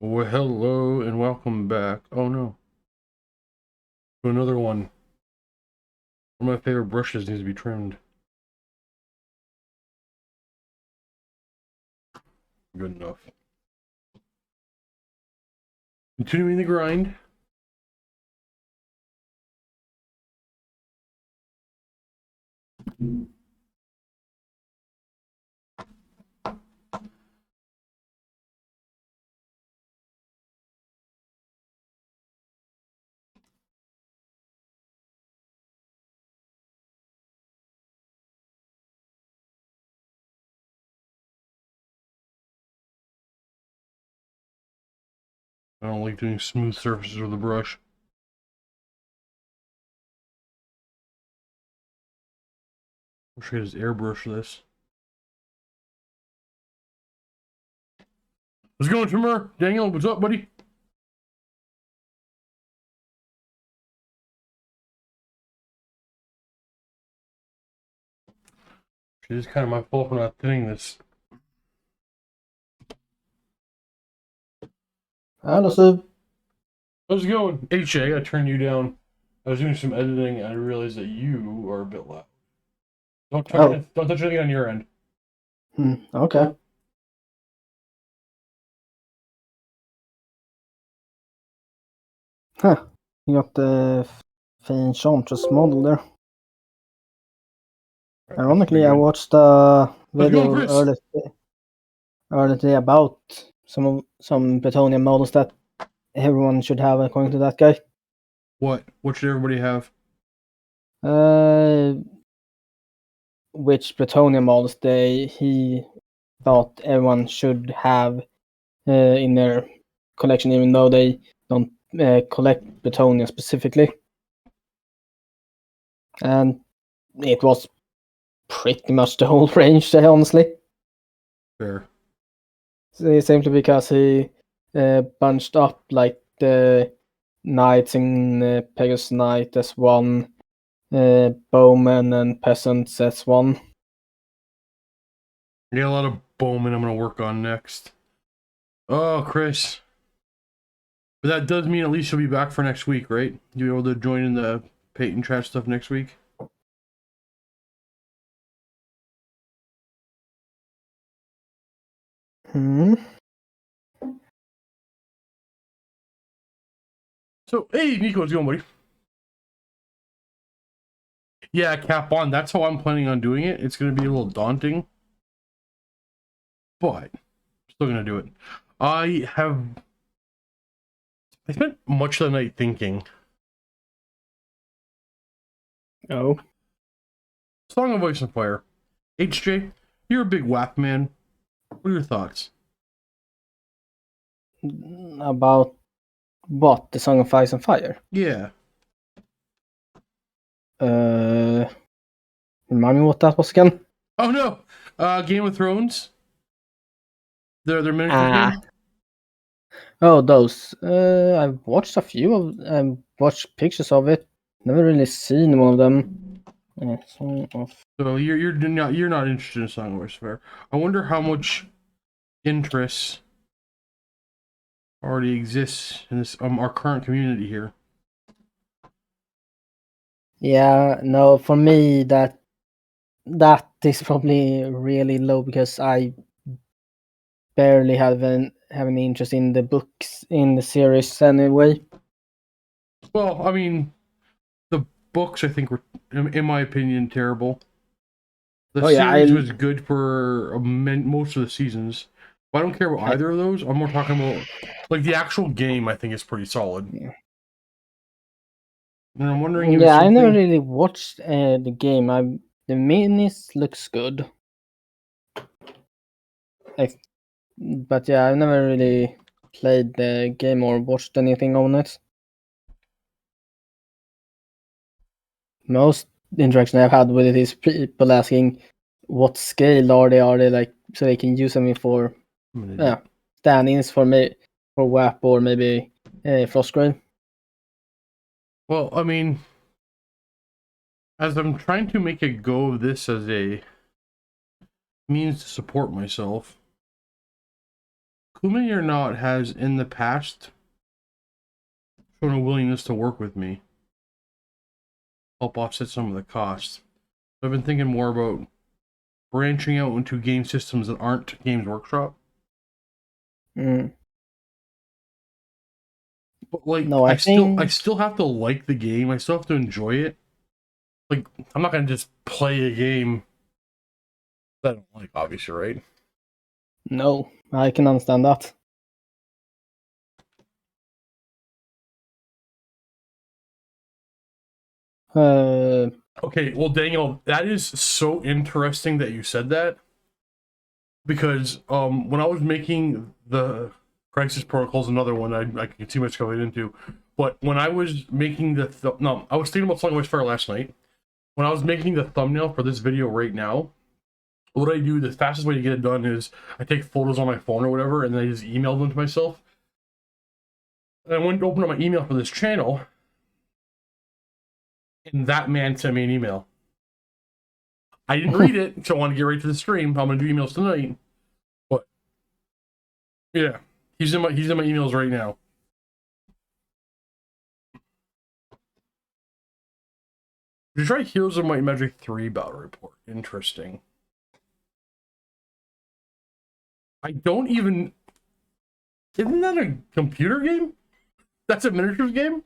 Well, hello and welcome back. Oh no, to another one. One of my favorite brushes needs to be trimmed. Good enough. Continuing the grind. I don't like doing smooth surfaces with a brush. Wish I could just airbrush this. How's it going, Timur? Daniel, what's up, buddy? It's kind of my fault for not thinning this. Hello, sir. How's it going? HA, I gotta turn you down. I was doing some editing and I realized that you are a bit loud. Don't touch anything on your end. Okay. Huh. You got the fin Enchantress model there. Right, Ironically, I watched a video Chris? earlier today about some Bretonnian models that everyone should have, according to that guy. What? What should everybody have? Which Bretonnian models he thought everyone should have in their collection, even though they don't collect Bretonia specifically. And it was pretty much the whole range, honestly. Fair. Simply because he bunched up like the knights in Pegasus Knight as one, bowmen and peasants as one. I got a lot of bowmen I'm going to work on next. Oh, Chris. But that does mean at least you'll be back for next week, right? You'll be able to join in the Peyton chat stuff next week? So, hey, Nico, how's it going, buddy? Yeah, cap on. That's how I'm planning on doing it. It's going to be a little daunting. But, still going to do it. I spent much of the night thinking. Oh. Song of Ice and Fire. HJ, you're a big WAP man. What are your thoughts? About what? The Song of Ice and Fire? Yeah. Remind me what that was again? Oh no! Game of Thrones? Their miniature game? Oh, those. I've watched a few of. I've watched pictures of it. Never really seen one of them. Song of. So you're not interested in Song of Ice and Fire. I wonder how much interest already exists in this our current community here. Yeah, no, for me that is probably really low because I barely have any interest in the books in the series anyway. Well, I mean, the books I think were, in my opinion, terrible. The series was good for most of the seasons. But I don't care about either of those. I'm more talking about like the actual game. I think is pretty solid. Yeah. And I'm wondering if I never really watched the game. The minis looks good. But yeah, I've never really played the game or watched anything on it. Most interaction I've had with it is people asking what scale are they like so they can use them for stand-ins for WAP or maybe Frostgrave. Well, I mean, as I'm trying to make a go of this as a means to support myself. Pluming or not has in the past shown a willingness to work with me, help offset some of the costs. So I've been thinking more about branching out into game systems that aren't Games Workshop. Mm. But like, No, I still have to like the game. I still have to enjoy it. Like, I'm not gonna just play a game that I don't like, obviously, right? No, I can understand that. Okay, well, Daniel, that is so interesting that you said that, because when I was making the Crisis Protocols, another one I can see much going into, but when I was making no, I was thinking about Flying West Fire last night. When I was making the thumbnail for this video right now, what I do, the fastest way to get it done is I take photos on my phone or whatever, and then I just email them to myself. And I went to open up my email for this channel, and that man sent me an email. I didn't read it, so I want to get right to the stream. I'm gonna do emails tonight. But yeah, he's in my emails right now. Did you try Heroes of Might and Magic 3 Battle Report? Interesting. I don't even... Isn't that a computer game? That's a miniatures game?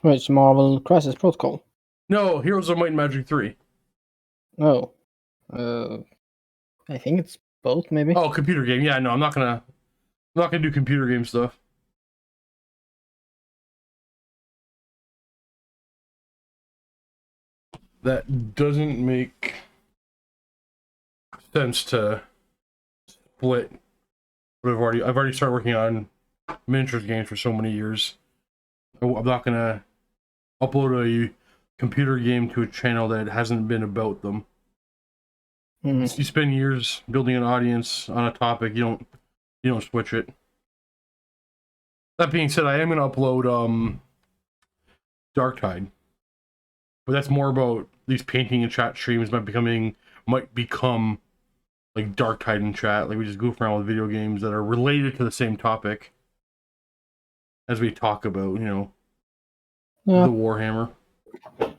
Which Marvel Crisis Protocol? No, Heroes of Might and Magic 3. Oh. I think it's both, maybe. Oh, computer game. Yeah, no, I'm not gonna do computer game stuff. That doesn't make sense to split. But I've already started working on miniatures games for so many years. I'm not gonna upload a computer game to a channel that hasn't been about them. Mm-hmm. You spend years building an audience on a topic, you don't switch it. That being said, I am gonna upload Dark Tide. But that's more about these painting and chat streams might become like Dark Tide and chat. Like we just goof around with video games that are related to the same topic as we talk about, the Warhammer.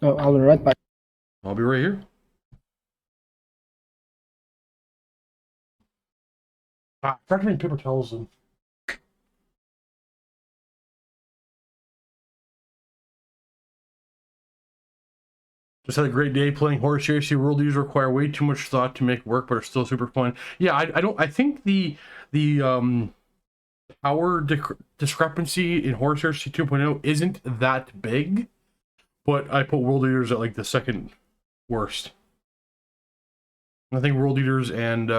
Oh, I'll be right back. I'll be right here. Try to make paper towels and just had a great day playing Horse Racing. World Users require way too much thought to make work, but are still super fun. Yeah, I think the power discrepancy in Horse Racing 2.0 isn't that big, but I put World Eaters at like the second worst. I think World Eaters and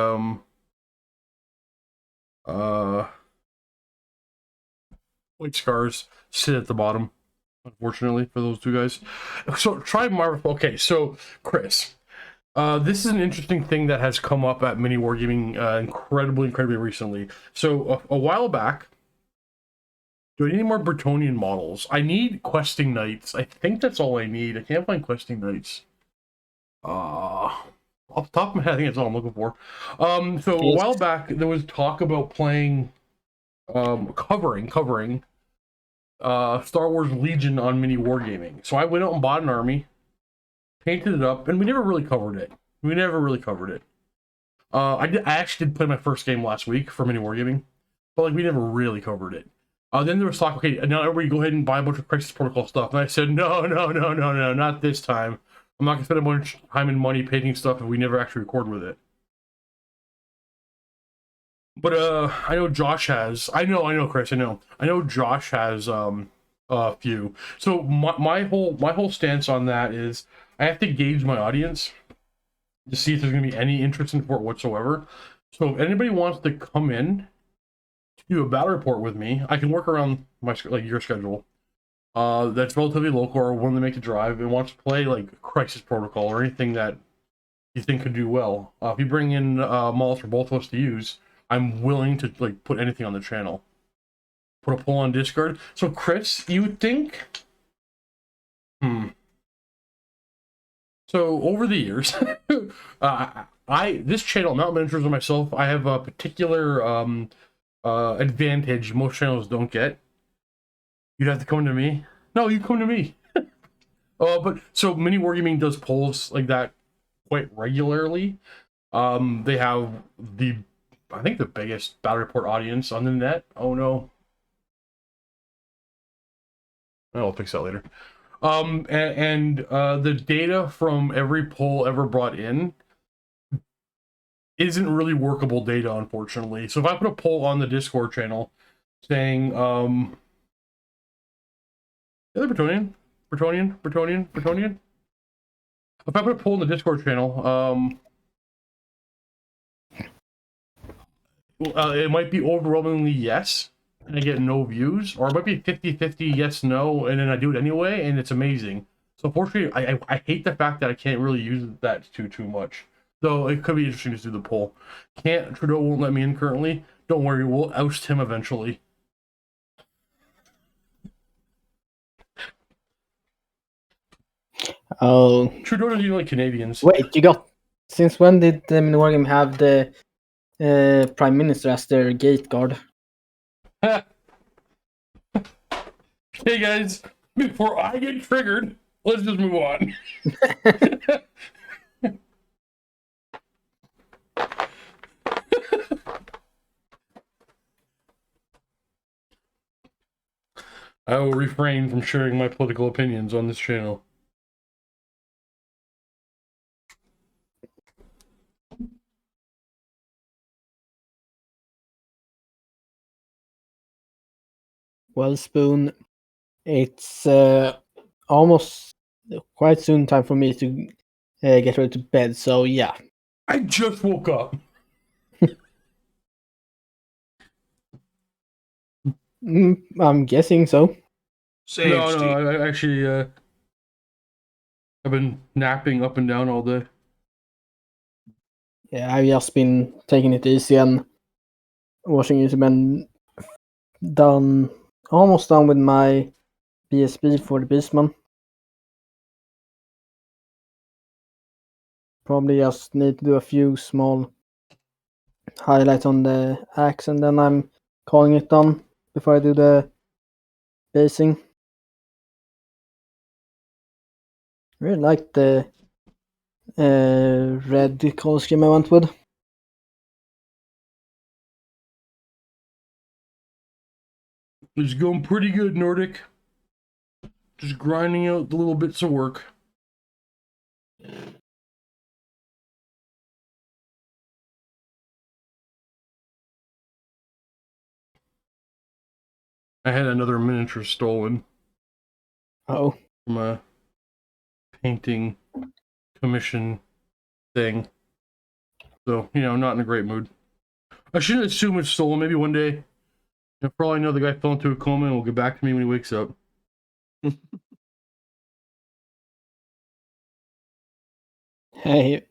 White Scars sit at the bottom, unfortunately, for those two guys. So try Marvel. Okay, so Chris, this is an interesting thing that has come up at Mini Wargaming incredibly recently. So a while back, do I need any more Bretonnian models? I need Questing Knights. I think that's all I need. I can't find Questing Knights. Off the top of my head, I think that's all I'm looking for. So a while back, there was talk about playing, covering Star Wars Legion on Mini Wargaming. So I went out and bought an army, painted it up, and we never really covered it. I actually did play my first game last week for Mini Wargaming, but like we never really covered it. Then there was talk, okay, now everybody go ahead and buy a bunch of Crisis Protocol stuff. And I said, no, not this time. I'm not going to spend a bunch of time and money painting stuff if we never actually record with it. But I know Josh has. I know, Chris. I know Josh has a few. So my whole stance on that is I have to gauge my audience to see if there's going to be any interest in it whatsoever. So if anybody wants to come in to do a battle report with me, I can work around your schedule. That's relatively local or one that make the drive and wants to play like Crisis Protocol or anything that you think could do well. If you bring in models for both of us to use, I'm willing to like put anything on the channel. Put a poll on Discord. So Chris, you would think? So over the years, this channel, not miniatures of myself, I have a particular advantage most channels don't get. You'd have to come to me. No, you come to me. But so Mini Wargaming does polls like that quite regularly. They have I think the biggest battle report audience on the net. Oh no. I'll fix that later. And the data from every poll ever brought in isn't really workable data, unfortunately. So if I put a poll on the Discord channel saying, the Bretonnian. If I put a poll in the Discord channel, it might be overwhelmingly yes, and I get no views, or it might be 50-50 yes, no, and then I do it anyway, and it's amazing. So unfortunately, I hate the fact that I can't really use that too much. Though it could be interesting to do the poll. Trudeau won't let me in currently. Don't worry, we'll oust him eventually. Oh. Trudeau doesn't even like Canadians. Wait, since when did the Mini Wargame have the Prime Minister as their gate guard? Hey guys, before I get triggered, let's just move on. I will refrain from sharing my political opinions on this channel. Well, Spoon, it's almost quite soon time for me to get ready to bed, so yeah. I just woke up. I'm guessing so. Same, No, Steve. I actually, I've been napping up and down all day. Yeah, I've just been taking it easy and watching YouTube and almost done with my BSB for the Beastman. Probably just need to do a few small highlights on the axe, and then I'm calling it done before I do the basing. I really like the red color scheme I went with. It's going pretty good, Nordic. Just grinding out the little bits of work. I had another miniature stolen. Oh. From a painting commission thing. So, not in a great mood. I shouldn't assume it's stolen. Maybe one day, for all I know, the guy fell into a coma and will get back to me when he wakes up. Hey.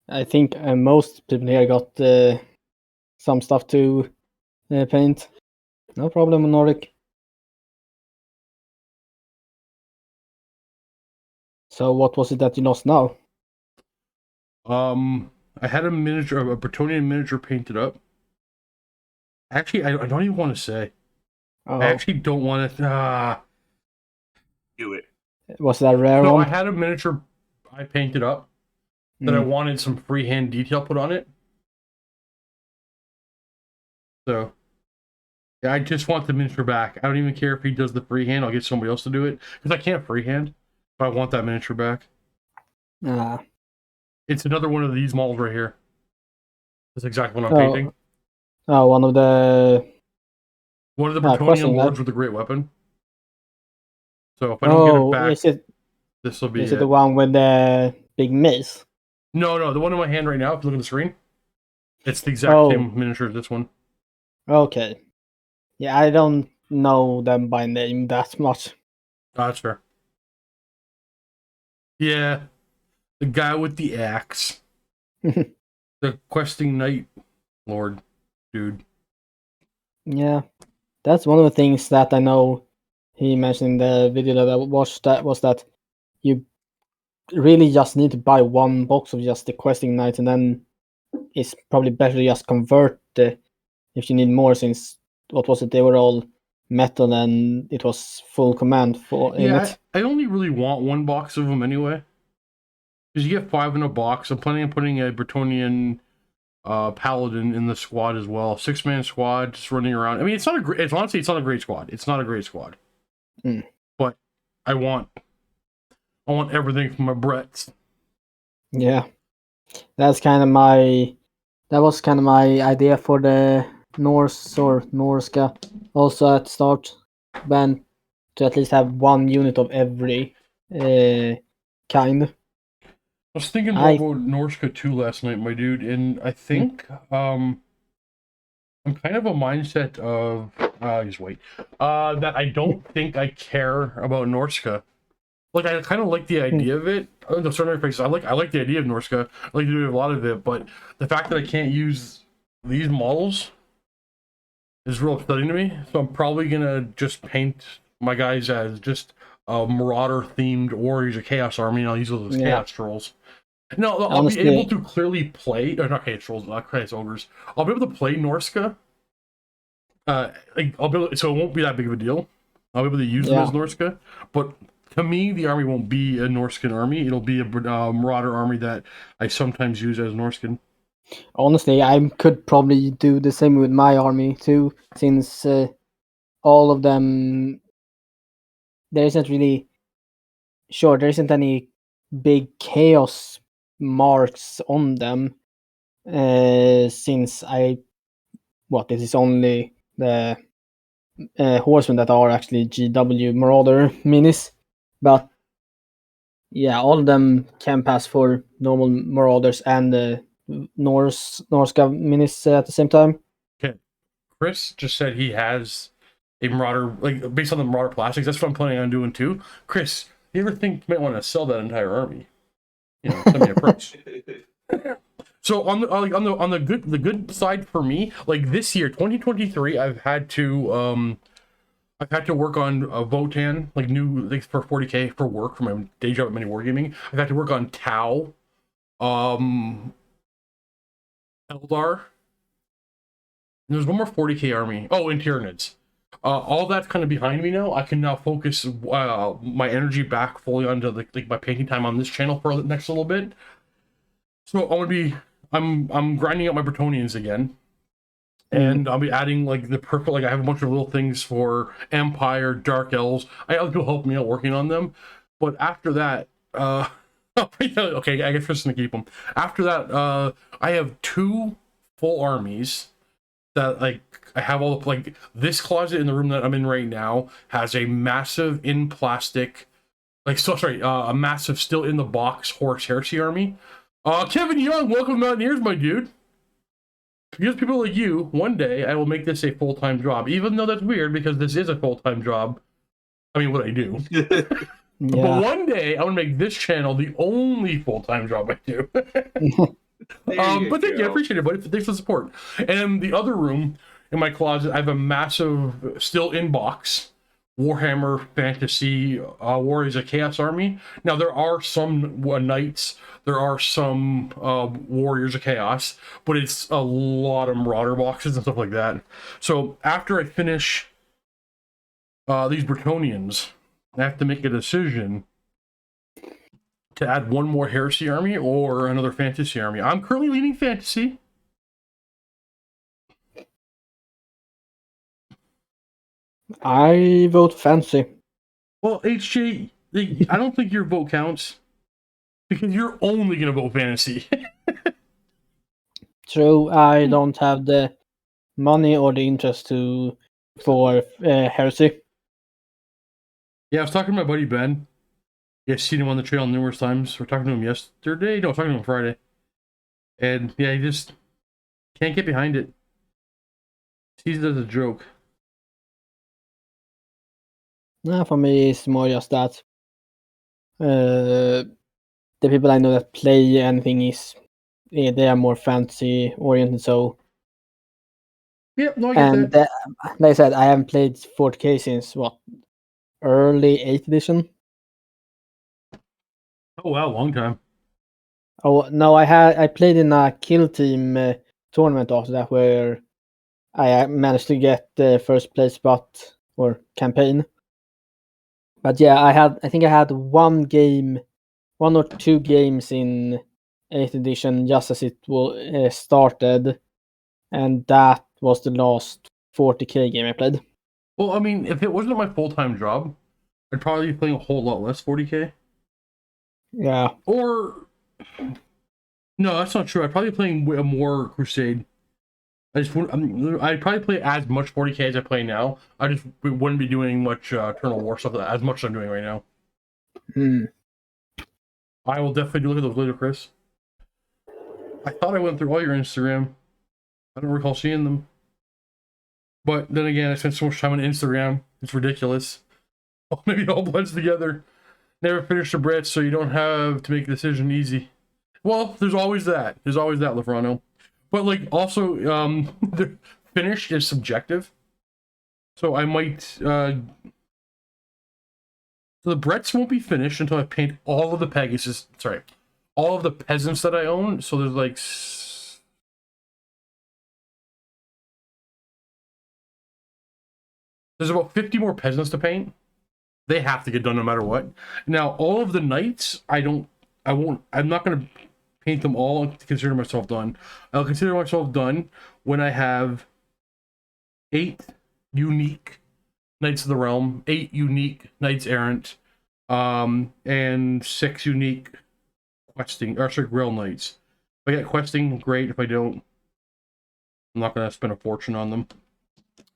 I think most people here got some stuff to paint. No problem, Nordic. So what was it that you lost now? I had a Bretonnian miniature painted up. Actually, I don't even want to say. Oh. I actually don't want to. Do it. Was that a rare So one? I had a miniature I painted up that I wanted some freehand detail put on it. So, yeah, I just want the miniature back. I don't even care if he does the freehand. I'll get somebody else to do it because I can't freehand. But I want that miniature back. It's another one of these models right here. That's exactly what I'm painting. Oh, one of the Bretonnian lords with a great weapon. So if I don't get it back, this will be Is it the one with the big mace? No, the one in my hand right now, if you look at the screen, it's the exact same miniature as this one. Okay. Yeah, I don't know them by name that much. That's fair. Yeah, the guy with the axe. The questing knight lord dude. Yeah, that's one of the things that I know he mentioned in the video that I watched, that was that you really just need to buy one box of just the questing knights, and then it's probably better to just convert if you need more, since what was it? They were all metal and it was full command for in it. I only really want one box of them anyway. Because you get 5 in a box. I'm planning on putting a Bretonnian paladin in the squad as well. 6-man squad, just running around. I mean, it's not a great. Honestly, it's not a great squad. It's not a great squad. But I want everything from my Brets. Yeah, that's kind of my. That was kind of my idea for the Norse or Norska. Also at start, band to at least have one unit of every kind. I was thinking more about Norska 2 last night, my dude, and I think I'm kind of a mindset of just wait. That I don't think I care about Norska. Like, I kind of like the idea of it. No, sorry, faces. I like the idea of Norska. I like to do a lot of it, but the fact that I can't use these models is real upsetting to me. So I'm probably gonna just paint my guys as just Marauder themed Warriors of Chaos Army, and I'll use those as Chaos Trolls. No, I'll be able to clearly play, or not Chaos Trolls, not Chaos Ogres. I'll be able to play Norska. Like I'll be able, so it won't be that big of a deal. I'll be able to use them as Norska, but to me, the army won't be a Norskan army. It'll be a Marauder army that I sometimes use as Norskan. Honestly, I could probably do the same with my army too, since all of them, there isn't any big chaos marks on them, since this is only the horsemen that are actually GW Marauder minis, but yeah, all of them can pass for normal Marauders and Norska minis at the same time. Okay, Chris just said he has a Marauder, like based on the Marauder plastics. That's what I'm planning on doing too. Chris, you ever think you might want to sell that entire army? You know, send me a price. So on the good side for me, like this year, 2023, I've had to work on Votan, like new things for 40K for work for my day job at Mini Wargaming. I've had to work on Tau, Eldar. And there's one more 40K army. Oh, and Tyranids. All that's kind of behind me now. I can now focus my energy back fully onto like my painting time on this channel for the next little bit. So I'm grinding out my Bretonnians again. And I'll be adding like the perfect, like I have a bunch of little things for Empire, Dark Elves. I have to help me out working on them. But after that, okay, I guess Chris is gonna keep them. After that, I have 2 full armies that like I have all the, like this closet in the room that I'm in right now has a massive in plastic, like a massive still in the box Horus Heresy army. Kevin Young, welcome to Mountaineers, my dude. Because people like you, one day I will make this a full-time job, even though that's weird because this is a full-time job. I mean, what I do. But one day I'm gonna make this channel the only full-time job I do. But thank you, I appreciate it, buddy. Thanks for the support. And in the other room in my closet, I have a massive, still in box, Warhammer Fantasy Warriors of Chaos Army. Now there are some knights, there are some Warriors of Chaos, but it's a lot of Marauder boxes and stuff like that. So after I finish these Bretonnians, I have to make a decision to add one more Heresy army or another Fantasy army. I'm currently leaning Fantasy. I vote Fantasy. Well, HJ, I don't think your vote counts because you're only going to vote Fantasy. True, I don't have the money or the interest for Heresy. Yeah, I was talking to my buddy Ben. Yeah, seen him on the trail numerous times. We're talking to him yesterday. No, I was talking to him Friday. And yeah, he just can't get behind it. Sees it as a joke. Nah, for me, it's more just that the people I know that play anything they are more fantasy oriented. So yeah, no, I get that. Like I said, I haven't played 40K since early 8th edition. Oh wow, long time. Oh no, I played in a kill team tournament after that where I managed to get the first place spot or campaign. But yeah, I think I had one or two games in 8th edition just as it started, and that was the last 40k game I played. Well, I mean, if it wasn't my full-time job, I'd probably be playing a whole lot less 40k. Yeah. Or no, that's not true. I'd probably be playing more Crusade. I'd probably play as much 40k as I play now. I just wouldn't be doing much Eternal War stuff as much as I'm doing right now. Hmm. I will definitely look at those later, Chris. I thought I went through all your Instagram. I don't recall seeing them. But then again, I spent so much time on Instagram. It's ridiculous. Maybe it all blends together. Never finish the Brits, so you don't have to make a decision easy. Well, there's always that. There's always that, Lefrano. But like, also, the finish is subjective. So I might. So the Brets won't be finished until I paint all of the Pegasus. Sorry, all of the peasants that I own. So there's like. There's about 50 more peasants to paint. They have to get done no matter what. Now, all of the knights, I'm not going to paint them all to consider myself done. I'll consider myself done when I have 8 unique Knights of the Realm, 8 unique Knights Errant, and 6 unique questing, or sorry, Grail Knights. If I get questing, great. If I don't, I'm not going to spend a fortune on them.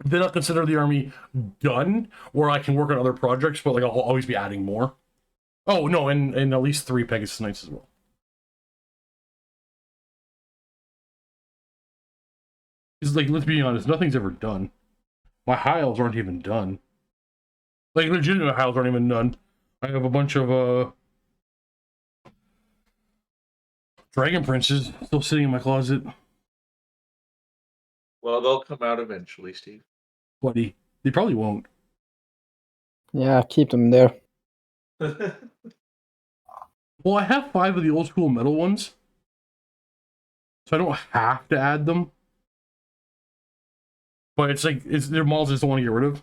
Then I'll consider the army done, where I can work on other projects, but like I'll always be adding more. Oh no, and at least 3 Pegasus Knights as well. Because like, let's be honest, nothing's ever done. My high elves aren't even done. Like legitimate high elves aren't even done. I have a bunch of Dragon Princes still sitting in my closet. Well, they'll come out eventually, Steve. Buddy, they probably won't. Yeah, keep them there. Well, I have 5 of the old school metal ones, so I don't have to add them. But it's like they're models I just don't want to get rid of.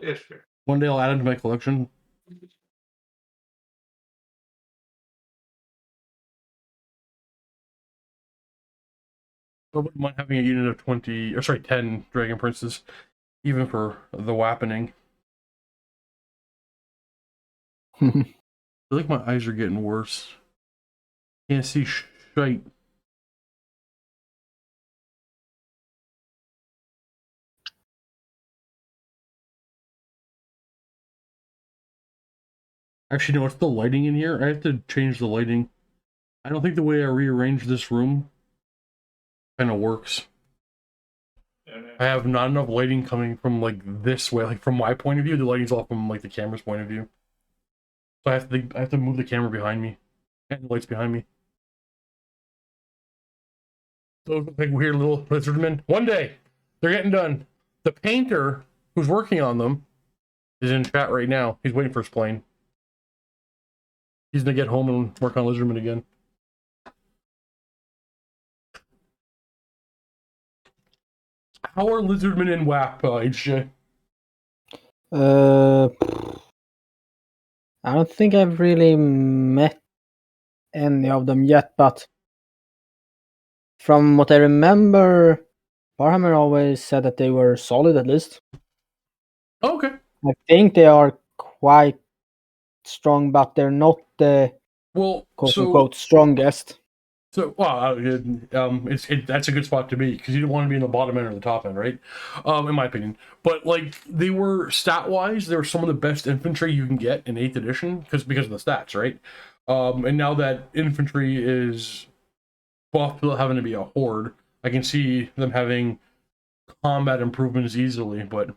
Yeah, sure. One day I'll add them to my collection. I wouldn't mind having a unit of 20, or sorry, 10 Dragon Princes, even for the Wappening. I feel like my eyes are getting worse. Can't see shite. Actually, no, it's the lighting in here. I have to change the lighting. I don't think the way I rearranged this room kind of works. I have not enough lighting coming from like this way, like from my point of view. The lighting's all from like the camera's point of view. So I have to move the camera behind me and the lights behind me. Those look like weird little lizardmen. One day they're getting done. The painter who's working on them is in chat right now. He's waiting for his plane. He's gonna get home and work on lizardmen again. How are lizardmen in WAP, HJ? I don't think I've really met any of them yet, but from what I remember, Warhammer always said that they were solid at least. Oh, okay. I think they are quite strong, but they're not the quote unquote strongest. So, well, that's a good spot to be because you don't want to be in the bottom end or the top end, right? In my opinion. But like they were stat wise, they were some of the best infantry you can get in 8th edition because of the stats, right? And now that infantry is buffed without having to be a horde, I can see them having combat improvements easily. But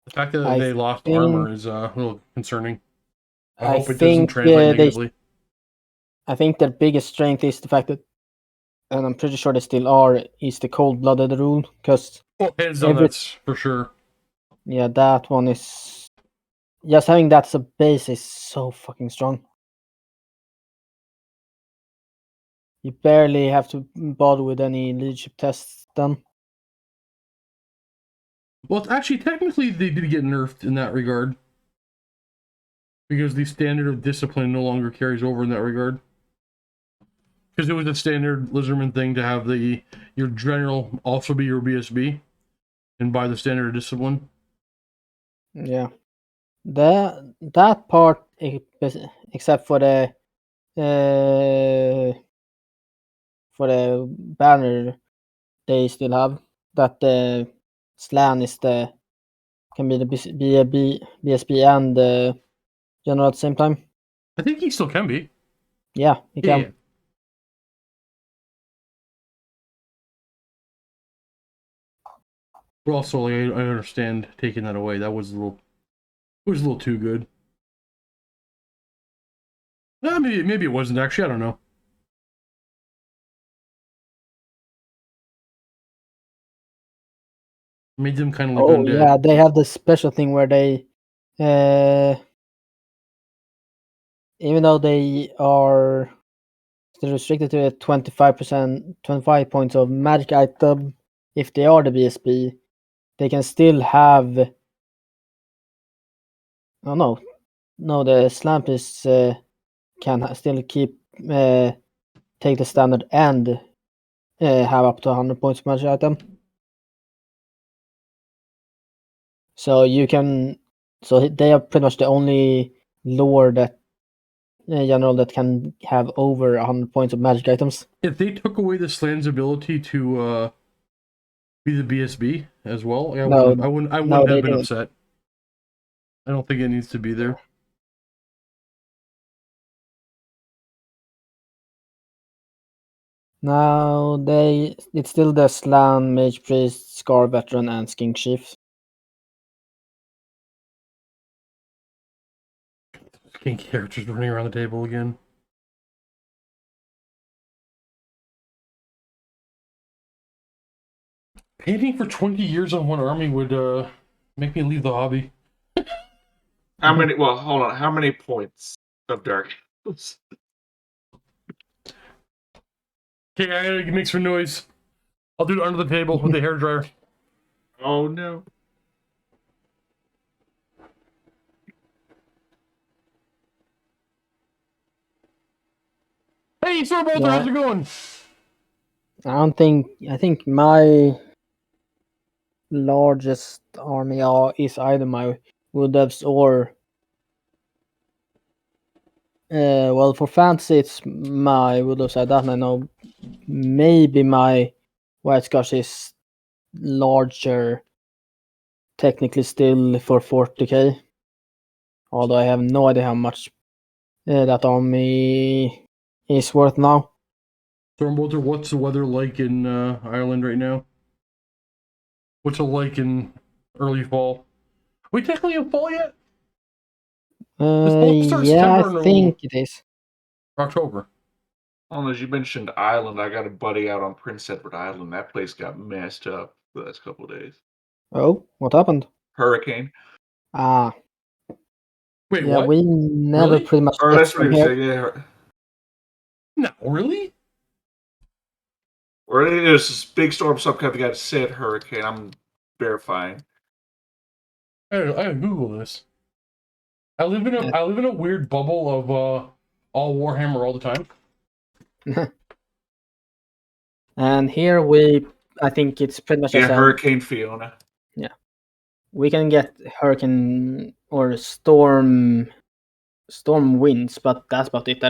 the fact that they lost armor is a little concerning. I hope it doesn't translate negatively. I think their biggest strength is the fact that, and I'm pretty sure they still are, is the cold-blooded rule. Because hands down, that's for sure. Yeah, that one is just having that as a base is so fucking strong. you barely have to bother with any leadership tests then. Well, actually, technically, they did get nerfed in that regard. Because the standard of discipline no longer carries over in that regard. Because it was a standard Lizardman thing to have your general also be your BSB. And by the standard of discipline. Yeah. That part, except for the banner they still have, that the Slan can be the BSB and the general at the same time. I think he still can be. Yeah, he can. Yeah. But also, like, I understand taking that away. That was a little too good. Maybe it wasn't actually. I don't know. Made them kind of like undead. Yeah, they have this special thing where they, even though they are still restricted to a 25 points of magic item, if they are the BSB, they can still have. Oh no, the Slamp is can still keep take the standard and have up to 100 points of magic item. So you can, so they are pretty much the only lore that general that can have over 100 points of magic items. If they took away the Slan's ability to be the BSB as well, I wouldn't have been upset. I don't think it needs to be there. Now it's still the Slan, Mage Priest, Scar Veteran, and Skink Chief. Skink characters running around the table again. Painting for 20 years on one army would make me leave the hobby. How many? Well, hold on. How many points of dark? Okay, I gotta make some noise. I'll do it under the table with the hairdryer. Oh no. Hey, Sir Bolter, how's it going? I think my largest army is either my Wood Elves or well, for fantasy it's my Wood Elves. I don't know. Maybe my White Scotch is larger, technically still for 40k. Although I have no idea how much that army is worth now. Stormbolter, what's the weather like in Ireland right now? What's it like in early fall? Are we technically in fall yet? Yeah, I think it is. October. Well, as you mentioned Island, I got a buddy out on Prince Edward Island. That place got messed up the last couple of days. Oh, what happened? Hurricane. Ah. Wait, yeah, what? We never really? pretty much. Or that's what he was saying. Yeah. No, really? Or it was this big storm. Some kind of got said hurricane. I'm verifying. I gotta Google this. I live in a weird bubble of all Warhammer all the time. And here I think it's pretty much Hurricane Fiona. Yeah, we can get hurricane or storm winds, but that's about it.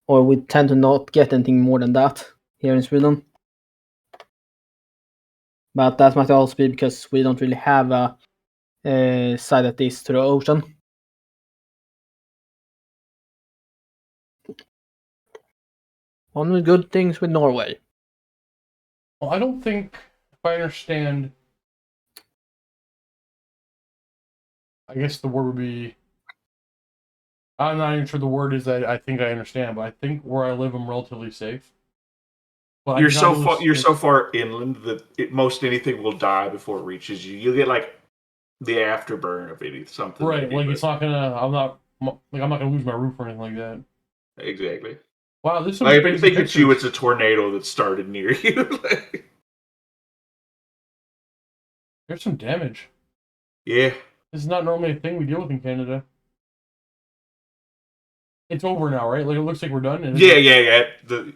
We tend to not get anything more than that here in Sweden. But that might also be because we don't really have a side that is to the ocean. One of the good things with Norway. Well, I don't think, if I understand, I guess the word would be, I'm not even sure the word is that I think I understand, but I think where I live, I'm relatively safe. But you're so far inland that most anything will die before it reaches you. You'll get like the afterburn of it, something. Right, like it's not gonna. I'm not gonna lose my roof or anything like that. Exactly. Wow, this is like, if you think it's you, it's a tornado that started near you. There's some damage. Yeah. This is not normally a thing we deal with in Canada. It's over now, right? Like, it looks like we're done. Yeah.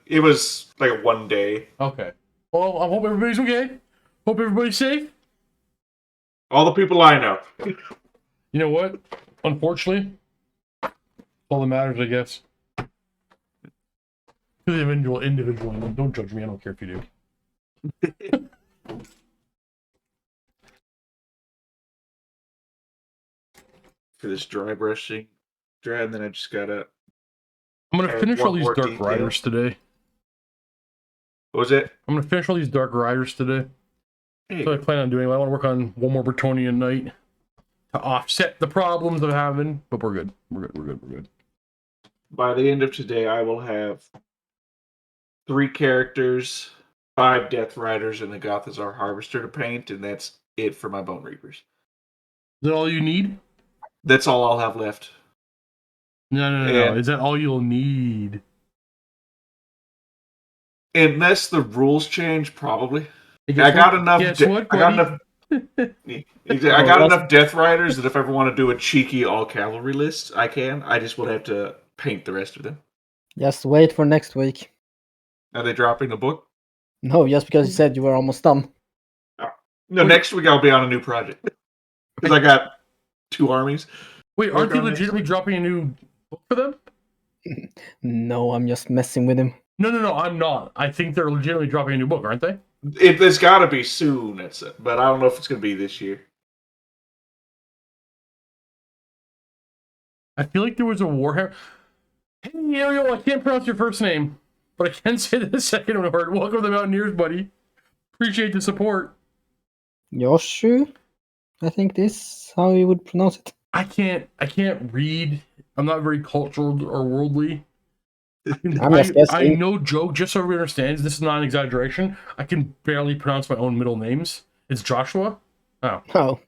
It was like 1 day. Okay. Well, I hope everybody's okay. Hope everybody's safe. All the people I know. You know what? Unfortunately, all that matters, I guess. To the individual. Don't judge me. I don't care if you do. For this dry brushing, and then I just gotta. I'm gonna finish all these Dark Riders today. What was it? I'm gonna finish all these Dark Riders today. Hey. So I plan on doing. I want to work on one more Bretonnian Knight to offset the problems I'm having. But we're good. We're good. By the end of today, I will have 3 characters, 5 Death Riders, and the Gothazar Harvester to paint, and that's it for my Bone Reapers. Is that all you need? That's all I'll have left. No. Is that all you'll need? Unless the rules change, probably. I got enough. I got enough Death Riders that if I ever want to do a cheeky all cavalry list, I can. I just would have to paint the rest of them. Just wait for next week. Are they dropping the book? No, just because you said you were almost done. No, next week I'll be on a new project because I got 2 armies. Wait, aren't they legitimately dropping a new book for them? No, I'm just messing with him. No, I'm not. I think they're legitimately dropping a new book, aren't they? It's got to be soon, but I don't know if it's going to be this year. I feel like there was a Warhammer. Hey, Ariel, I can't pronounce your first name, but I can say the second word. Welcome to the Mountaineers, buddy. Appreciate the support. Yoshu? I think this is how you would pronounce it. I can't read. I'm not very cultural or worldly. I know joke, just so everyone understands, this is not an exaggeration. I can barely pronounce my own middle names. It's Joshua. Oh.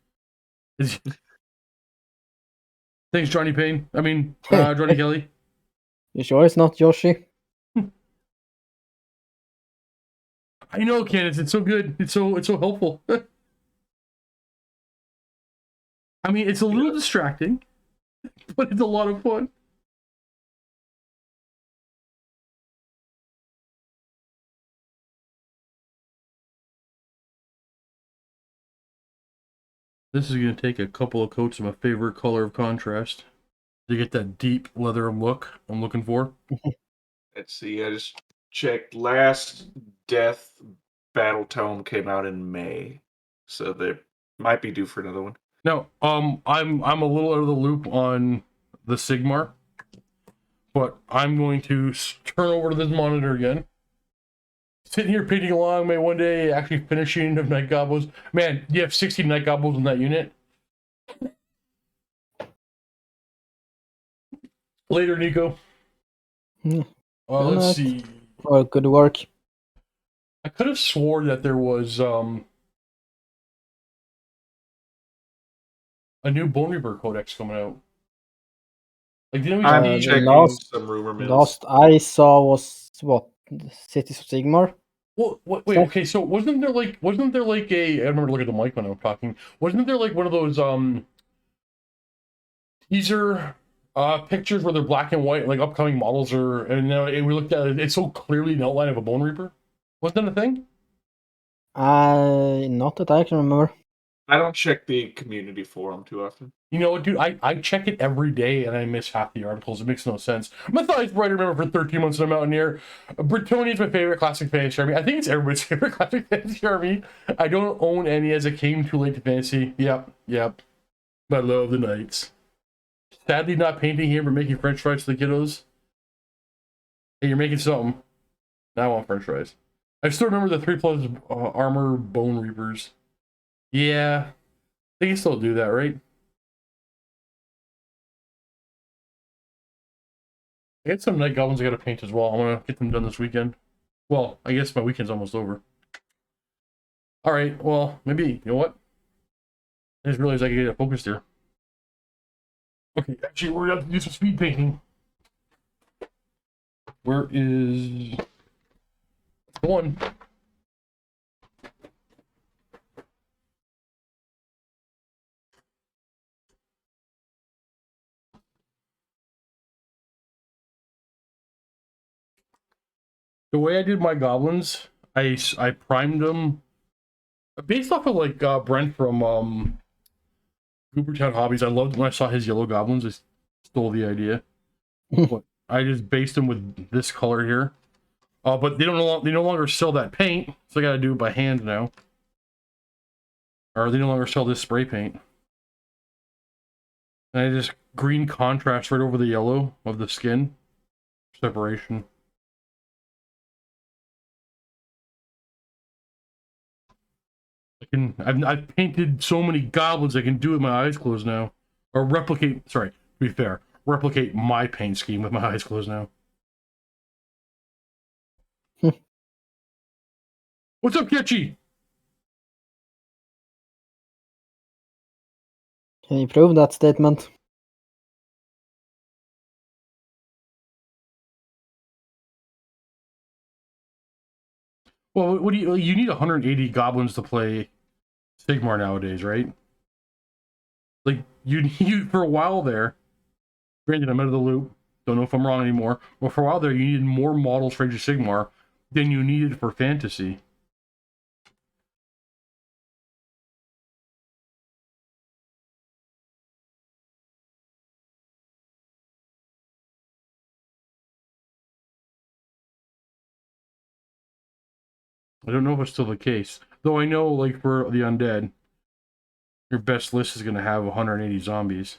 Thanks, Johnny Payne. Johnny Kelly. You sure it's not Yoshi? I know, Candace. It's so good. It's so helpful. I mean, it's a little distracting, but it's a lot of fun. This is going to take a couple of coats of my favorite color of contrast to get that deep leather look I'm looking for. Let's see. I just checked. Last Death Battle Tome came out in May, so they might be due for another one. No, I'm a little out of the loop on the Sigmar, but I'm going to turn over to this monitor again. Sitting here painting along, may one day actually finishing of Night Gobbles. Man, you have 16 Night Gobbles in that unit. Later, Nico. Let's see. Well, good work. I could have swore that there was a new Bone Reaper Codex coming out. Like, didn't we checking some rumor mills? Last I saw was what? Cities of Sigmar? Well, wait, okay, so wasn't there like a, I remember looking at the mic when I was talking, wasn't there like one of those teaser pictures where they're black and white, like upcoming models and we looked at it, it's so clearly an outline of a Bone Reaper? Wasn't that a thing? Not that I can remember. I don't check the community forum too often. You know what, dude? I check it every day and I miss half the articles. It makes no sense. Matthias Brighter member for 13 months in a Mountaineer. Bretonnian is my favorite classic fantasy army. I think it's everybody's favorite classic fantasy army. I don't own any as it came too late to fantasy. Yep. But I love the Knights. Sadly not painting here, but making French fries for the kiddos. Hey, you're making something. Now I want French fries. I still remember the 3+ armor Bone Reapers. Yeah. They can still do that, right? I got some Night Goblins I gotta paint as well. I'm gonna get them done this weekend. Well, I guess my weekend's almost over. Alright, well, maybe, you know what? I just realized I could get focused here. Okay, actually, we're gonna have to do some speed painting. Where is one? The way I did my goblins, I primed them based off of like Brent from Goobertown Hobbies. I loved when I saw his yellow goblins. I stole the idea. I just based them with this color here. But they no longer sell that paint, so I gotta do it by hand now. Or they no longer sell this spray paint. And I just green contrast right over the yellow of the skin. Separation. I've painted so many goblins I can do it with my eyes closed now. Or replicate, sorry, to be fair, replicate my paint scheme with my eyes closed now. What's up, Ketchy? Can you prove that statement? Well, what do you need 180 goblins to play Sigmar nowadays, right? Like you for a while there. Granted, I'm out of the loop. Don't know if I'm wrong anymore. But for a while there, you needed more models for Age of Sigmar than you needed for Fantasy. I don't know if it's still the case. Though I know, like, for the Undead, your best list is going to have 180 zombies.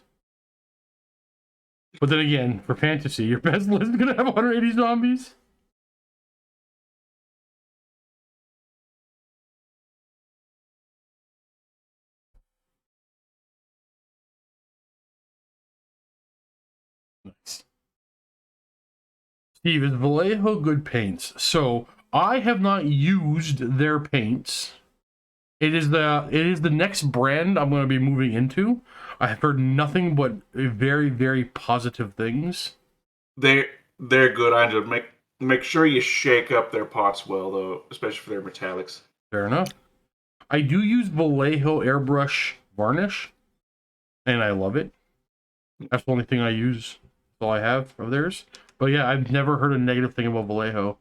But then again, for Fantasy, your best list is going to have 180 zombies? Nice. Steve, is Vallejo good paints? So, I have not used their paints. It is the next brand I'm going to be moving into. I have heard nothing but very, very positive things. They're good. I just make sure you shake up their pots well, though, especially for their metallics. Fair enough. I do use Vallejo Airbrush Varnish, and I love it. That's the only thing I use. That's all I have of theirs. But yeah, I've never heard a negative thing about Vallejo.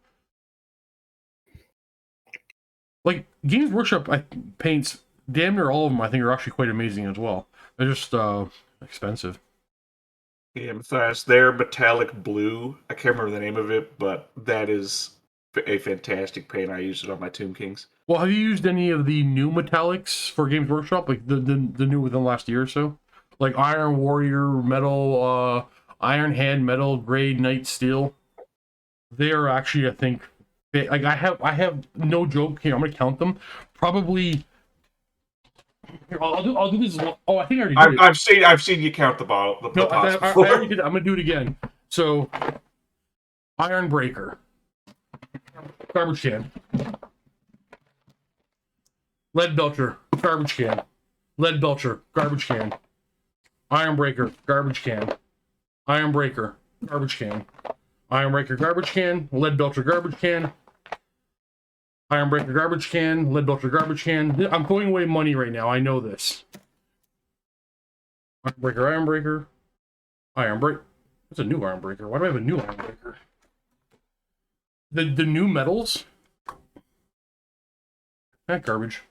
Like, Games Workshop paints, damn near all of them, I think, are actually quite amazing as well. They're just expensive. Yeah, Matthias, their metallic blue, I can't remember the name of it, but that is a fantastic paint. I used it on my Tomb Kings. Well, have you used any of the new metallics for Games Workshop? Like the new within the last year or so? Like Iron Warrior, Metal, Iron Hand, Metal, Grade, Knight, Steel. They are actually, I think, like I have no joke here. I'm gonna count them. Probably. Here, I'll do this. Oh, I think I already did it. I've seen you count the bottle. No, I already did it. I'm gonna do it again. So, Iron Breaker, garbage can. Lead Belcher, garbage can. Lead Belcher, garbage can. Iron Breaker, garbage can. Iron Breaker, garbage can. Iron Breaker, garbage can. Lead Belcher, garbage can. Iron Breaker, garbage can. Lead Belcher, garbage can. I'm throwing away money right now. I know this. Iron Breaker, Iron Breaker. Iron Break. What's a new Iron Breaker? Why do I have a new Iron Breaker? The new metals. That garbage.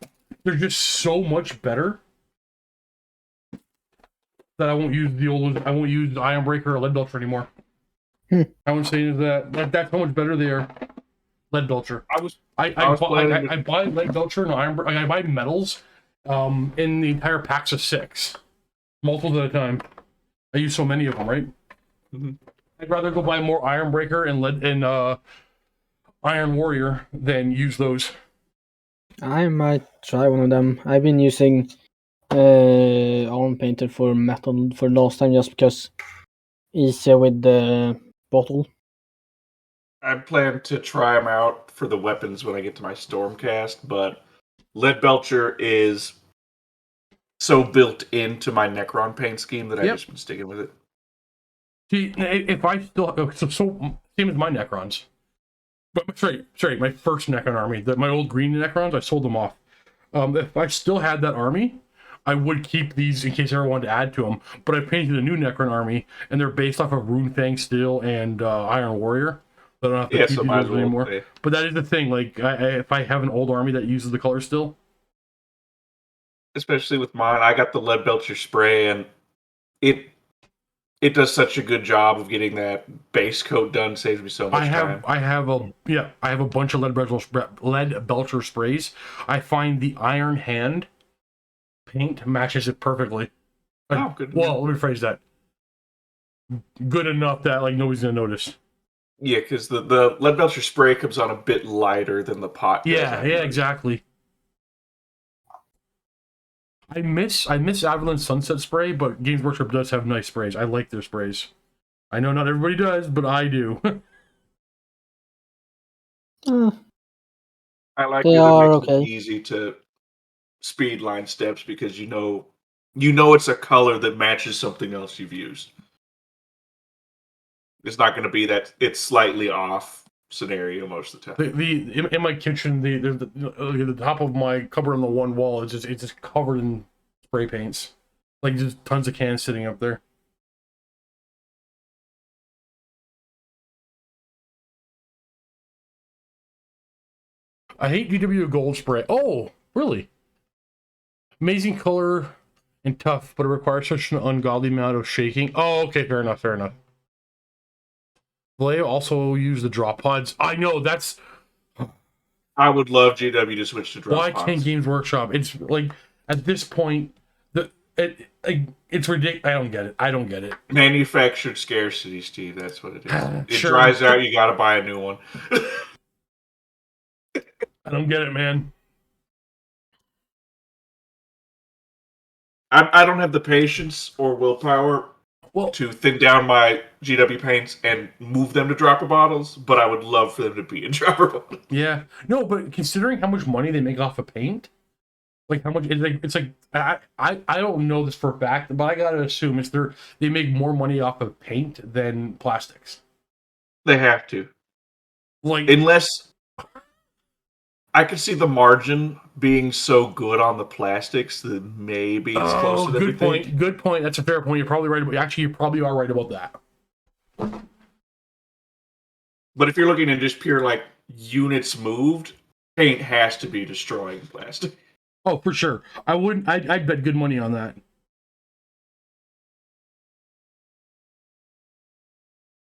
They're just so much better that I won't use I won't use Iron Breaker or Lead Belcher anymore. I won't say that's how much better they are. Lead Belcher. I buy Lead Belcher and Iron. I buy metals, in the entire packs of 6, multiples at a time. I use so many of them, right? Mm-hmm. I'd rather go buy more Iron Breaker and Iron Warrior than use those. I might try one of them. I've been using Arm Painter for metal for last time just because easier with the bottle. I plan to try them out for the weapons when I get to my Stormcast, but Lead Belcher is so built into my Necron paint scheme that I've just been sticking with it. See, if I still so same as my Necrons, but sorry, my first Necron army, my old green Necrons, I sold them off. If I still had that army, I would keep these in case I ever wanted to add to them. But I painted a new Necron army, and they're based off of Runefang Steel and Iron Warrior. So I don't have to keep so these might ones as well anymore. stay. But that is the thing. Like, if I have an old army that uses the color still, Especially with mine, I got the Lead Belcher spray, and it does such a good job of getting that base coat done. Saves me so much time. I have a bunch of lead belcher sprays. I find the Iron Hand paint matches it perfectly. Oh, good. Well, let me phrase that. Good enough that like nobody's gonna notice. Yeah, because the Lead Belcher spray comes on a bit lighter than the pot does. Yeah, exactly. I miss Avalon Sunset Spray, but Games Workshop does have nice sprays. I like their sprays. I know not everybody does, but I do. I like They it. It are makes okay. it easy to speed line steps because you know it's a color that matches something else you've used. It's not going to be that it's slightly off scenario most of the time. In my kitchen, the top of my cupboard on the one wall is just covered in spray paints, like just tons of cans sitting up there. I hate GW Gold Spray. Oh, really? Amazing color and tough, but it requires such an ungodly amount of shaking. Oh, okay, fair enough. Vallejo also use the drop pods. I know that's I would love GW to switch to drop why pods. can't Games Workshop? It's like at this point, it's ridiculous. I don't get it. Manufactured scarcity, Steve. That's what it is. It Sure. dries out. You got to buy a new one. I don't get it, man. I don't have the patience or willpower to thin down my GW paints and move them to dropper bottles, but I would love for them to be in dropper bottles. Yeah, no, but considering how much money they make off of paint, like how much it's like I don't know this for a fact, but I gotta assume they make more money off of paint than plastics. They have to, Like unless I could see the margin being so good on the plastics that maybe it's closer than we think. Good point. That's a fair point. You're probably right. Actually, you probably are right about that. But if you're looking at just pure like units moved, paint has to be destroying plastic. Oh, for sure. I wouldn't. I'd bet good money on that.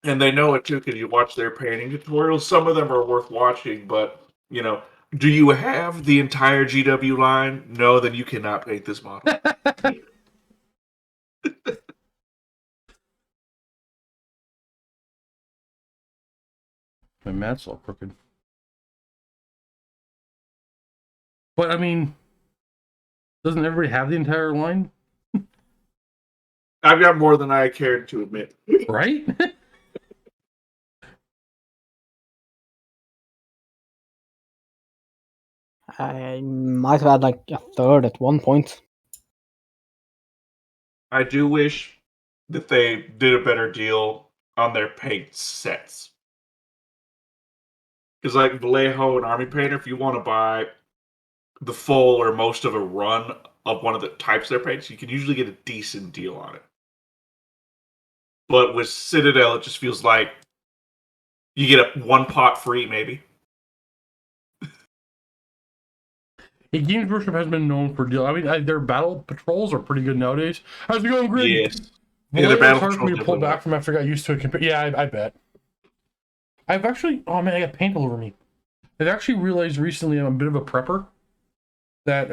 And they know it too because you watch their painting tutorials. Some of them are worth watching, but do you have the entire GW line? No, then you cannot paint this model. My mat's all crooked. But I mean, doesn't everybody have the entire line? I've got more than I cared to admit. Right? I might have had like a third at one point. I do wish that they did a better deal on their paint sets. Because like Vallejo and Army Painter, if you want to buy the full or most of a run of one of the types of their paints, you can usually get a decent deal on it. But with Citadel, it just feels like you get one pot free, maybe. Hey, Games Workshop has been known for deal. I mean, their battle patrols are pretty good nowadays. How's it going, Greg? Yes. Yeah, their battle hard for me to pull back from after I got used to it. Yeah, I bet. I've actually. Oh man, I got paint all over me. I've actually realized recently I'm a bit of a prepper. That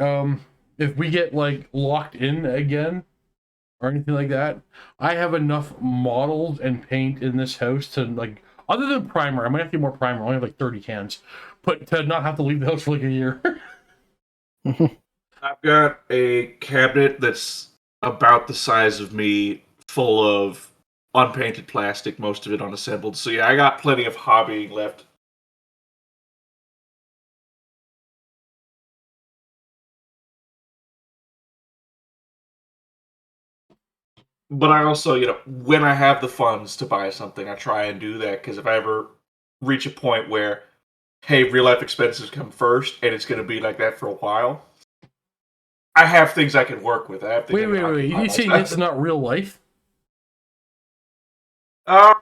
if we get like locked in again or anything like that, I have enough models and paint in this house to like. Other than primer, I might have to get more primer. I only have like 30 cans, but to not have to leave the house for like a year. I've got a cabinet that's about the size of me, full of unpainted plastic, most of it unassembled. So yeah, I got plenty of hobbying left. But I also, when I have the funds to buy something, I try and do that, because if I ever reach a point where, hey, real life expenses come first, and it's going to be like that for a while, I have things I can work with. I have things I can Wait. occupy You saying myself. it's not real life? A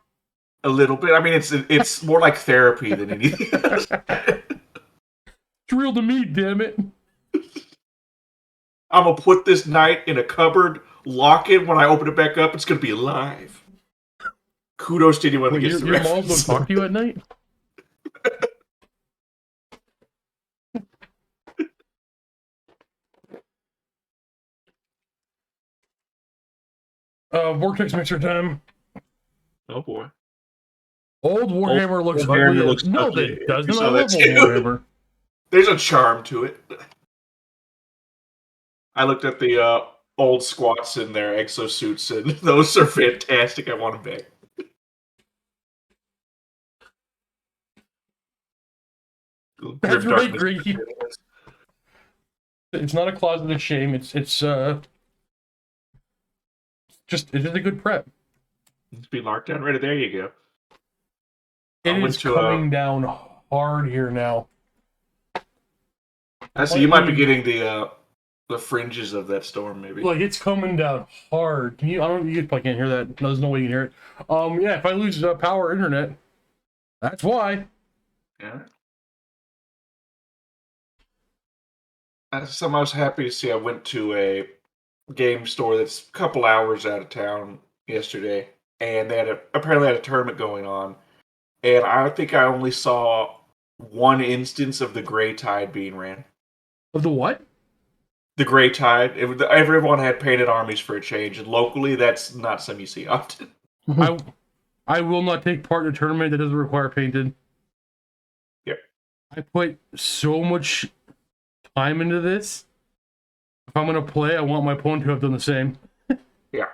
little bit. I mean, it's more like therapy than anything else. It's real to me, damn it. I'm going to put this knight in a cupboard, lock it. When I open it back up, it's going to be alive. Kudos to anyone who gets the your mom reference. don't talk to you at night? Vortex Mixer time. Oh boy. Old Warhammer looks ugly. No, that doesn't. I love old Warhammer. There's a charm to it. I looked at the old squats in their exosuits, and those are fantastic. I want them back. That's right, Greg. It's not a closet of shame. It's just a good prep. It's being marked down. Right there, you go. It is coming down hard here now. I see. You might be getting the fringes of that storm, maybe. Like, it's coming down hard. Can you? I don't. You probably can't hear that. No, there's no way you can hear it. Yeah. If I lose power internet, that's why. Yeah. I was happy to see. I went to a game store that's a couple hours out of town yesterday, and they apparently had a tournament going on, and I think I only saw one instance of the Grey Tide being ran. Of the what? The Grey Tide. Everyone had painted armies for a change, and locally, that's not something you see often. I will not take part in a tournament that doesn't require painted. Yep. I put so much time into this. If I'm going to play, I want my opponent to have done the same. Yeah.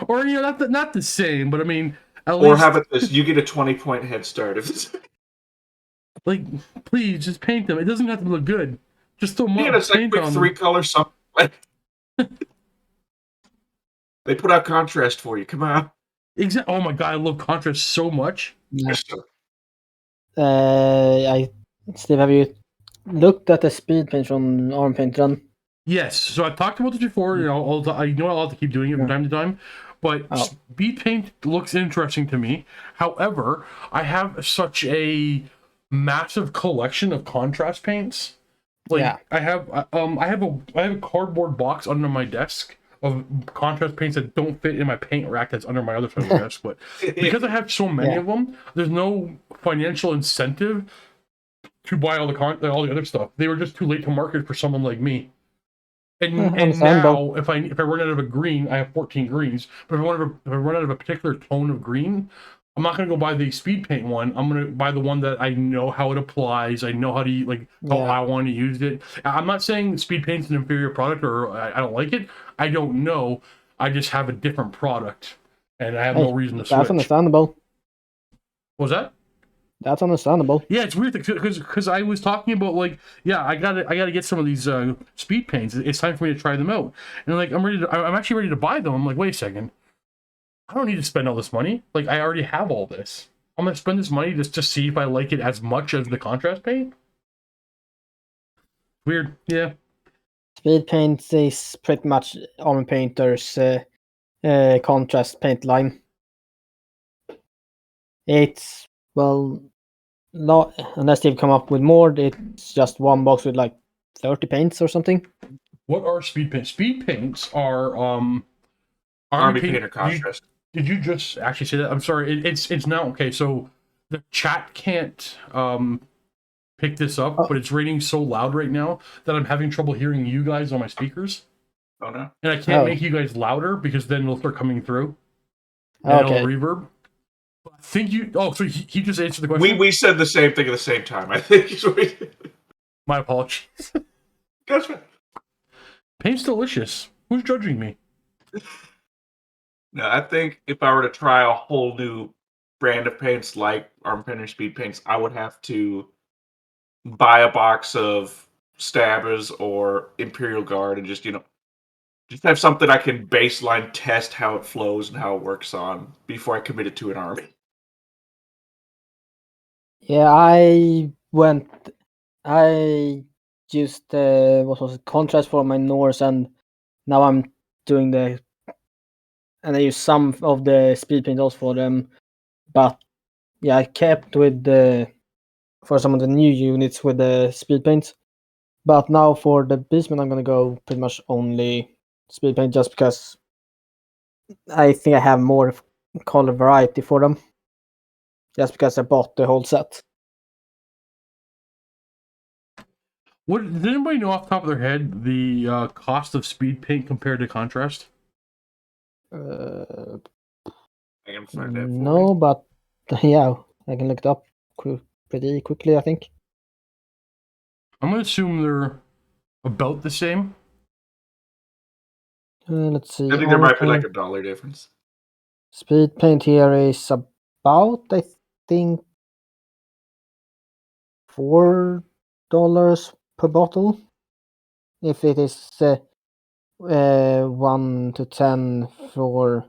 Or, not the same, but I mean, at least... Or how about this? You get a 20-point head start. Like, please, just paint them. It doesn't have to look good. Just throw paint on them. 3-color something. They put out contrast for you. Come on. Exactly. Oh my god, I love contrast so much. Yeah. Steve, have you looked at the speed paint from Arm Paint Run? Yes. So I've talked about this before. I know I'll have to keep doing it from time to time. But speed paint looks interesting to me. However, I have such a massive collection of contrast paints. I have a cardboard box under my desk of contrast paints that don't fit in my paint rack that's under my other side of the desk. But because I have so many of them, there's no financial incentive to buy all the other stuff. They were just too late to market for someone like me. And now, if I run out of a green, I have 14 greens. But if I run out of a particular tone of green, I'm not going to go buy the speed paint one. I'm going to buy the one that I know how it applies. I know how to how I want to use it. I'm not saying speed paint's an inferior product or I don't like it. I don't know. I just have a different product, and I have no reason to switch. That's understandable. What was that? That's understandable. Yeah, it's weird because I was talking about I gotta get some of these speed paints. It's time for me to try them out, and I'm actually ready to buy them. I'm like, wait a second, I don't need to spend all this money. Like, I already have all this. I'm gonna spend this money just to see if I like it as much as the contrast paint. Weird, yeah. Speed paint is pretty much Armor Painter's contrast paint line. It's unless they've come up with more, it's just one box with 30 paints or something. What are speed paints? Speed paints are Army Painter contrast. Did you just actually say that? I'm sorry. It's now okay. So the chat can't pick this up, but it's raining so loud right now that I'm having trouble hearing you guys on my speakers. Oh no! And I can't make you guys louder because then it'll start coming through. And it'll reverb. I think you. Oh, so he just answered the question. We said the same thing at the same time. I think. My apologies. That's right. Paint's delicious. Who's judging me? No, I think if I were to try a whole new brand of paints like Arm Painter Speed Paints, I would have to buy a box of Stabbers or Imperial Guard and just Just have something I can baseline test how it flows and how it works on before I commit it to an army. Yeah, I used what was it, contrast for my Norse, and now I'm doing and I use some of the speed paint also for them. But yeah, I kept with for some of the new units with the speed paint. But now for the Beastmen, I'm gonna go pretty much only speed paint, just because I think I have more color variety for them. Just because I bought the whole set. Does anybody know off the top of their head the cost of speed paint compared to contrast? I can find that for No, you. but yeah, I can look it up pretty quickly, I think. I'm gonna assume they're about the same. Let's see. I think there might be like $1 difference. Speed paint here is about, I think, $4 per bottle. If it is 1 to 10 for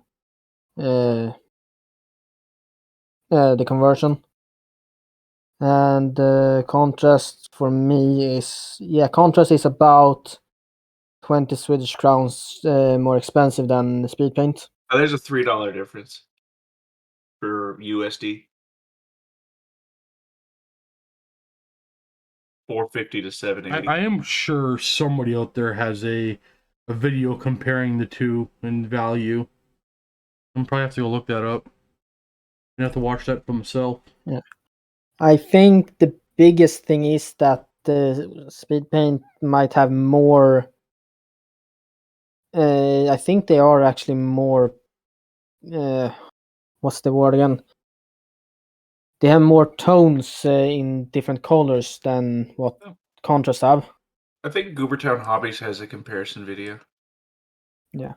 the conversion. And contrast for me is, contrast is about 20 Swedish crowns more expensive than the speed paint. There's a $3 difference for USD. 450 to 780. I am sure somebody out there has a video comparing the two in value. I'm probably have to go look that up. I have to watch that for myself. Yeah. I think the biggest thing is that the speed paint might have more. I think they are actually more. What's the word again? They have more tones in different colors than what contrast have. I think Goobertown Hobbies has a comparison video. Yeah.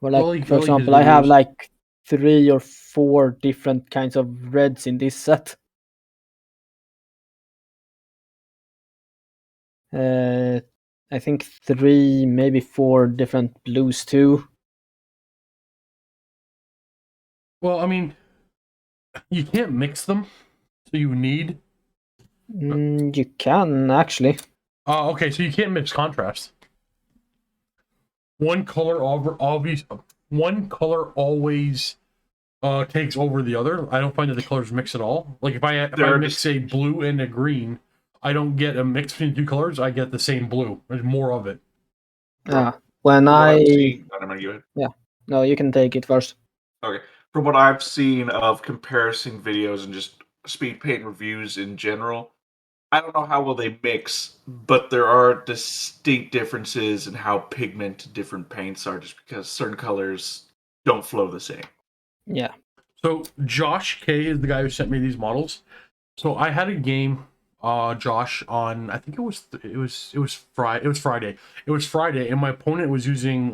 Or like, for his example, I have videos. like 3 or 4 different kinds of reds in this set. I think 3, maybe 4 different blues too. Well, I mean, you can't mix them, so you need. You can actually. Okay, so you can't mix contrast. One color one color always takes over the other. I don't find that the colors mix at all. Like if I mix a blue and a green, I don't get a mix between the two colors. I get the same blue. There's more of it. When yeah, no, you can take it first. Okay, from what I've seen of comparison videos and just speed paint reviews in general, I don't know how well they mix, but there are distinct differences in how pigmented different paints are, just because certain colors don't flow the same. Yeah. So Josh K is the guy who sent me these models. So I had a game, Josh, on I think it was Friday. It was Friday, and my opponent was using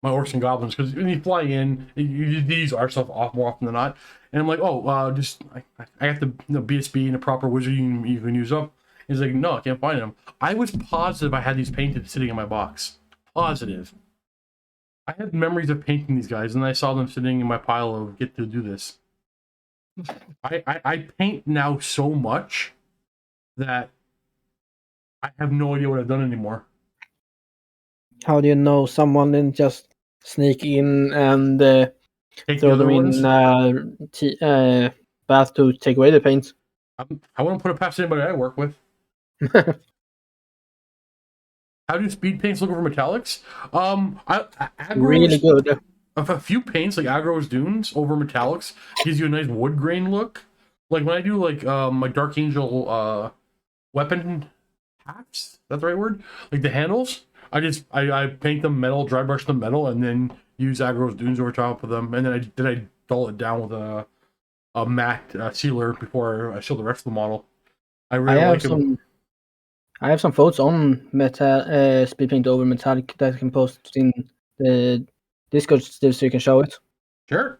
my orcs and goblins, because when you fly in, you use our stuff off more often than not. And I'm like, I have the BSB and a proper wizard you can use up. He's like, no, I can't find them. I was positive I had these painted sitting in my box. Positive. I had memories of painting these guys, and I saw them sitting in my pile of get to do this. I paint now so much that I have no idea what I've done anymore. How do you know someone didn't just sneak in and throw them in bath to take away the paint? I wouldn't put it past anybody I work with. How do speed paints look over metallics? Really good. A few paints like Agro's Dunes over metallics gives you a nice wood grain look. Like when I do like my Dark Angel weapon hats, that's the right word? Like the handles, I paint them metal, dry brush them metal, and then use Agro's Dunes over top of them, and then I dull it down with a matte sealer before I seal the rest of the model. I really like them. I have some photos on metal speed paint over metallic that I can post in the Discord so you can show it. Sure.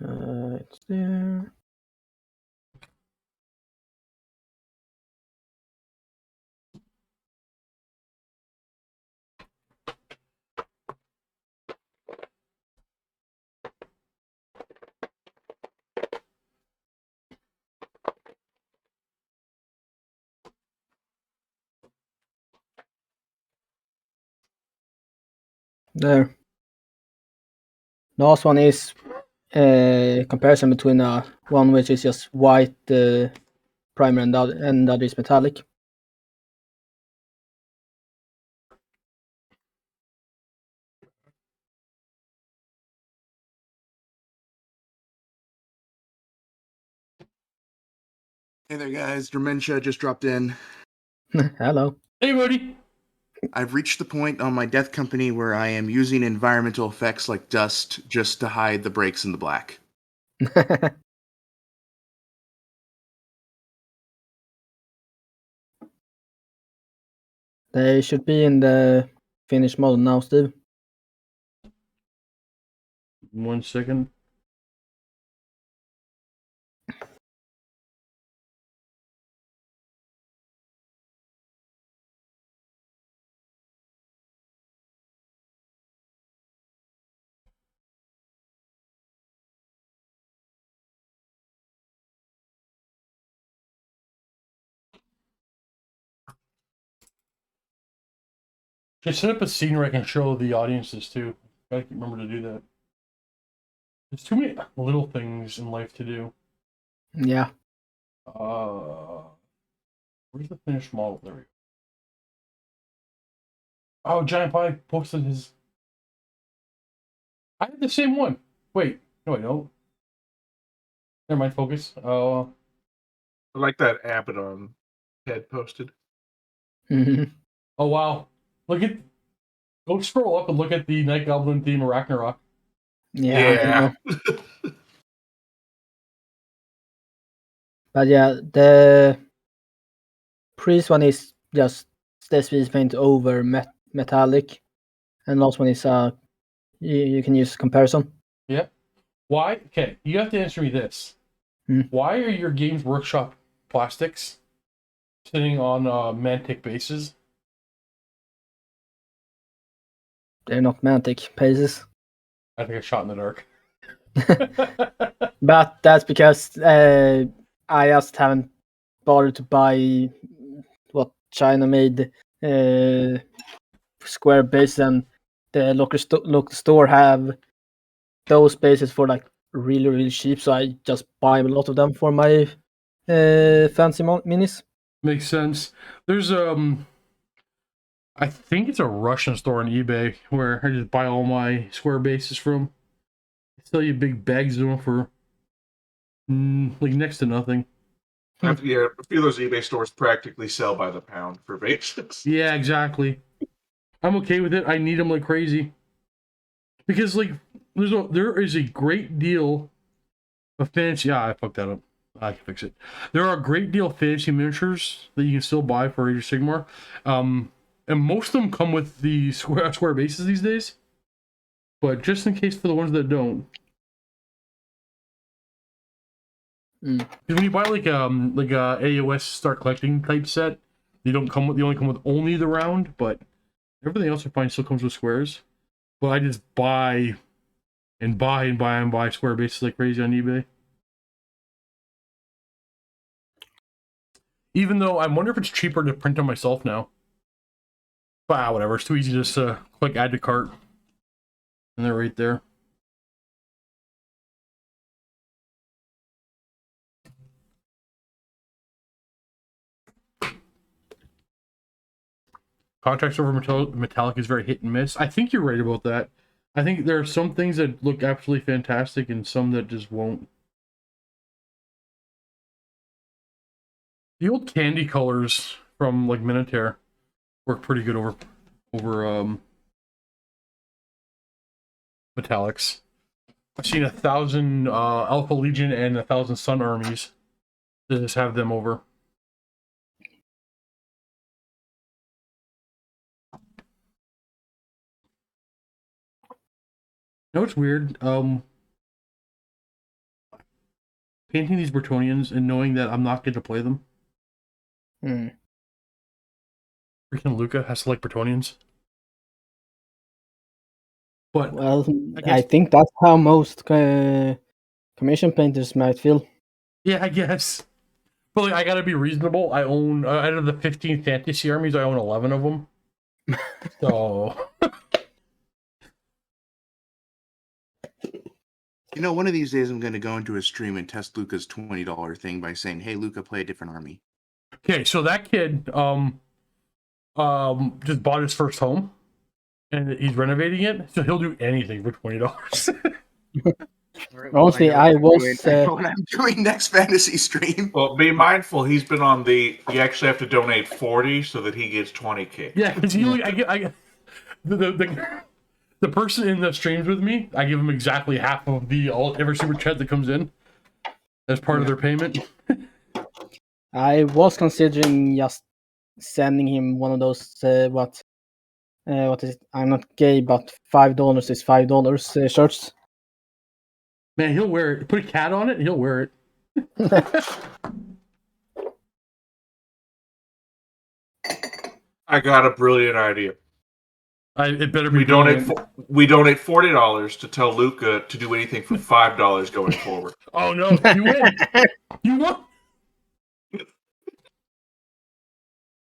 It's there. There. Last one is comparison between one which is just white primer and the other is metallic. Hey there, guys. Dementia just dropped in. Hello. Hey, buddy. I've reached the point on my death company where I am using environmental effects like dust just to hide the breaks in the black. They should be in the finished model now, Steve. 1 second. Just set up a scene where I can show the audiences too. Gotta remember to do that. There's too many little things in life to do. Yeah. Where's the finished model? There we go. Oh, Giant Pie posted his. I have the same one. Wait, no, I don't. Never mind, focus. I like that Abaddon head posted. Mm-hmm. Oh wow! Look at. Go scroll up and look at the Night Goblin theme of Ragnarok. Yeah. But yeah, the priest one is just the speed paint over metallic, and last one is you can use comparison. Yeah. Why? Okay, you have to answer me this. Why are your Games Workshop plastics sitting on Mantic bases? They're not Mantic bases. I think I shot in the dark. But that's because I just haven't bothered to buy what China made square base, and the local store have those bases for like really cheap, so I just buy a lot of them for my fancy minis. Makes sense. There's I think it's a Russian store on eBay where I just buy all my square bases from. They sell you big bags of them for like next to nothing. Yeah, a few of those eBay stores practically sell by the pound for bases. Yeah, exactly. I'm okay with it. I need them like crazy because like there is a great deal of fancy. Yeah, I fucked that up. I can fix it. There are a great deal of fancy miniatures that you can still buy for Age of Sigmar, and most of them come with the square bases these days. But just in case for the ones that don't, because when you buy like a AoS start collecting type set, they only come with only the round, but everything else I find still comes with squares. But I just buy square bases like crazy on eBay. Even though I wonder if it's cheaper to print them myself now. But whatever, it's too easy to just click add to cart. And they're right there. Contracts over metallic is very hit and miss. I think you're right about that. I think there are some things that look absolutely fantastic and some that just won't. The old candy colors from like Minotaur work pretty good over metallics. I've seen 1,000 Alpha Legion and 1,000 Sun armies that just have them over. You know what's weird? Painting these Bretonnians and knowing that I'm not going to play them. Freaking Luca has to like Bretonnians. But well, I think that's how most commission painters might feel. Yeah, I guess. But like, I gotta be reasonable. I own out of the 15 fantasy armies, I own 11 of them. So One of these days I'm going to go into a stream and test Luca's $20 thing by saying, "Hey, Luca, play a different army." Okay, so that kid just bought his first home, and he's renovating it, so he'll do anything for $20. Honestly, I was when I'm doing next fantasy stream. Well, be mindful. He's been on the. You actually have to donate 40 so that he gets 20K. Yeah, because I get the person in the streams with me. I give him exactly half of every super chat that comes in as part of their payment. I was considering just sending him one of those what is it? I'm not gay, but $5 is $5 shirts. Man, he'll wear it. Put a cat on it, he'll wear it. I got a brilliant idea. It better be. We donate $40 to tell Luca to do anything for $5 going forward. Oh no, you win. You won.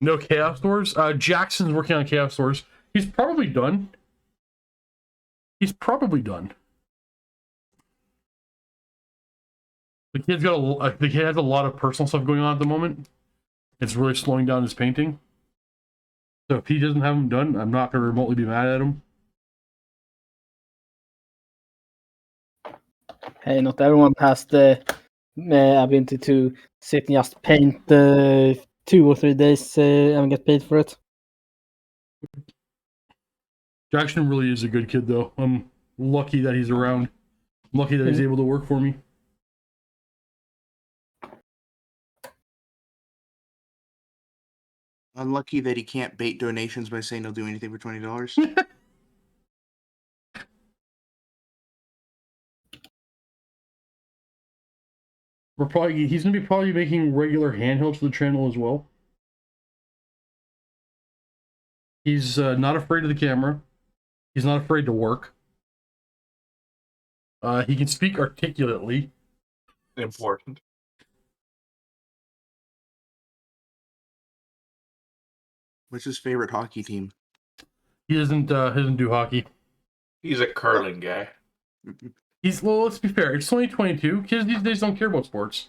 No Chaos Doors. Jackson's working on Chaos Doors. He's probably done. The kid has a lot of personal stuff going on at the moment. It's really slowing down his painting. So if he doesn't have them done, I'm not going to remotely be mad at him. Hey, not everyone has the ability to sit and just paint 2 or 3 days and get paid for it. Jackson really is a good kid, though. I'm lucky that he's around. I'm lucky that he's able to work for me. Unlucky that he can't bait donations by saying he'll do anything for $20. He's gonna be probably making regular handhelds for the channel as well. He's not afraid of the camera. He's not afraid to work. He can speak articulately. Important. What's his favorite hockey team? He doesn't do hockey. He's a curling guy. Let's be fair. It's 2022. Kids these days don't care about sports.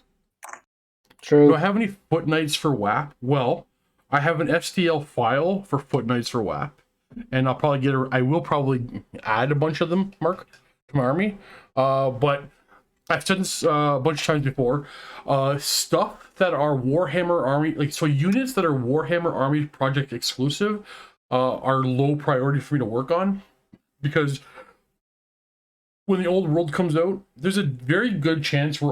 True. Do I have any Foot Knights for WAP? Well, I have an STL file for Foot Knights for WAP, and I will probably add a bunch of them, Mark, to my army. But I've said this a bunch of times before. Stuff that are Warhammer Army, units that are Warhammer Army Project exclusive, are low priority for me to work on, because when the old world comes out, there's a very good chance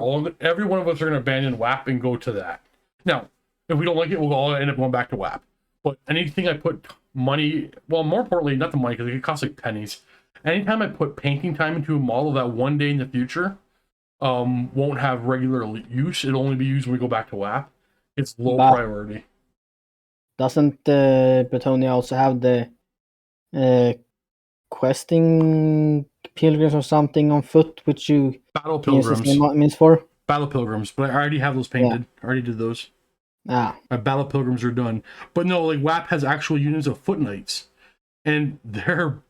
every one of us are going to abandon WAP and go to that. Now, if we don't like it, we'll all end up going back to WAP. But anything I put money, well, more importantly, not the money, because it costs like pennies. Anytime I put painting time into a model that one day in the future won't have regular use, it'll only be used when we go back to WAP. It's low priority. Doesn't Bretonnia also have the questing pilgrims or something on foot, which you Battle Pilgrims means for? Battle Pilgrims, but I already have those painted. Yeah. I already did those. My Battle Pilgrims are done. But no, WAP has actual units of Foot Knights, and the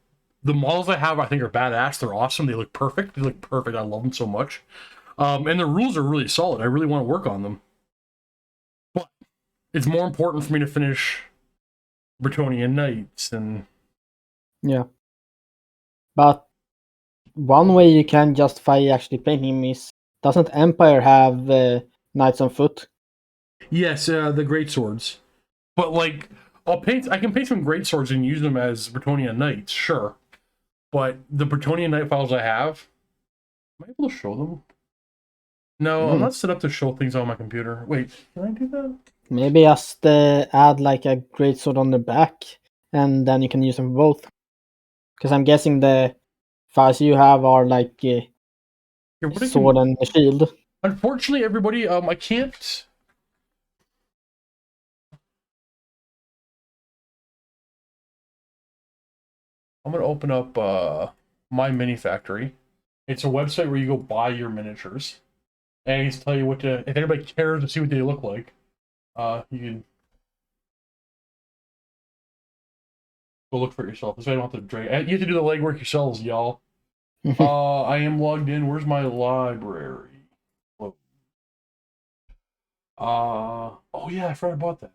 models I have, I think, are badass. They're awesome. They look perfect. I love them so much. And the rules are really solid. I really want to work on them. But it's more important for me to finish Bretonnian Knights and... Yeah. But one way you can justify actually painting him is, doesn't Empire have Knights on foot? Yes, the great swords. But I can paint some great swords and use them as Bretonnian Knights, sure. But the Bretonnian Knight files I have, am I able to show them? No, I'm not set up to show things on my computer. Wait, can I do that? Maybe just add a great sword on the back, and then you can use them for both. Because I'm guessing the files you have are sword and shield. Unfortunately, everybody, I can't. I'm gonna open up my mini factory. It's a website where you go buy your miniatures, and he's tell you what to. If anybody cares to see what they look like, you can go look for it yourself. This way I don't have to drag. You have to do the legwork yourselves, y'all. I am logged in. Where's my library? Whoa. Oh yeah, I forgot about that.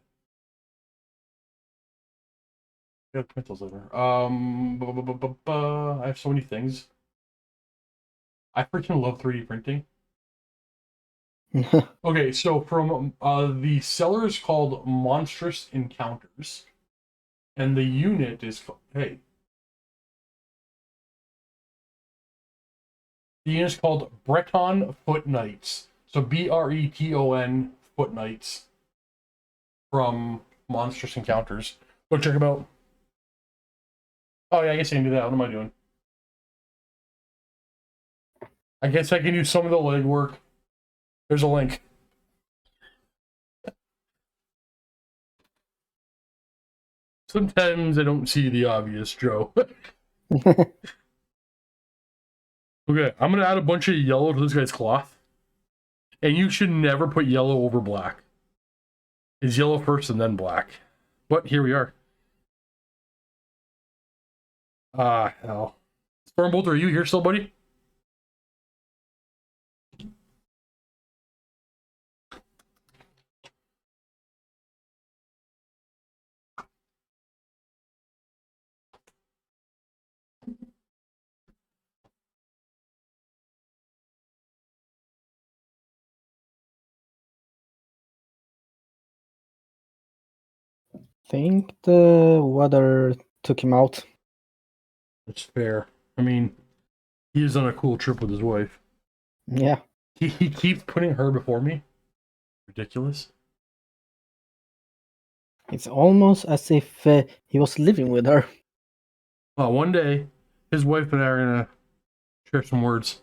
I gotta print those later. I have so many things. I freaking love 3D printing. Okay, so from the seller is called Monstrous Encounters, and the unit is the unit is called Breton Foot Knights. So Breton Foot Knights from Monstrous Encounters. Go check them out. Oh yeah, I guess I can do that. What am I doing? I guess I can do some of the legwork. There's a link. Sometimes I don't see the obvious, Joe. Okay, I'm gonna add a bunch of yellow to this guy's cloth. And you should never put yellow over black. It's yellow first and then black. But here we are. Ah, hell. Stormbolt, are you here still, buddy? Think the weather took him out. That's fair. I mean, he is on a cool trip with his wife. Yeah. He keeps putting her before me. Ridiculous. It's almost as if he was living with her. Well, one day, his wife and I are gonna share some words.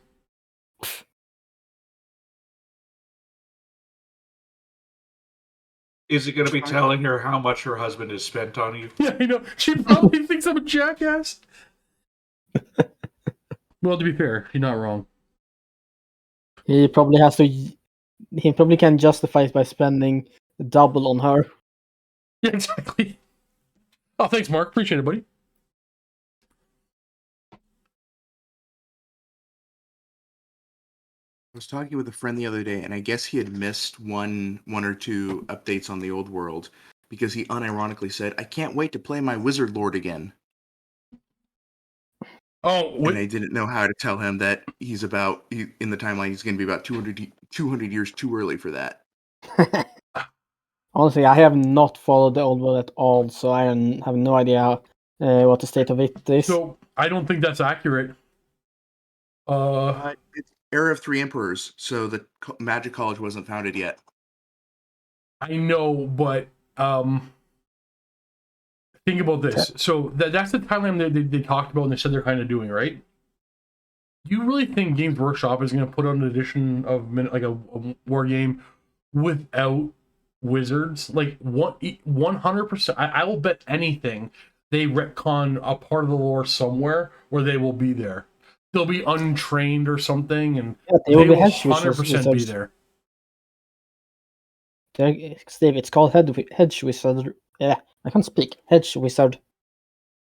Is he going to be telling her how much her husband has spent on you? Yeah, I know. She probably thinks I'm a jackass. Well, to be fair, you're not wrong. He probably has to. He probably can justify it by spending double on her. Yeah, exactly. Oh, thanks, Mark. Appreciate it, buddy. I was talking with a friend the other day, and I guess he had missed one or two updates on the old world because he unironically said, "I can't wait to play my Wizard Lord again." Oh, and I didn't know how to tell him that in the timeline he's going to be about 200 years too early for that. Honestly, I have not followed the old world at all, so I have no idea what the state of it is. So I don't think that's accurate. It's Era of Three Emperors, so the Magic College wasn't founded yet. I know, but think about this. So that's the timeline they talked about and they said they're kind of doing, right? Do you really think Games Workshop is going to put out an edition of like a war game without wizards? Like 100%. I will bet anything they retcon a part of the lore somewhere where they will be there. They'll be untrained or something, and they will 100% be there. Steve, it's called Hedge Wizard. Yeah, I can't speak. Hedge Wizard.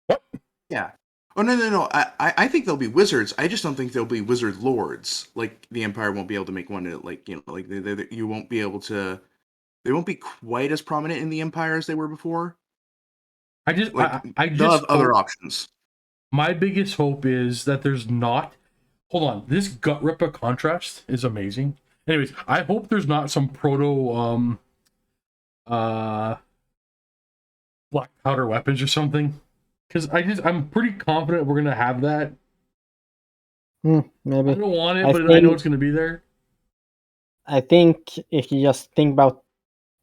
What? Yeah. Oh no! I think they'll be wizards. I just don't think they'll be wizard lords. Like the Empire won't be able to make one. You won't be able to. They won't be quite as prominent in the Empire as they were before. I just they'll have other options. My biggest hope is that there's not. Hold on, this gut ripper contrast is amazing. Anyways, I hope there's not some proto black powder weapons or something. Because I'm pretty confident we're gonna have that. Maybe. I don't want it, but I know it's gonna be there. I think if you just think about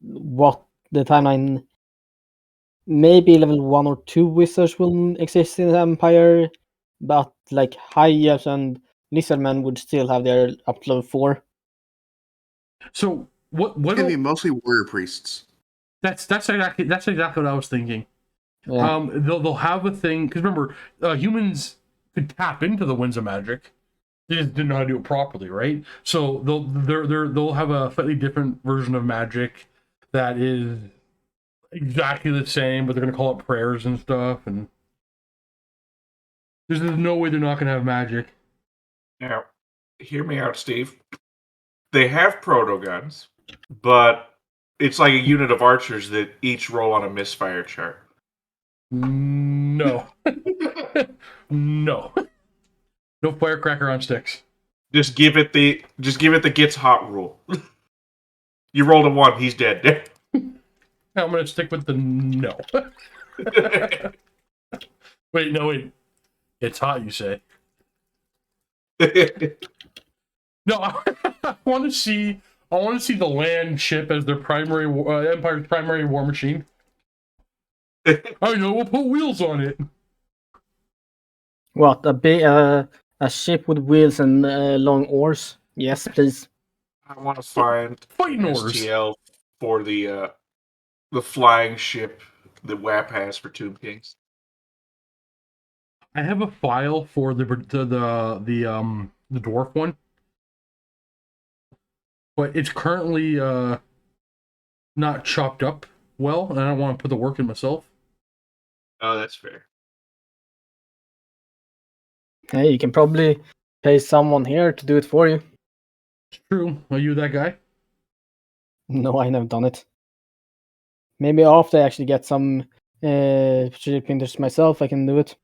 what the timeline, maybe level 1 or 2 wizards will exist in the Empire, but like Hayas and Lizardmen would still have their up to level 4. So what it's gonna be mostly warrior priests. That's exactly what I was thinking. Yeah. They'll have a thing because remember, humans could tap into the winds of magic. They just didn't know how to do it properly, right? So they'll have a slightly different version of magic that is exactly the same, but they're gonna call it prayers and stuff. And there's no way they're not gonna have magic. Now, hear me out, Steve. They have proto guns, but it's like a unit of archers that each roll on a misfire chart. No. No. No firecracker on sticks. Just give it the gets hot rule. You rolled a 1, he's dead. I'm gonna stick with the no. Wait. It's hot, you say? No, I want to see the land ship as their primary Empire's primary war machine. I know, we'll put wheels on it. What, a ship with wheels and long oars? Yes, please. I want to find Fighting oars. STL for the flying ship that WAP has for Tomb Kings. I have a file for the dwarf one, but it's currently not chopped up well, and I don't want to put the work in myself. Oh, that's fair. Hey, you can probably pay someone here to do it for you. It's true. Are you that guy? No, I never done it. Maybe after I actually get some 3D printers myself, I can do it.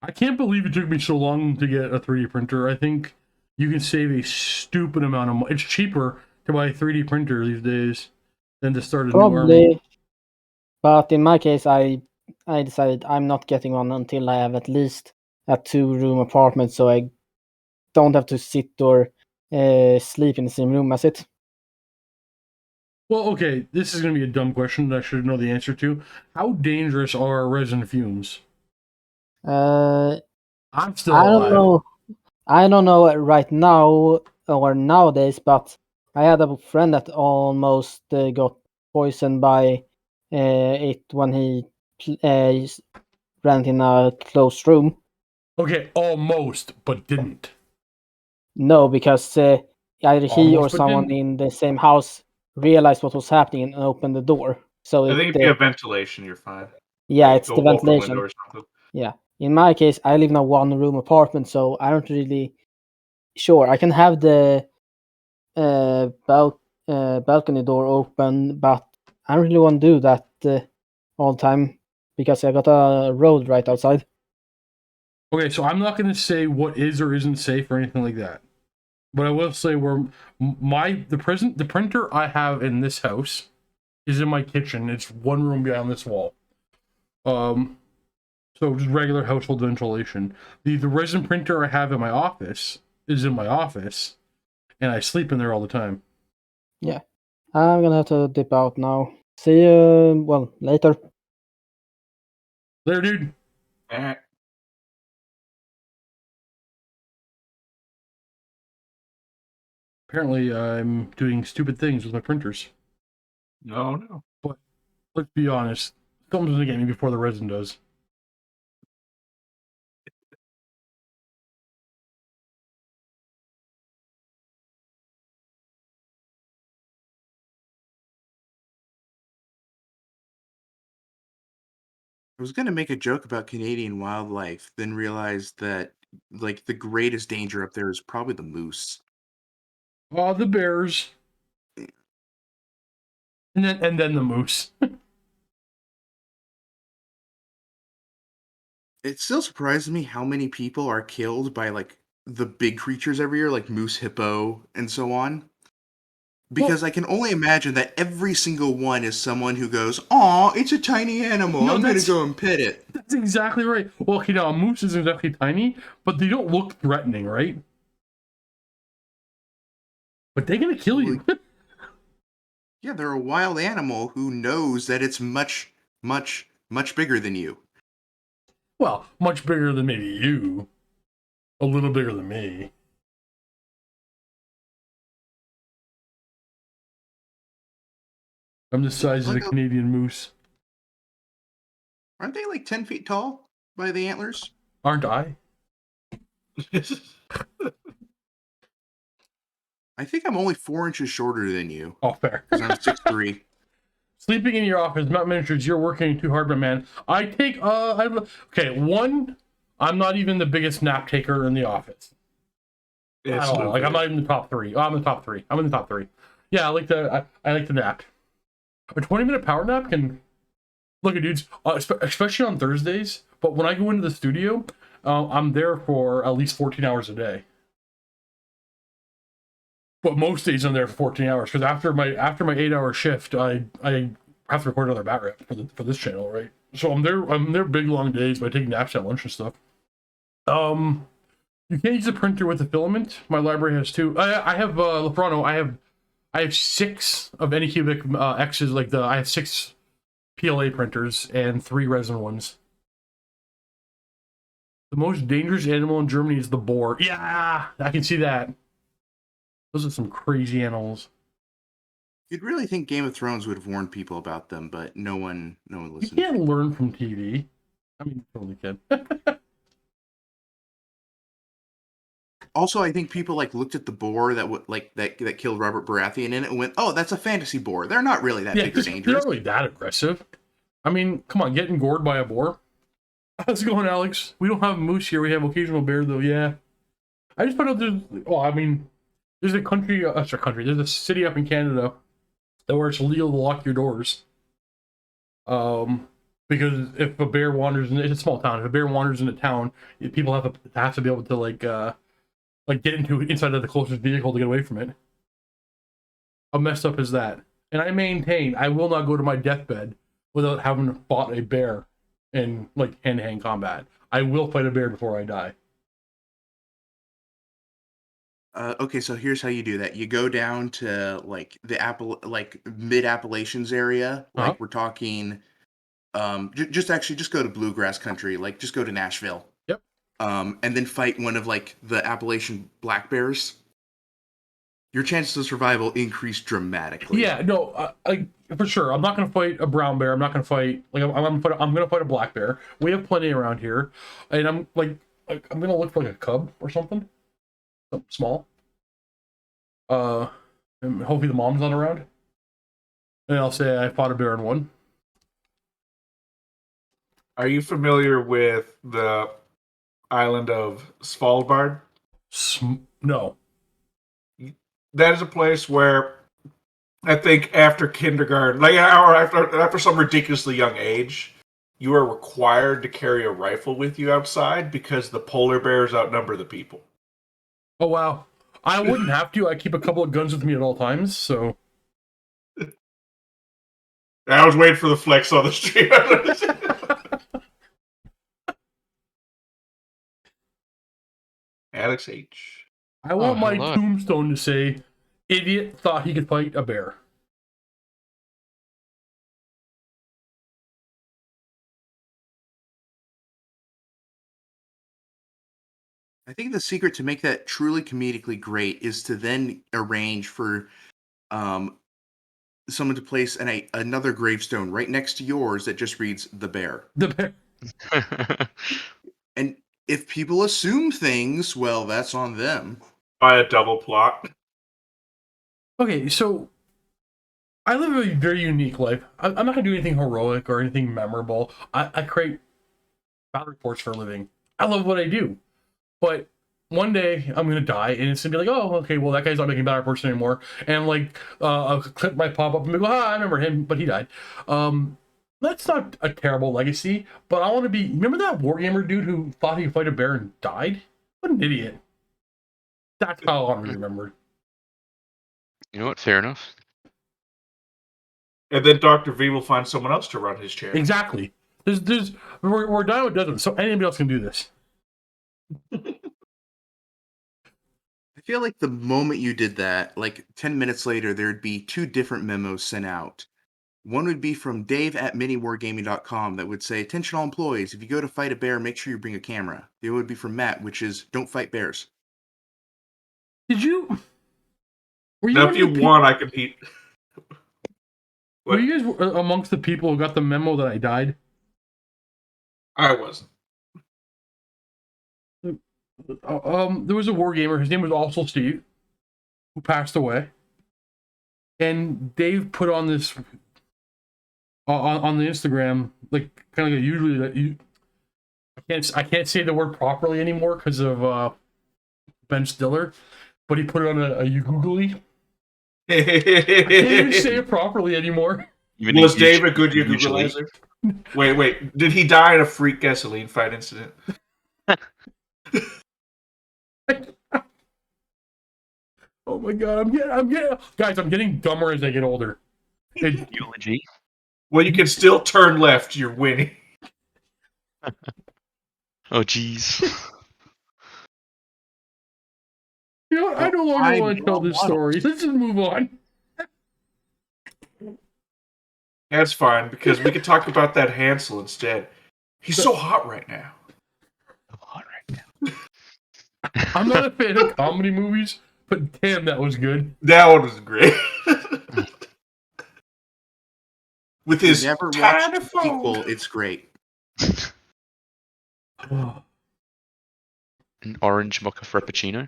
I can't believe it took me so long to get a 3D printer. I think you can save a stupid amount of money. It's cheaper to buy a 3D printer these days than to start a new army. Probably. But in my case, I decided I'm not getting one until I have at least a 2-room apartment, so I don't have to sit or sleep in the same room as it. Well, okay, this is going to be a dumb question that I should know the answer to. How dangerous are resin fumes? I'm still alive. I don't know right now or nowadays, but I had a friend that almost got poisoned by it when he ran in a closed room. Okay, almost, but didn't. No, because either he or Almost, but someone didn't. in the same house realized what was happening and opened the door. So I think if you have ventilation, you're fine. yeah, Like, it's go the open ventilation. window or something. Yeah. In my case, I live in a 1-room apartment, so I don't really. Sure, I can have the balcony door open, but I don't really want to do that all the time because I got a road right outside. Okay, so I'm not going to say what is or isn't safe or anything like that, but I will say where the printer I have in this house is in my kitchen. It's 1 room behind this wall. So just regular household ventilation. The resin printer I have in my office is in my office, and I sleep in there all the time. Yeah, I'm gonna have to dip out now. See you later. There, dude. Apparently, I'm doing stupid things with my printers. No. But let's be honest, something's gonna get me before the resin does. I was gonna make a joke about Canadian wildlife, then realized that like the greatest danger up there is probably the moose. Oh, the bears. And then the moose. It still surprises me how many people are killed by like the big creatures every year, like moose, hippo, and so on. Because I can only imagine that every single one is someone who goes, "Aw, it's a tiny animal. No, I'm gonna go and pet it." That's exactly right. Well, okay, now a moose isn't exactly tiny, but they don't look threatening, right? But they're gonna kill you. Yeah, they're a wild animal who knows that it's much, much, much bigger than you. Well, much bigger than maybe you. A little bigger than me. I'm the size of a Canadian moose. Aren't they like 10 feet tall by the antlers? Aren't I? I think I'm only 4 inches shorter than you. Oh, fair. Because I'm 6'3". Sleeping in your office, Mount Miniatures, you're working too hard, my man. I I'm not even the biggest nap taker in the office. It's At all. Like, I'm not even in the top 3. Oh, I'm in the top 3. I'm in the top 3. Yeah, I like to nap. A 20-minute power nap can... Look at dudes, especially on Thursdays, but when I go into the studio, I'm there for at least 14 hours a day. But most days I'm there for 14 hours, because after my 8-hour shift, I have to record another bat rep for this channel, right? So I'm there big long days, but I take naps at lunch and stuff. You can't use a printer with a filament. My library has 2. I have Leprano. I have 6 of Anycubic X's. I have 6 PLA printers and 3 resin ones. The most dangerous animal in Germany is the boar. Yeah, I can see that. Those are some crazy animals. You'd really think Game of Thrones would have warned people about them, but no one listened. You can't learn from TV. I mean, you totally can. Also, I think people looked at the boar that killed Robert Baratheon in it and went, "Oh, that's a fantasy boar. They're not really that big or dangerous. They're not really that aggressive." I mean, come on, getting gored by a boar. How's it going, Alex? We don't have moose here. We have occasional bear, though. Yeah. I just found out there's a country. There's a city up in Canada where it's illegal to lock your doors. Because if a bear wanders in, it's a small town. If a bear wanders into town, people have to be able to get inside of the closest vehicle to get away from it. How messed up is that? And I maintain I will not go to my deathbed without having fought a bear in hand-to-hand combat. I will fight a bear before I die. Okay, so here's how you do that. You go down to the mid Appalachians area. We're talking, just go to bluegrass country. Just go to Nashville. Yep. And then fight one of the Appalachian black bears. Your chances of survival increase dramatically. Yeah, no, for sure. I'm not gonna fight a brown bear. I'm not gonna fight I'm gonna fight a black bear. We have plenty around here, and I'm gonna look for a cub or something small. And hopefully the mom's not around, and I'll say I fought a bear and won. Are you familiar with the island of Svalbard? No. That is a place where I think after kindergarten, or after some ridiculously young age, you are required to carry a rifle with you outside because the polar bears outnumber the people. Oh, wow. I wouldn't have to. I keep a couple of guns with me at all times, so... I was waiting for the flex on the stream. Alex H. I want my tombstone to say, "Idiot thought he could fight a bear." I think the secret to make that truly comedically great is to then arrange for someone to place another gravestone right next to yours that just reads "The Bear." The bear. And if people assume things, well, that's on them. By a double plot. Okay, so I live a very unique life. I'm not going to do anything heroic or anything memorable. I create battle reports for a living. I love what I do. But one day I'm going to die, and it's going to be like, oh, okay, well, that guy's not making battle reports anymore. And a clip might pop up and be like, I remember him, but he died. That's not a terrible legacy, but I want to be... Remember that wargamer dude who thought he could fight a bear and died? What an idiot. That's how I want to be remembered. You know what? Fair enough. And then Dr. V will find someone else to run his channel. Exactly. We're done with doesn't, so anybody else can do this. I feel like the moment you did that, 10 minutes later, there'd be 2 different memos sent out. One would be from Dave@miniwargaming.com that would say, "Attention all employees, if you go to fight a bear, make sure you bring a camera." The other would be from Matt, which is, "Don't fight bears." Did you? Now, if you want, I compete. Were you guys amongst the people who got the memo that I died? I wasn't. There was a wargamer. His name was also Steve, who passed away. And Dave put on this on the Instagram, kind of like usually that I can't say the word properly anymore because of Ben Stiller, but he put it on a ugoogly. I can't even say it properly anymore. Was Dave a good Googleizer? Wait. Did he die in a freak gasoline fight incident? Oh my god, I'm getting dumber as I get older. Eulogy. Well, you can still turn left. You're winning. Oh jeez. You know what? I no longer want to tell this story. Let's just move on. That's fine, because we could talk about that Hansel instead. He's so hot right now. So hot right now. I'm not a fan of comedy movies, but damn, that was good. That one was great. With his never tiny watched the phone. sequel, it's great. An orange mocha frappuccino.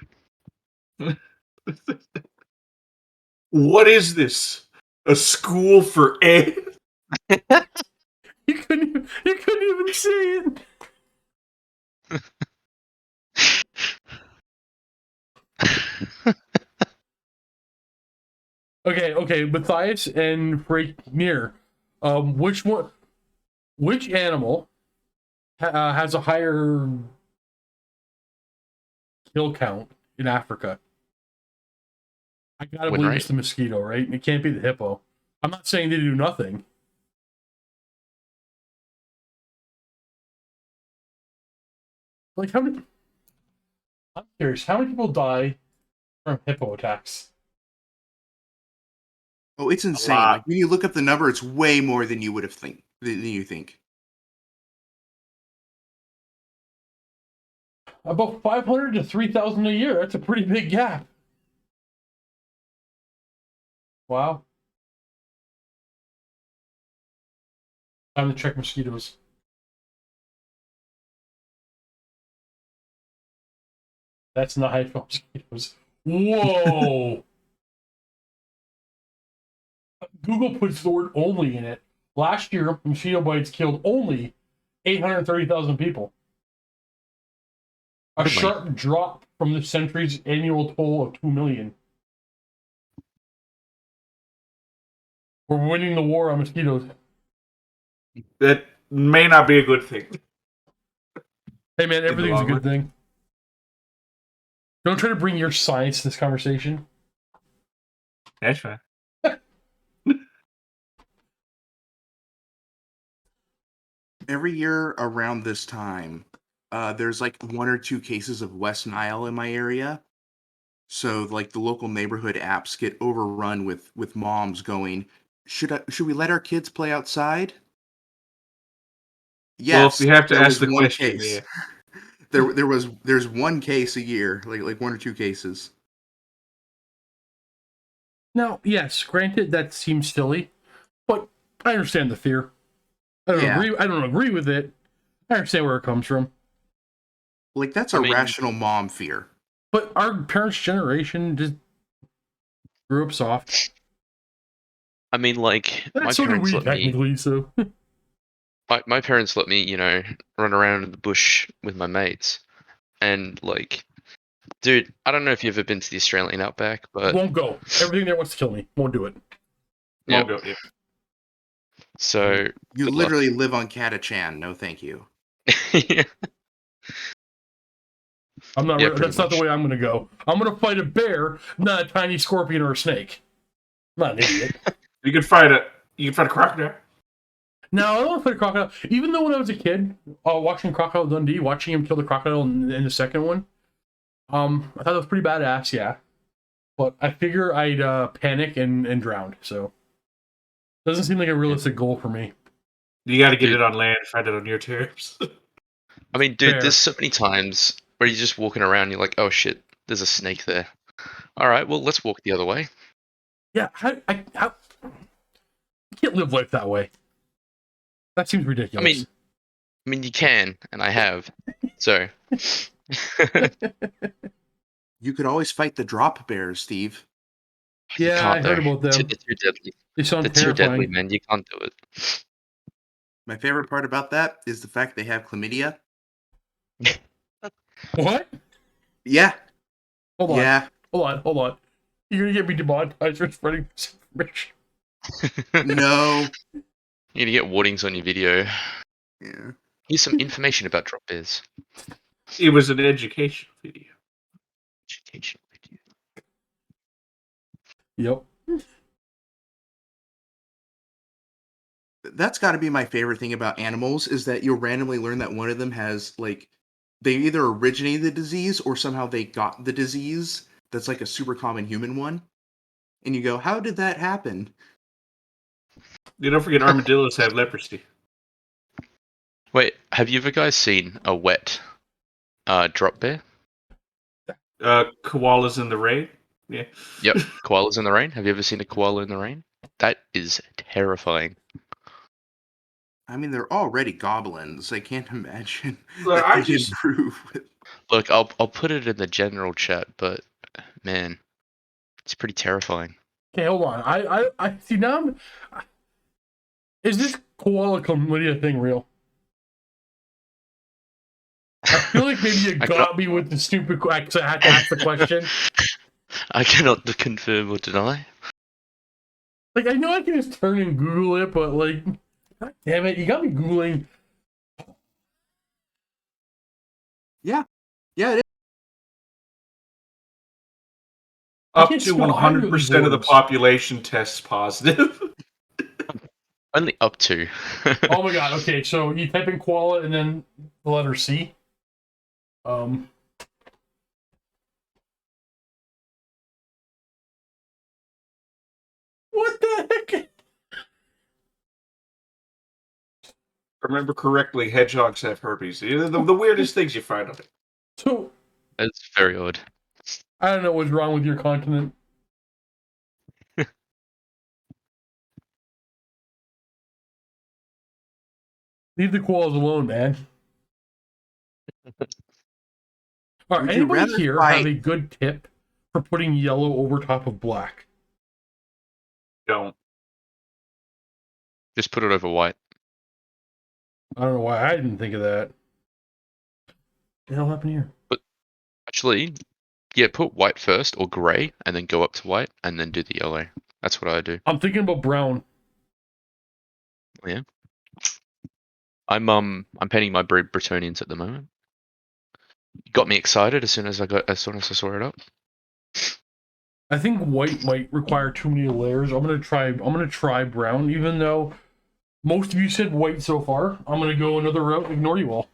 What is this? A school for Ed? You couldn't even say it. Okay, Matthias and Freaknir. Which animal has a higher kill count in Africa? I gotta believe it's the mosquito, right? It can't be the hippo. I'm not saying they do nothing. Like, I'm curious, how many people die from hippo attacks? Oh, it's insane. Like, when you look up the number, it's way more than you would have than you think. About 500 to 3,000 a year. That's a pretty big gap. Wow. Time to check mosquitoes. That's not hippo mosquitoes. Whoa! Google puts the word only in it. Last year, mosquito bites killed only 830,000 people. A sharp drop from the century's annual toll of 2 million. We're winning the war on mosquitoes. That may not be a good thing. Hey man, everything's a good thing. Don't try to bring your science to this conversation. That's fine. Every year around this time, there's like 1 or 2 cases of West Nile in my area. So like the local neighborhood apps get overrun with moms going, should we let our kids play outside? Yes. Well, if you have to ask the one question, case. yeah. There's 1 case a year, like 1 or 2 cases. Now, yes, granted that seems silly, but I understand the fear. I don't agree with it. I understand where it comes from. Like that's a rational mom fear. But our parents' generation just grew up soft. I mean, like, my parents let me... So. my parents let me, run around in the bush with my mates. And, like, dude, I don't know if you've ever been to the Australian outback, but... Won't go. Everything there wants to kill me. Won't do it. Won't go, yeah. So... You literally live on Catachan. No, thank you. Yeah. I'm not. That's not the way I'm going to go. I'm going to fight a bear, not a tiny scorpion or a snake. I'm not an idiot. You can fight a crocodile. No, I don't want to fight a crocodile. Even though when I was a kid, watching Crocodile Dundee, watching him kill the crocodile in the second one, I thought that was pretty badass. Yeah, but I figure I'd panic and drown. So doesn't seem like a realistic goal for me. You got to get it on land, find it on your terms. I mean, dude, there's so many times where you're just walking around, you're like, oh shit, there's a snake there. All right, well, let's walk the other way. Yeah, I can't live life that way. That seems ridiculous. I mean, you can, and I have. So, you could always fight the drop bears, Steve. Yeah, I heard about them. They're too deadly. They sound terrifying. Too deadly, man. You can't do it. My favorite part about that is the fact they have chlamydia. What? Yeah. Hold on. Yeah. Hold on. You're gonna get me demonetized for spreading this information. No. You're gonna get warnings on your video. Yeah. Here's some information about drop bears. It was an educational video. Educational video. Yep. That's got to be my favorite thing about animals is that you'll randomly learn that one of them has like they either originated the disease or somehow they got the disease that's like a super common human one. And you go, how did that happen? You don't forget armadillos have leprosy. Wait, have you ever guys seen a wet drop bear? Koalas in the rain. Yeah. Yep, koalas in the rain. Have you ever seen a koala in the rain? That is terrifying. I mean, they're already goblins. I can't imagine Well, that I they just- improve. Look, I'll put it in the general chat, but man, it's pretty terrifying. Okay, hold on. I see now. Is this koala chlamydia thing real? I feel like maybe you got me with the stupid. Because I had to ask the question. I cannot confirm or deny. Like I know I can just turn and Google it, but like, God damn it, you got me googling. Yeah, it is. Up can't to spell either of these 100% of the words. population tests positive. Only up to. Oh my god. Okay, so you type in koala and then the letter C. What the heck? Remember correctly, hedgehogs have herpes. The weirdest things you find on it. So That's very odd. I don't know what's wrong with your continent. Leave the koalas alone, man. All right, Would you anybody rather here fight- have a good tip for putting yellow over top of black? Don't. Just put it over white. I don't know why I didn't think of that. What the hell happened here? Actually, yeah, put white first or grey, and then go up to white, and then do the yellow. That's what I do. I'm thinking about brown. Yeah. I'm painting my Bretonnians at the moment. Got me excited as soon as I saw it up. I think white might require too many layers. I'm gonna try brown, even though most of you said white so far. I'm gonna go another route, ignore you all.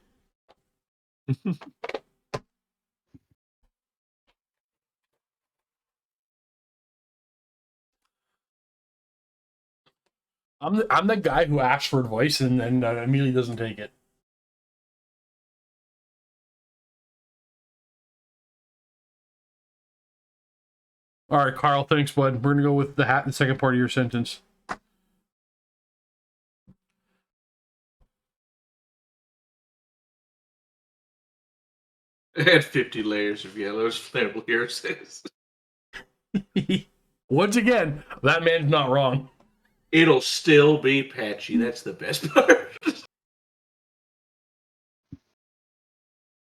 I'm the guy who asks for advice and then immediately doesn't take it. All right, Carl, thanks, bud. We're gonna go with the hat in the second part of your sentence. It had 50 layers of yellows, flammable hero says. Once again, that man's not wrong. It'll still be patchy. That's the best part.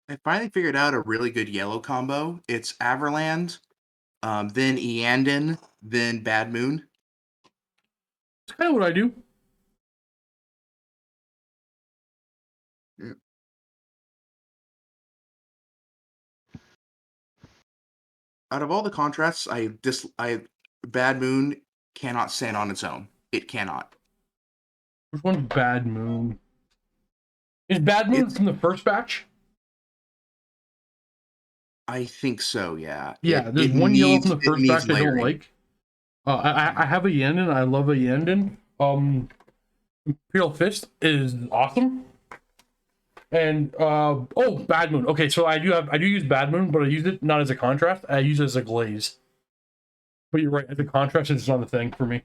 I finally figured out a really good yellow combo. It's Averland, then Eandon, then Bad Moon. It's kind of what I do. Yeah. Out of all the contrasts, Bad Moon cannot stand on its own. It cannot. Which one's Bad Moon? Is Bad Moon from the first batch? I think so, yeah. Yeah, there's one yellow from the first batch I don't layering. like. I have a Yandon. I love a Yandon. Imperial Fist is awesome. And Bad Moon. Okay, so I do use Bad Moon, but I use it not as a contrast. I use it as a glaze. But you're right, as a contrast, it's not a thing for me.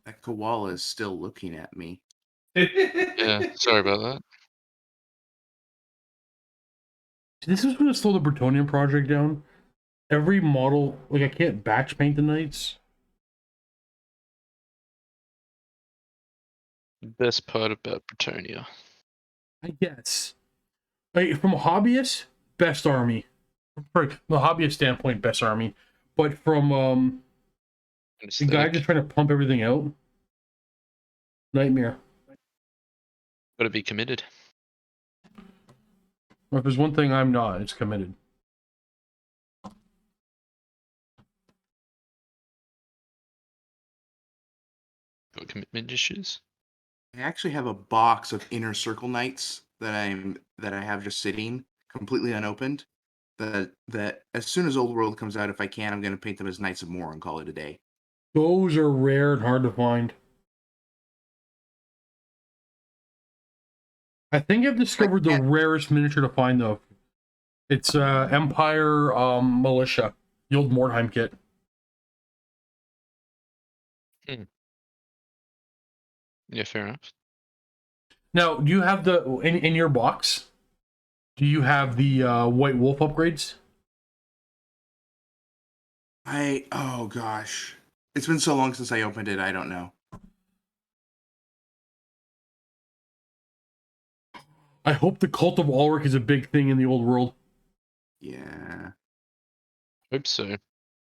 That koala is still looking at me. Yeah, sorry about that. This is going to slow the Bretonnian project down. Every model, like I can't batch paint the knights. Best part about Bretonia. I guess. Like, from a hobbyist, best army. From a hobbyist standpoint, best army. But from the guy just trying to pump everything out, nightmare. Gotta be committed. Well, if there's one thing I'm not, it's committed. Got commitment issues. I actually have a box of Inner Circle Knights that I have just sitting completely unopened. That as soon as Old World comes out, if I can, I'm going to paint them as Knights of More and call it a day. Those are rare and hard to find. I think I've discovered the rarest miniature to find though. It's Empire Militia, the old Mordheim kit. Yeah, fair enough. Now, do you have the in your box? Do you have the White Wolf upgrades? Oh gosh, it's been so long since I opened it. I don't know. I hope the Cult of Ulrich is a big thing in the old world. Yeah. Hope so.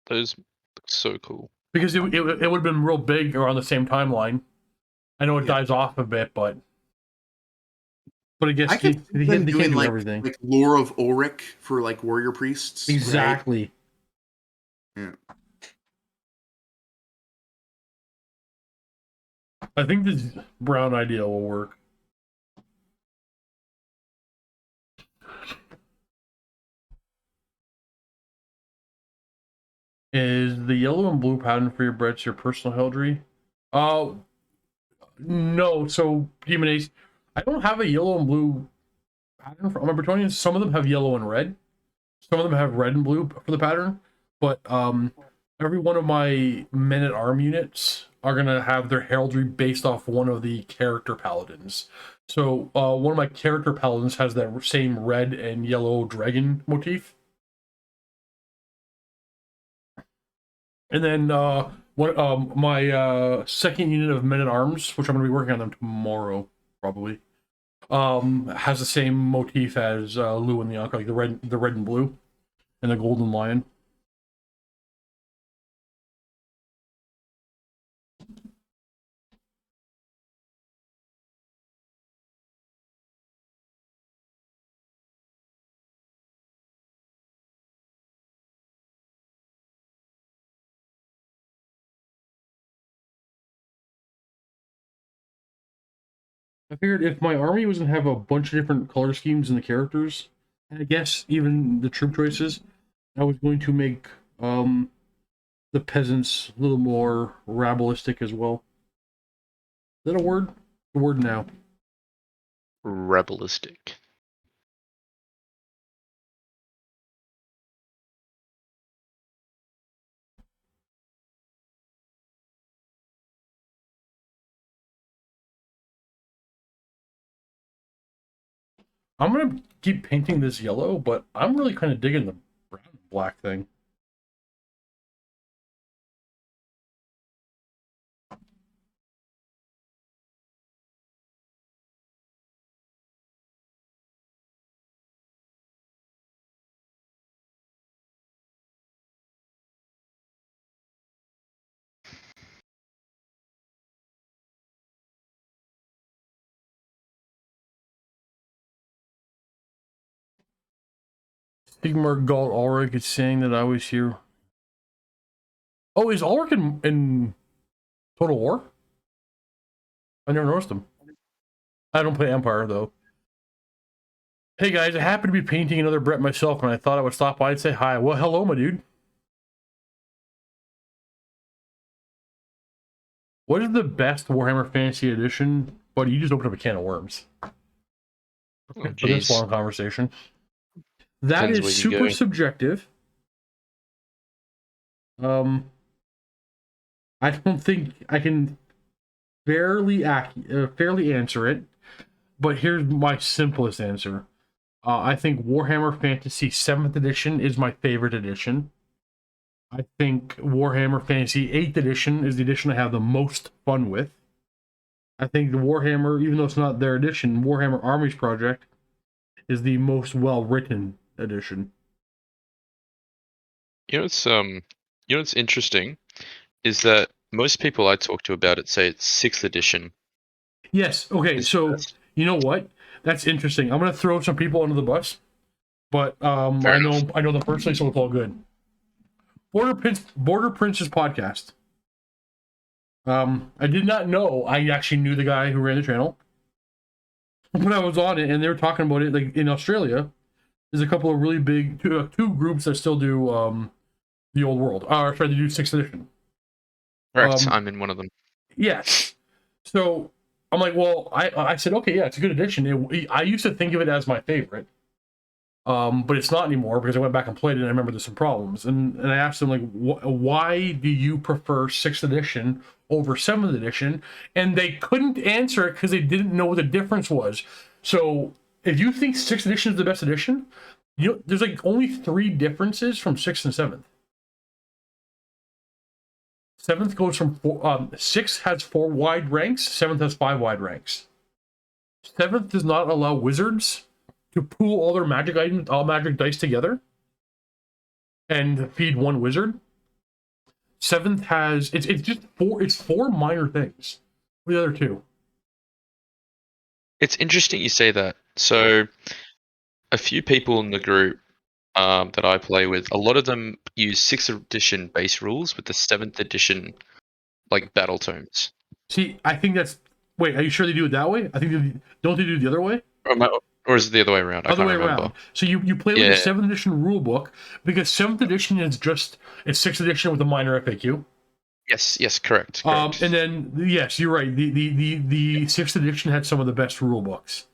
Those look so cool. Because it would have been real big around the same timeline. I know it dies off a bit, but I guess they can't do like, everything. Like Lore of Ulrich for like warrior priests. Exactly. Right? Yeah. I think this brown idea will work. Is the yellow and blue pattern for your Brets your personal heraldry? No. So, Demon Ace, I don't have a yellow and blue pattern for my Bretonnians. Some of them have yellow and red. Some of them have red and blue for the pattern. But every one of my men-at-arm units are going to have their heraldry based off one of the character paladins. So one of my character paladins has that same red and yellow dragon motif. And then my second unit of men-at-arms, which I'm going to be working on them tomorrow, probably, has the same motif as Lou and the Ankh, like the red and blue, and the golden lion. I figured if my army was going to have a bunch of different color schemes in the characters, and I guess even the troop choices, I was going to make the peasants a little more rabbleistic as well. Is that a word? The word now. Rebellistic. I'm going to keep painting this yellow, but I'm really kind of digging the brown and black thing. Sigmar Galt Ulrich is saying that I was here. Oh, is Ulrich in Total War? I never noticed him. I don't play Empire, though. Hey guys, I happen to be painting another Bret myself, and I thought I would stop by and say hi. Well, hello, my dude. What is the best Warhammer Fantasy Edition? Buddy, you just opened up a can of worms. Oh, For this long conversation. That Depends is super subjective. I don't think I can fairly answer it, but here's my simplest answer. I think Warhammer Fantasy 7th edition is my favorite edition. I think Warhammer Fantasy 8th edition is the edition I have the most fun with. I think the Warhammer, even though it's not their edition, Warhammer Armies Project is the most well-written edition. What's interesting is that most people I talk to about it say it's 6th edition. Yes. Okay. So you know what? That's interesting. I'm gonna throw some people under the bus, but I know them personally, so it's all good. Border Prince's podcast. I did not know. I actually knew the guy who ran the channel when I was on it, and they were talking about it. Like in Australia, there's a couple of really big two groups that still do the old world. Or try to do 6th edition. Correct. I'm in one of them. Yes. So I'm like, well, I said, okay, yeah, it's a good edition. I used to think of it as my favorite, but it's not anymore because I went back and played it and I remember there's some problems. And I asked them, like, why do you prefer 6th edition over 7th edition? And they couldn't answer it because they didn't know what the difference was. So if you think 6th edition is the best edition, there's like only 3 differences from 6th and 7th. 7th goes from 6 has 4 wide ranks, 7th has 5 wide ranks. 7th does not allow wizards to pool all their magic items, all magic dice together and feed one wizard. 7th has it's just 4 minor things. What are the other 2? It's interesting you say that. So a few people in the group that I play with, a lot of them use 6th edition base rules with the 7th edition like battle tomes. See, I think that's. Wait, are you sure they do it that way? I think don't they do it the other way? Or is it the other way around? I can't remember. Around. So you play with the 7th edition rule book because 7th edition is just it's 6th edition with a minor FAQ. Yes, correct. And then yes, you're right. The 6th edition had some of the best rule books.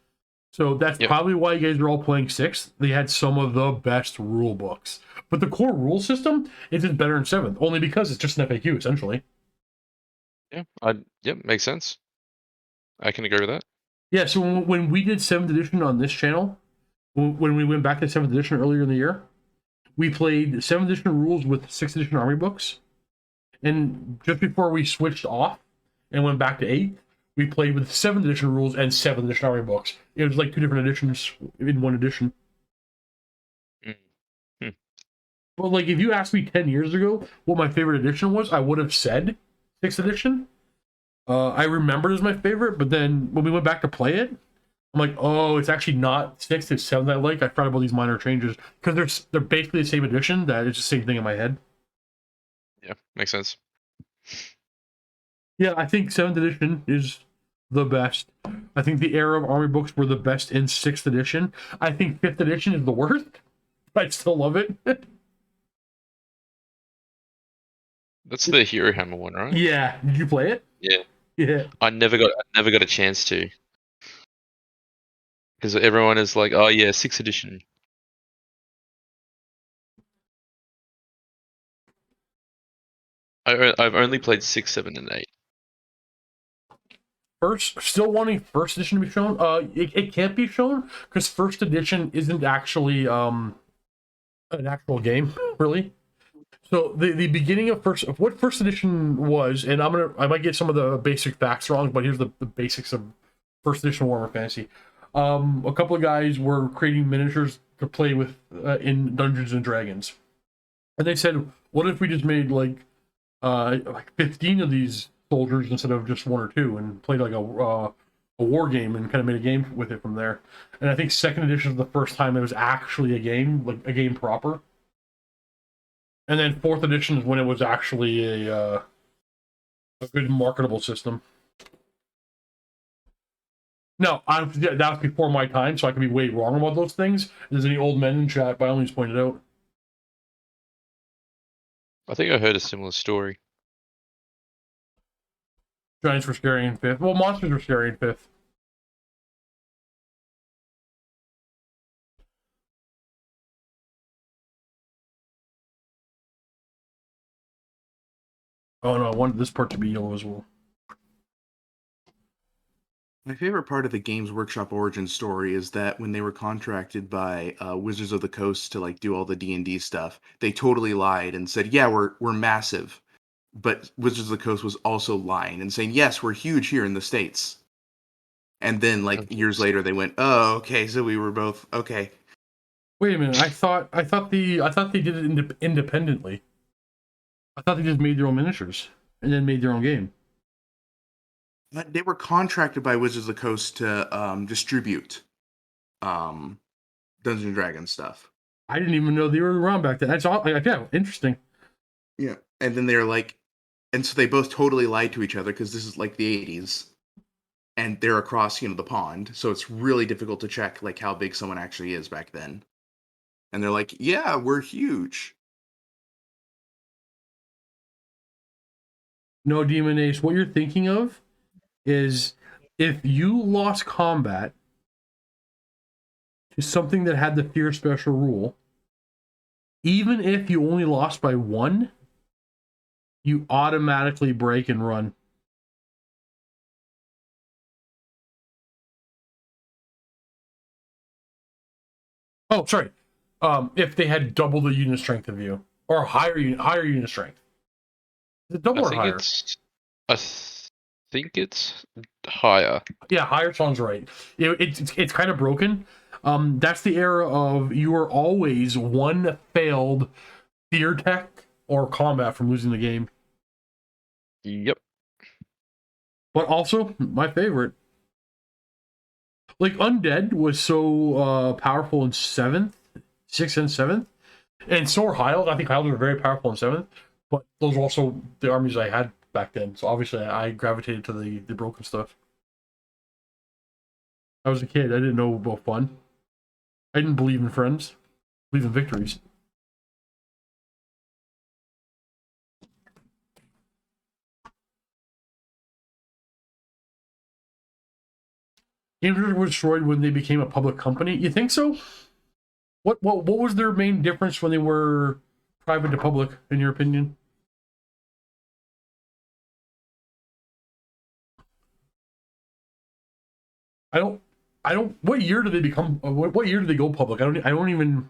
So that's probably why you guys are all playing 6th. They had some of the best rule books. But the core rule system isn't better in 7th, only because it's just an FAQ, essentially. Yeah, makes sense. I can agree with that. Yeah, so when we did 7th edition on this channel, when we went back to 7th edition earlier in the year, we played 7th edition rules with 6th edition army books. And just before we switched off and went back to 8th, we played with 7th edition rules and 7th edition army books. It was like 2 different editions in one edition. Mm-hmm. But like, if you asked me 10 years ago what my favorite edition was, I would have said 6th edition. I remembered as my favorite, but then when we went back to play it, I'm like, oh, it's actually not 6th, it's 7th I like. I forgot about these minor changes because they're basically the same edition. That it's the same thing in my head. Yeah, makes sense. Yeah, I think 7th edition is the best. I think the era of army books were the best in 6th edition. I think 5th edition is the worst. I still love it. That's the Hero Hammer one, right? Yeah. Did you play it? Yeah. Yeah. I never got a chance to. Because everyone is like, oh yeah, 6th edition. I've only played 6, 7, and 8. Still wanting 1st edition to be shown. It can't be shown because 1st edition isn't actually an actual game, really. So the beginning of what 1st edition was, and I might get some of the basic facts wrong, but here's the basics of 1st edition Warhammer Fantasy. A couple of guys were creating miniatures to play with in Dungeons and Dragons, and they said, "What if we just made like 15 of these soldiers instead of just 1 or 2, and played like a war game and kind of made a game with it from there?" And I think 2nd edition is the first time it was actually a game, like a game proper. And then 4th edition is when it was actually a good marketable system. No, that was before my time, so I could be way wrong about those things. If there's any old men in chat, by all means point it out. I think I heard a similar story. Giants were scary in 5th. Well, monsters were scary in 5th. Oh no, I wanted this part to be yellow as well. My favorite part of the Games Workshop origin story is that when they were contracted by Wizards of the Coast to like do all the D&D stuff, they totally lied and said, "Yeah, we're massive." But Wizards of the Coast was also lying and saying, "Yes, we're huge here in the States." And then like years later they went, "Oh, okay, so we were both okay." Wait a minute. I thought they did it independently. I thought they just made their own miniatures and then made their own game. They were contracted by Wizards of the Coast to distribute Dungeons and Dragons stuff. I didn't even know they were around back then. That's all. Yeah, interesting. Yeah, and then they're like, and so they both totally lied to each other because this is like the 80s, and they're across the pond, so it's really difficult to check like how big someone actually is back then. And they're like, "Yeah, we're huge." No, Demon Ace. What you're thinking of is if you lost combat to something that had the fear special rule, even if you only lost by 1, you automatically break and run. Oh, sorry. If they had double the unit strength of you, or higher unit strength. Is it double or higher? I think it's higher. Yeah, higher sounds right. It's kind of broken. That's the era of you are always 1 failed fear tech or combat from losing the game. Yep. But also, my favorite, like Undead was so powerful in 6th and 7th, and so are Hild. I think Hild were very powerful in 7th, but those were also the armies I had back then. So obviously, I gravitated to the broken stuff. I was a kid. I didn't know about fun. I didn't believe in friends. I believe in victories. Games were destroyed when they became a public company. You think so? What was their main difference when they were private to public, in your opinion? I don't. What year did they become? What year did they go public? I don't even.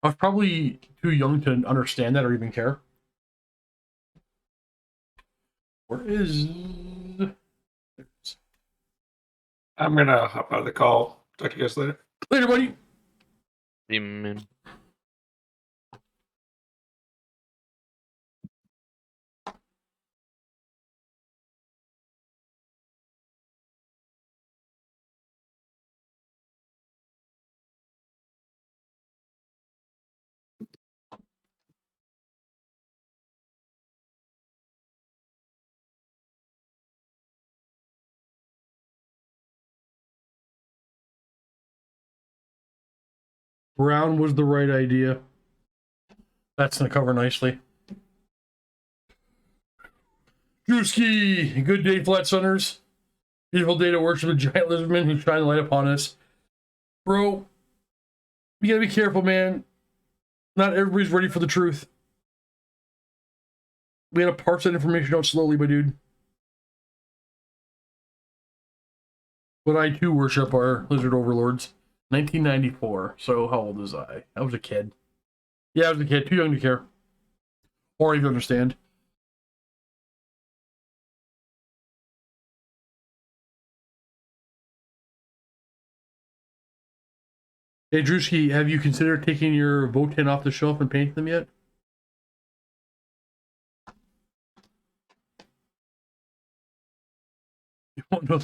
I was probably too young to understand that or even care. Where is? I'm gonna hop out of the call. Talk to you guys later. Later, buddy. Brown was the right idea. That's gonna cover nicely. Drewski, good day, Flat Sunners. Beautiful day to worship a giant lizardman who's trying to light upon us. Bro, you gotta be careful, man. Not everybody's ready for the truth. We gotta parse that information out slowly, my dude. But I too worship our lizard overlords. 1994. So how old was I? I was a kid. Yeah, I was a kid. Too young to care. Or even understand. Hey, Drewski, have you considered taking your Votan off the shelf and painting them yet? You won't know.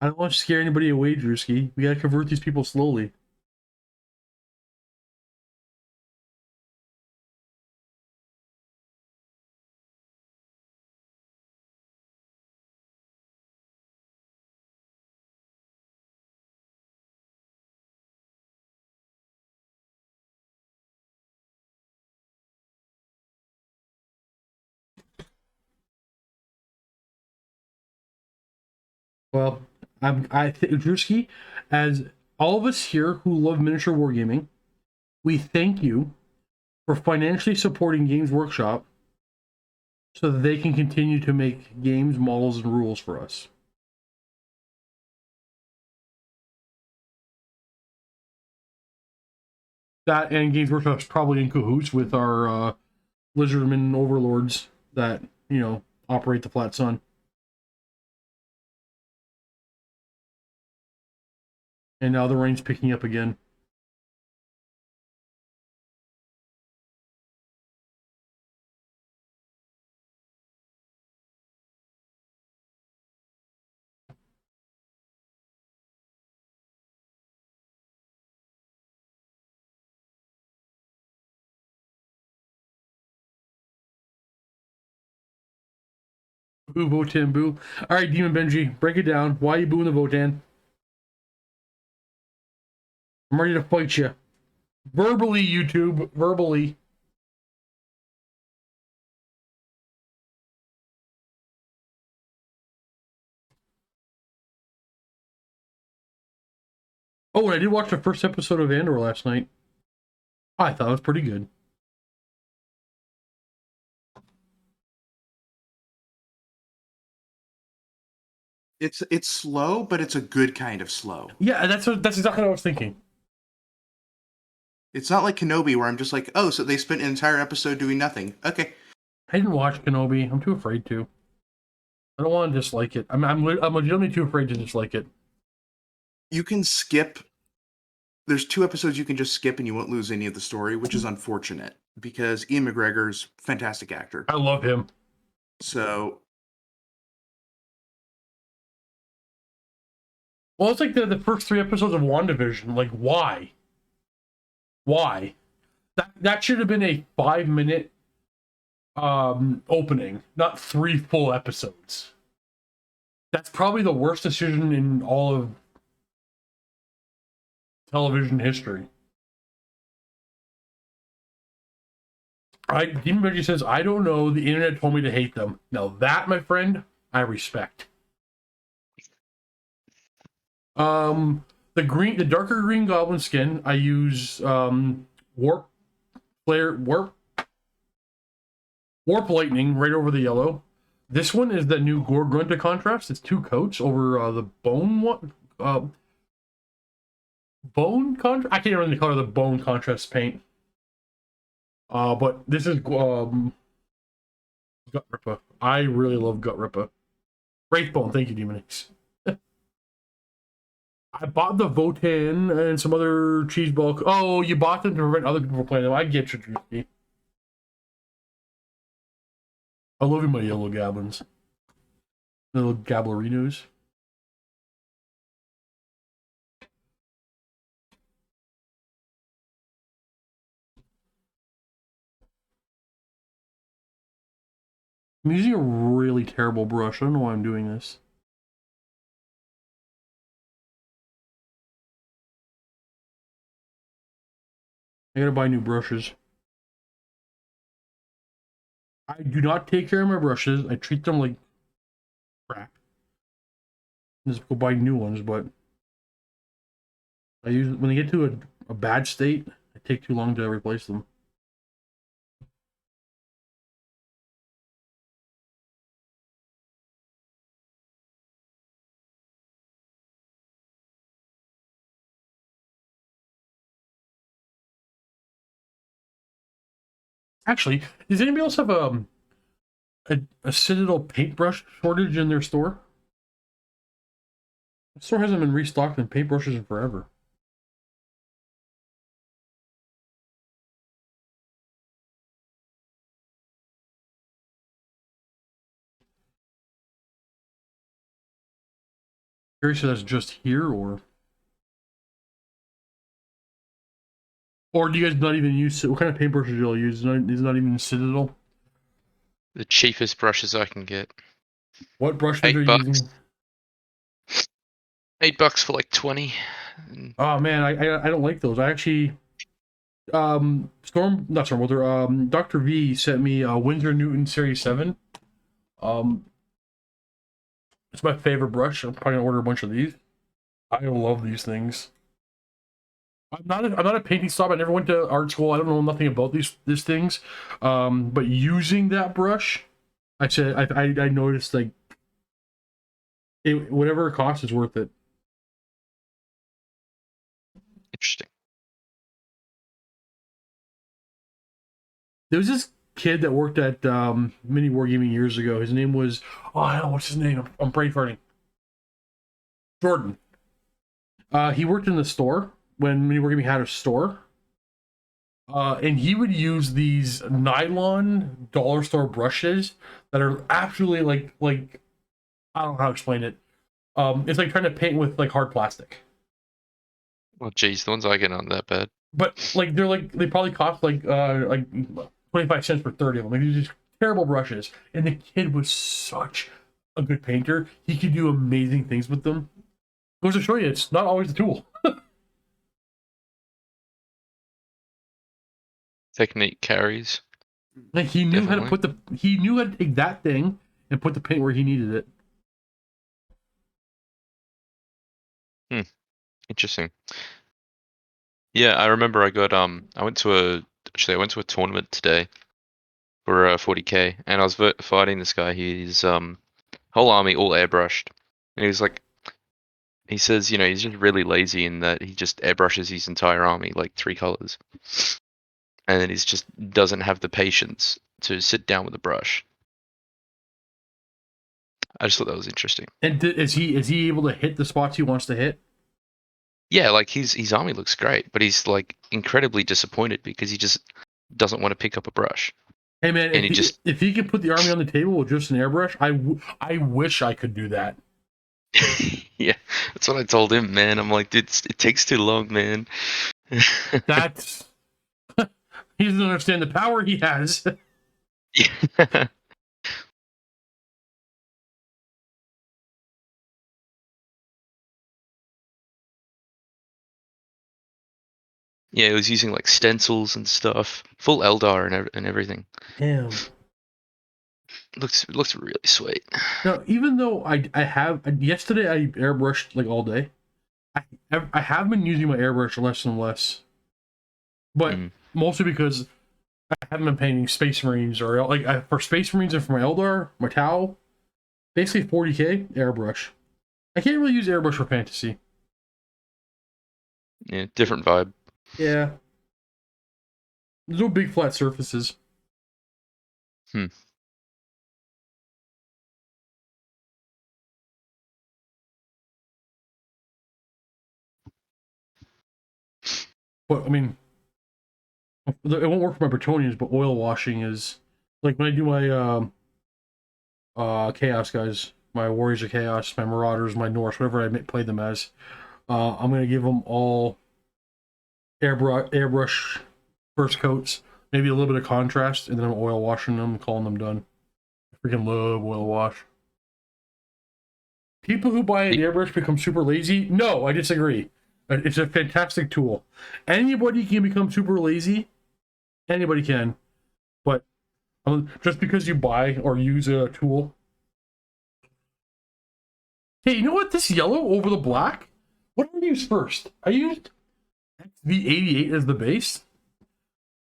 I don't want to scare anybody away, Drewski. We gotta convert these people slowly. Well, I think Drewski, as all of us here who love miniature wargaming, we thank you for financially supporting Games Workshop so that they can continue to make games, models, and rules for us. That and Games Workshop's probably in cahoots with our lizardmen overlords that, operate the Flat Sun. And now the rain's picking up again. Boo, Votan, boo. All right, Demon Benji, break it down. Why are you booing the Votan? I'm ready to fight you. Verbally, YouTube. Verbally. Oh, and I did watch the first episode of Andor last night. I thought it was pretty good. It's slow, but it's a good kind of slow. Yeah, that's exactly what I was thinking. It's not like Kenobi where I'm just like, oh, so they spent an entire episode doing nothing. Okay. I didn't watch Kenobi. I'm too afraid to. I don't want to dislike it. I'm legitimately too afraid to dislike it. You can skip. There's 2 episodes you can just skip and you won't lose any of the story, which is unfortunate because Ian McGregor's a fantastic actor. I love him. So. Well, it's like the first 3 episodes of WandaVision. Like, why? Why? That should have been a 5-minute opening, not 3 full episodes. That's probably the worst decision in all of television history. Demon Benji says, I don't know, the internet told me to hate them. Now that, my friend, I respect. The darker green goblin skin, I use warp lightning right over the yellow. This one is the new Gore Grunta contrast. It's 2 coats over the bone one. Bone contrast. I can't remember the color of the bone contrast paint. But this is Gut Rippa. I really love Gut Rippa. Wraithbone, thank you, Demon X. I bought the Votan and some other cheese bulk. Oh, you bought them to prevent other people from playing them. I get you, Drewski. I love you, my yellow goblins. Little gablerinos. I'm using a really terrible brush. I don't know why I'm doing this. I gotta buy new brushes. I do not take care of my brushes. I treat them like crap. Just go buy new ones, but when they get to a bad state, I take too long to replace them. Actually, does anybody else have a Citadel paintbrush shortage in their store? The store hasn't been restocked in paintbrushes in forever. Curious if that's just here or do you guys not even use what kind of paintbrushes do you use? Is not even Citadel? The cheapest brushes I can get. What brush are you using? $8 for like 20. Oh man, I don't like those. I actually Dr. V sent me a Winsor Newton Series 7. It's my favorite brush. I'm probably gonna order a bunch of these. I love these things. I'm not a painting snob. I never went to art school. I don't know nothing about these things. But using that brush I said I noticed like whatever it costs is worth it. Interesting. There was this kid that worked at Mini Wargaming years ago. His name was what's his name? I'm brain farting. Jordan. He worked in the store when Mini Wargaming had a store. And he would use these nylon dollar store brushes that are absolutely like I don't know how to explain it. It's like trying to paint with like hard plastic. Well, geez, the ones I get aren't that bad. But like they probably cost like 25 cents for 30 of them. Like these just terrible brushes. And the kid was such a good painter. He could do amazing things with them. Goes to show you, it's not always the tool. Technique carries. Like he knew Definitely. how to he knew how to take that thing and put the paint where he needed it. Interesting. Yeah, I remember I went to a tournament today for 40k, and I was fighting this guy. His whole army all airbrushed, and he was like, he says, he's just really lazy in that he just airbrushes his entire army like 3 colors, and then he just doesn't have the patience to sit down with a brush. I just thought that was interesting. And is he able to hit the spots he wants to hit? Yeah, like his army looks great, but he's like incredibly disappointed because he just doesn't want to pick up a brush. Hey man, And if he could put the army on the table with just an airbrush, I wish I could do that. Yeah, that's what I told him, man. I'm like, dude, it takes too long, man. That's he doesn't understand the power he has. Yeah. Yeah, he was using like stencils and stuff, full Eldar and everything. Damn. Looks really sweet. Now, even though I have yesterday I airbrushed like all day, I have been using my airbrush less and less, but mostly because I haven't been painting Space Marines or like for Space Marines and for my Eldar, my Tau, basically 40k airbrush. I can't really use airbrush for fantasy. Yeah, different vibe. Yeah. There's no big flat surfaces. But I mean, it won't work for my Bretonnians, but oil washing is like when I do my Chaos guys, my Warriors of Chaos, my Marauders, my Norse, whatever I play them as. I'm gonna give them all airbrush first coats, maybe a little bit of contrast, and then I'm oil washing them and calling them done. I freaking love oil wash. People who buy an airbrush become super lazy. No, I disagree. It's a fantastic tool. Anybody can become super lazy. Anybody can. But just because you buy or use a tool. Hey, you know what? This yellow over the black? What did I use first? I used XV88 as the base.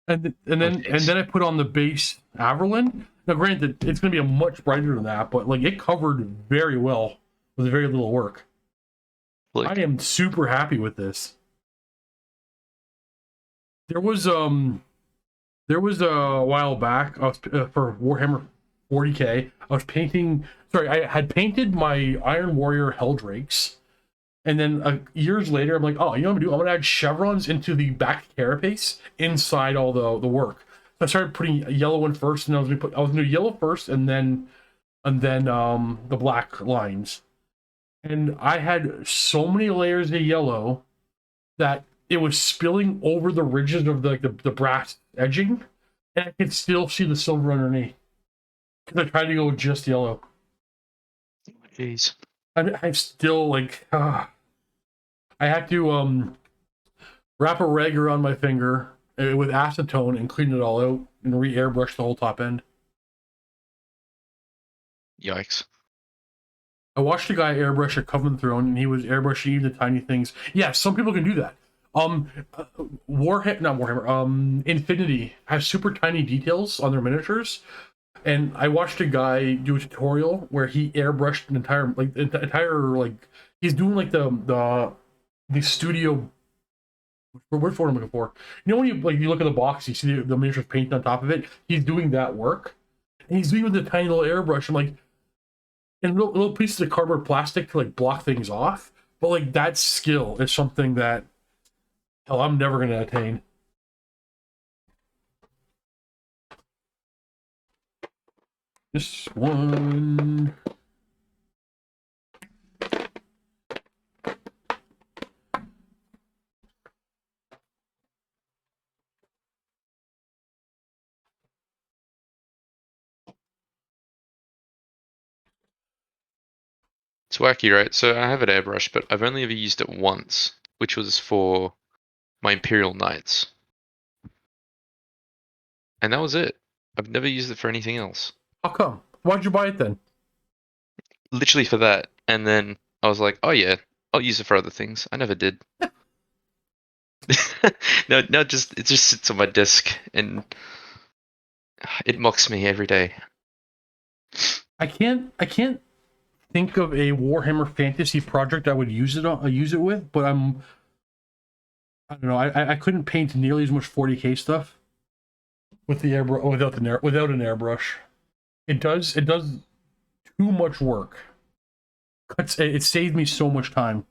And then I put on the base Averlin. Now granted, it's gonna be a much brighter than that, but like it covered very well with very little work. I am super happy with this. There was a while back I was for Warhammer 40k. I was painting. Sorry, I had painted my Iron Warrior Helldrakes, and then years later, I'm like, oh, you know what I'm gonna do? I'm gonna add chevrons into the back carapace inside all the work. So I started putting yellow in first, and I was gonna do yellow first, and then the black lines. And I had so many layers of yellow that it was spilling over the ridges of the brass edging, and I could still see the silver underneath. Because I tried to go just yellow. Jeez. I'm still like, I had to wrap a rag around my finger with acetone and clean it all out and re-airbrush the whole top end. Yikes. I watched a guy airbrush a Covenant Throne, and he was airbrushing even the tiny things. Yeah, some people can do that. Infinity has super tiny details on their miniatures, And I watched a guy do a tutorial where he airbrushed an entire he's doing like the studio. What word I'm looking for? You know when you look at the box, you see the miniatures paint on top of it. He's doing that work, and he's doing it with a tiny little airbrush. I'm like, and little pieces of cardboard plastic to like block things off. But like that skill is something that hell I'm never gonna attain. This one. It's wacky, right? So I have an airbrush, but I've only ever used it once, which was for my Imperial Knights. And that was it. I've never used it for anything else. How come? Why'd you buy it then? Literally for that. And then I was like, oh yeah, I'll use it for other things. I never did. No, it just sits on my desk and it mocks me every day. I can't think of a Warhammer Fantasy project I would use it with, but I don't know. I couldn't paint nearly as much 40K stuff with the airbrush without an airbrush. It does too much work. It saved me so much time.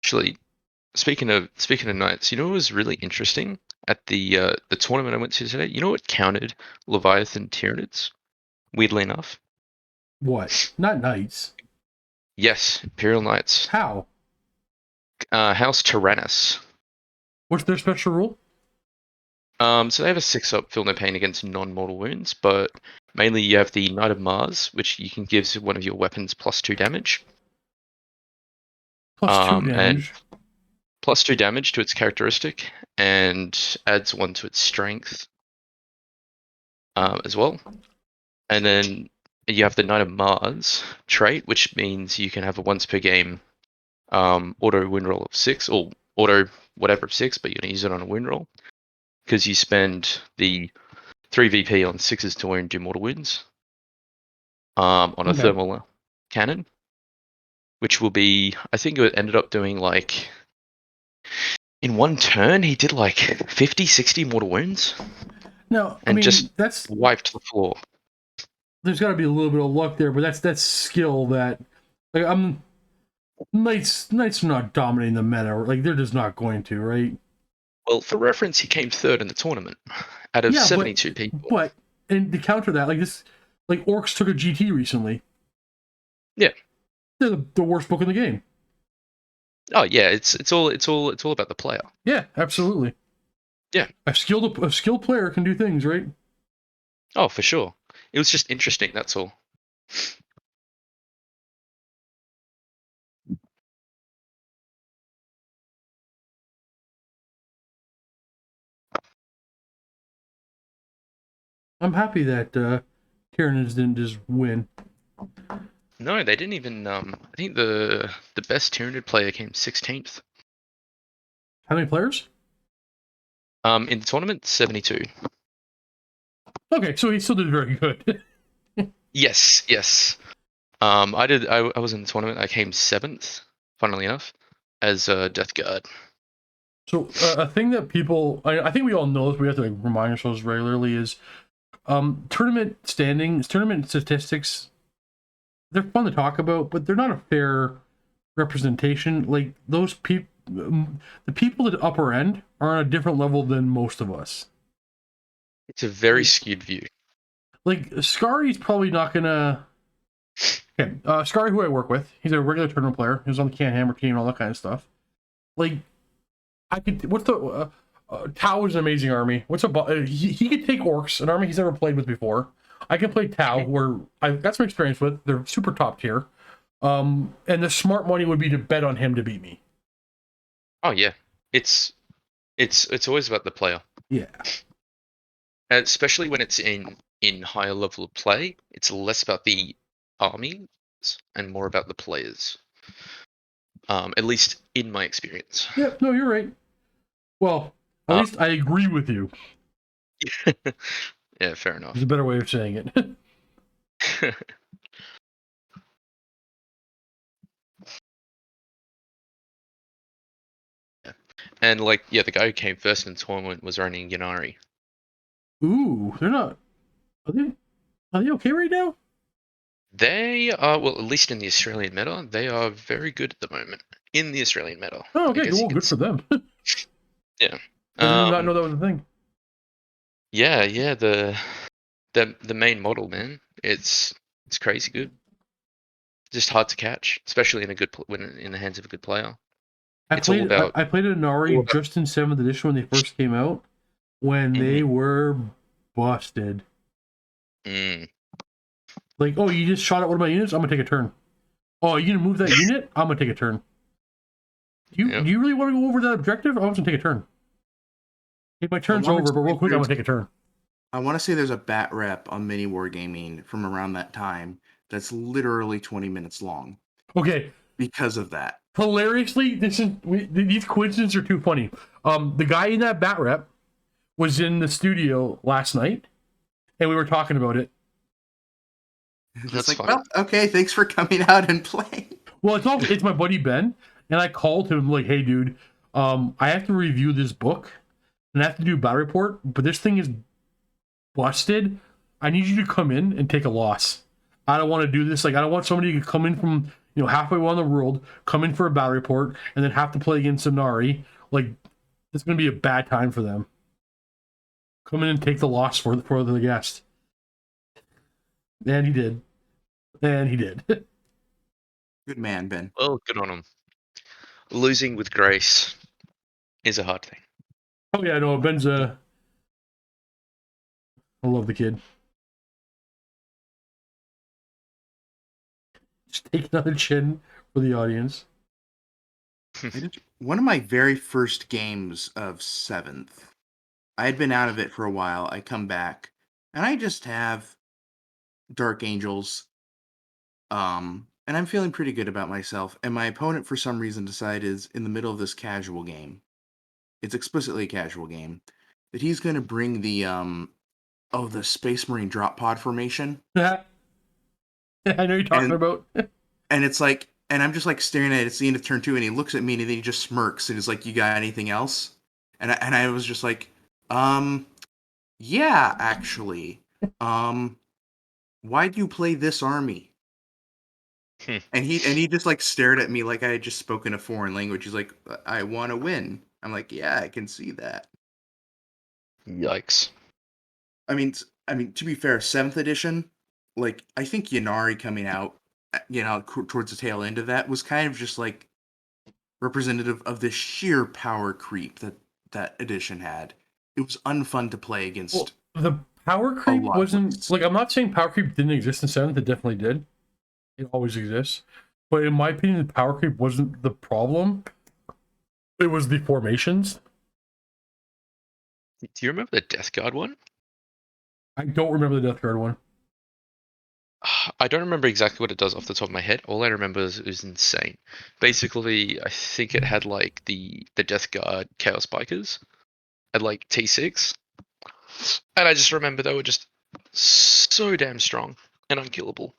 Actually, speaking of knights, you know what was really interesting at the tournament I went to today? You know what counted Leviathan Tyranids? Weirdly enough. What? Not knights. Yes, Imperial Knights. How? House Tyrannus. What's their special rule? So they have a 6-up fill no pain against non-mortal wounds, but mainly you have the Knight of Mars, which you can give to one of your weapons +2 damage. +2 damage. And +2 damage to its characteristic, and adds 1 to its strength as well. And then you have the Knight of Mars trait, which means you can have a once per game auto win roll of 6, or auto whatever of 6, but you're going to use it on a win roll. Because you spend the 3 VP on 6s to wound do mortal wounds on a thermal cannon, which will be, I think it ended up doing like, in one turn, he did like 50, 60 mortal wounds. No, and just that's wiped the floor. There's got to be a little bit of luck there, but that's skill that, like, Knights are not dominating the meta. Like, they're just not going to, right? Well, for reference, he came 3rd in the tournament out of 72 people. But and to counter that, like Orcs took a GT recently. Yeah, they're the worst book in the game. Oh yeah, it's all about the player. Yeah, absolutely. Yeah, a skilled player can do things, right? Oh, for sure. It was just interesting. That's all. I'm happy that Tyranids didn't just win. No, they didn't even. I think the best Tyranid player came 16th. How many players? In the tournament, 72. Okay, so he still did very good. Yes. I was in the tournament. I came 7th, funnily enough, as Death Guard. So a thing that people, I think we all know this, we have to remind ourselves regularly is, tournament standings, tournament statistics, they're fun to talk about, but they're not a fair representation. Like, those people, the people at the upper end are on a different level than most of us. It's a very skewed view. Like, Scari's probably not gonna... Okay, Scary, who I work with, he's a regular tournament player. He was on the Can Hammer team and all that kind of stuff. Like, what's the... Tau is an amazing army. He could take Orcs, an army he's never played with before. I can play Tau, where I've got some experience with. They're super top tier. And the smart money would be to bet on him to beat me. Oh yeah, it's always about the player. Yeah, and especially when it's in higher level of play, it's less about the armies and more about the players. At least in my experience. Yeah, no, you're right. Well, at least I agree with you. Yeah, fair enough. There's a better way of saying it. And like, yeah, the guy who came first in the tournament was running Yanari. Ooh, they're not. Are they okay right now? They are, well, at least in the Australian meta, they are very good at the moment. In the Australian meta. Oh, okay, well, good for them. Yeah. I did not know that was a thing. Yeah, the main model, man. It's crazy good. Just hard to catch, especially in a good when in the hands of a good player. I played Inari just in 7th edition when they first came out, when they were busted. Like, oh, you just shot at one of my units? I'm gonna take a turn. Oh, you gonna move that unit? I'm gonna take a turn. Do you really want to go over that objective? I'm just gonna take a turn. Hey, my turn's over, but real quick, I'm gonna take a turn. I want to say there's a bat rep on Mini Wargaming from around that time that's literally 20 minutes long. Okay. Because of that. Hilariously, these coincidences are too funny. The guy in that bat rep was in the studio last night, and we were talking about it. That's like, well, okay, thanks for coming out and playing. Well, it's my buddy Ben, and I called him like, hey, dude, I have to review this book, and I have to do a battle report, but this thing is busted. I need you to come in and take a loss. I don't want to do this. Like, I don't want somebody to come in from, halfway around the world, come in for a battle report, and then have to play against Inari. Like, it's going to be a bad time for them. Come in and take the loss for the guest. And he did. Good man, Ben. Well, good on him. Losing with grace is a hard thing. Oh yeah, no, Ben's I love the kid. Just take another chin for the audience. One of my very first games of 7th, I had been out of it for a while. I come back, and I just have Dark Angels. And I'm feeling pretty good about myself. And my opponent, for some reason, decided in the middle of this casual game, it's explicitly a casual game, that he's going to bring the Space Marine drop pod formation. I know you're talking about. And it's like, and I'm just like staring at it. It's the end of turn 2, and he looks at me, and then he just smirks, and he's like, "You got anything else?" And I was just like, yeah, actually. Why do you play this army? And he just like stared at me like I had just spoken a foreign language. He's like, I want to win. I'm like, yeah, I can see that. Yikes. I mean, to be fair, 7th edition, like, I think Yanari coming out, towards the tail end of that was kind of just like representative of the sheer power creep that edition had. It was unfun to play against. Well, the power creep wasn't like, I'm not saying power creep didn't exist in 7th. It definitely did. It always exists. But in my opinion, the power creep wasn't the problem. It was the formations. Do you remember the Death Guard one? I don't remember the Death Guard one. I don't remember exactly what it does off the top of my head. All I remember is it was insane. Basically, I think it had like the Death Guard Chaos Bikers at like T6. And I just remember they were just so damn strong and unkillable.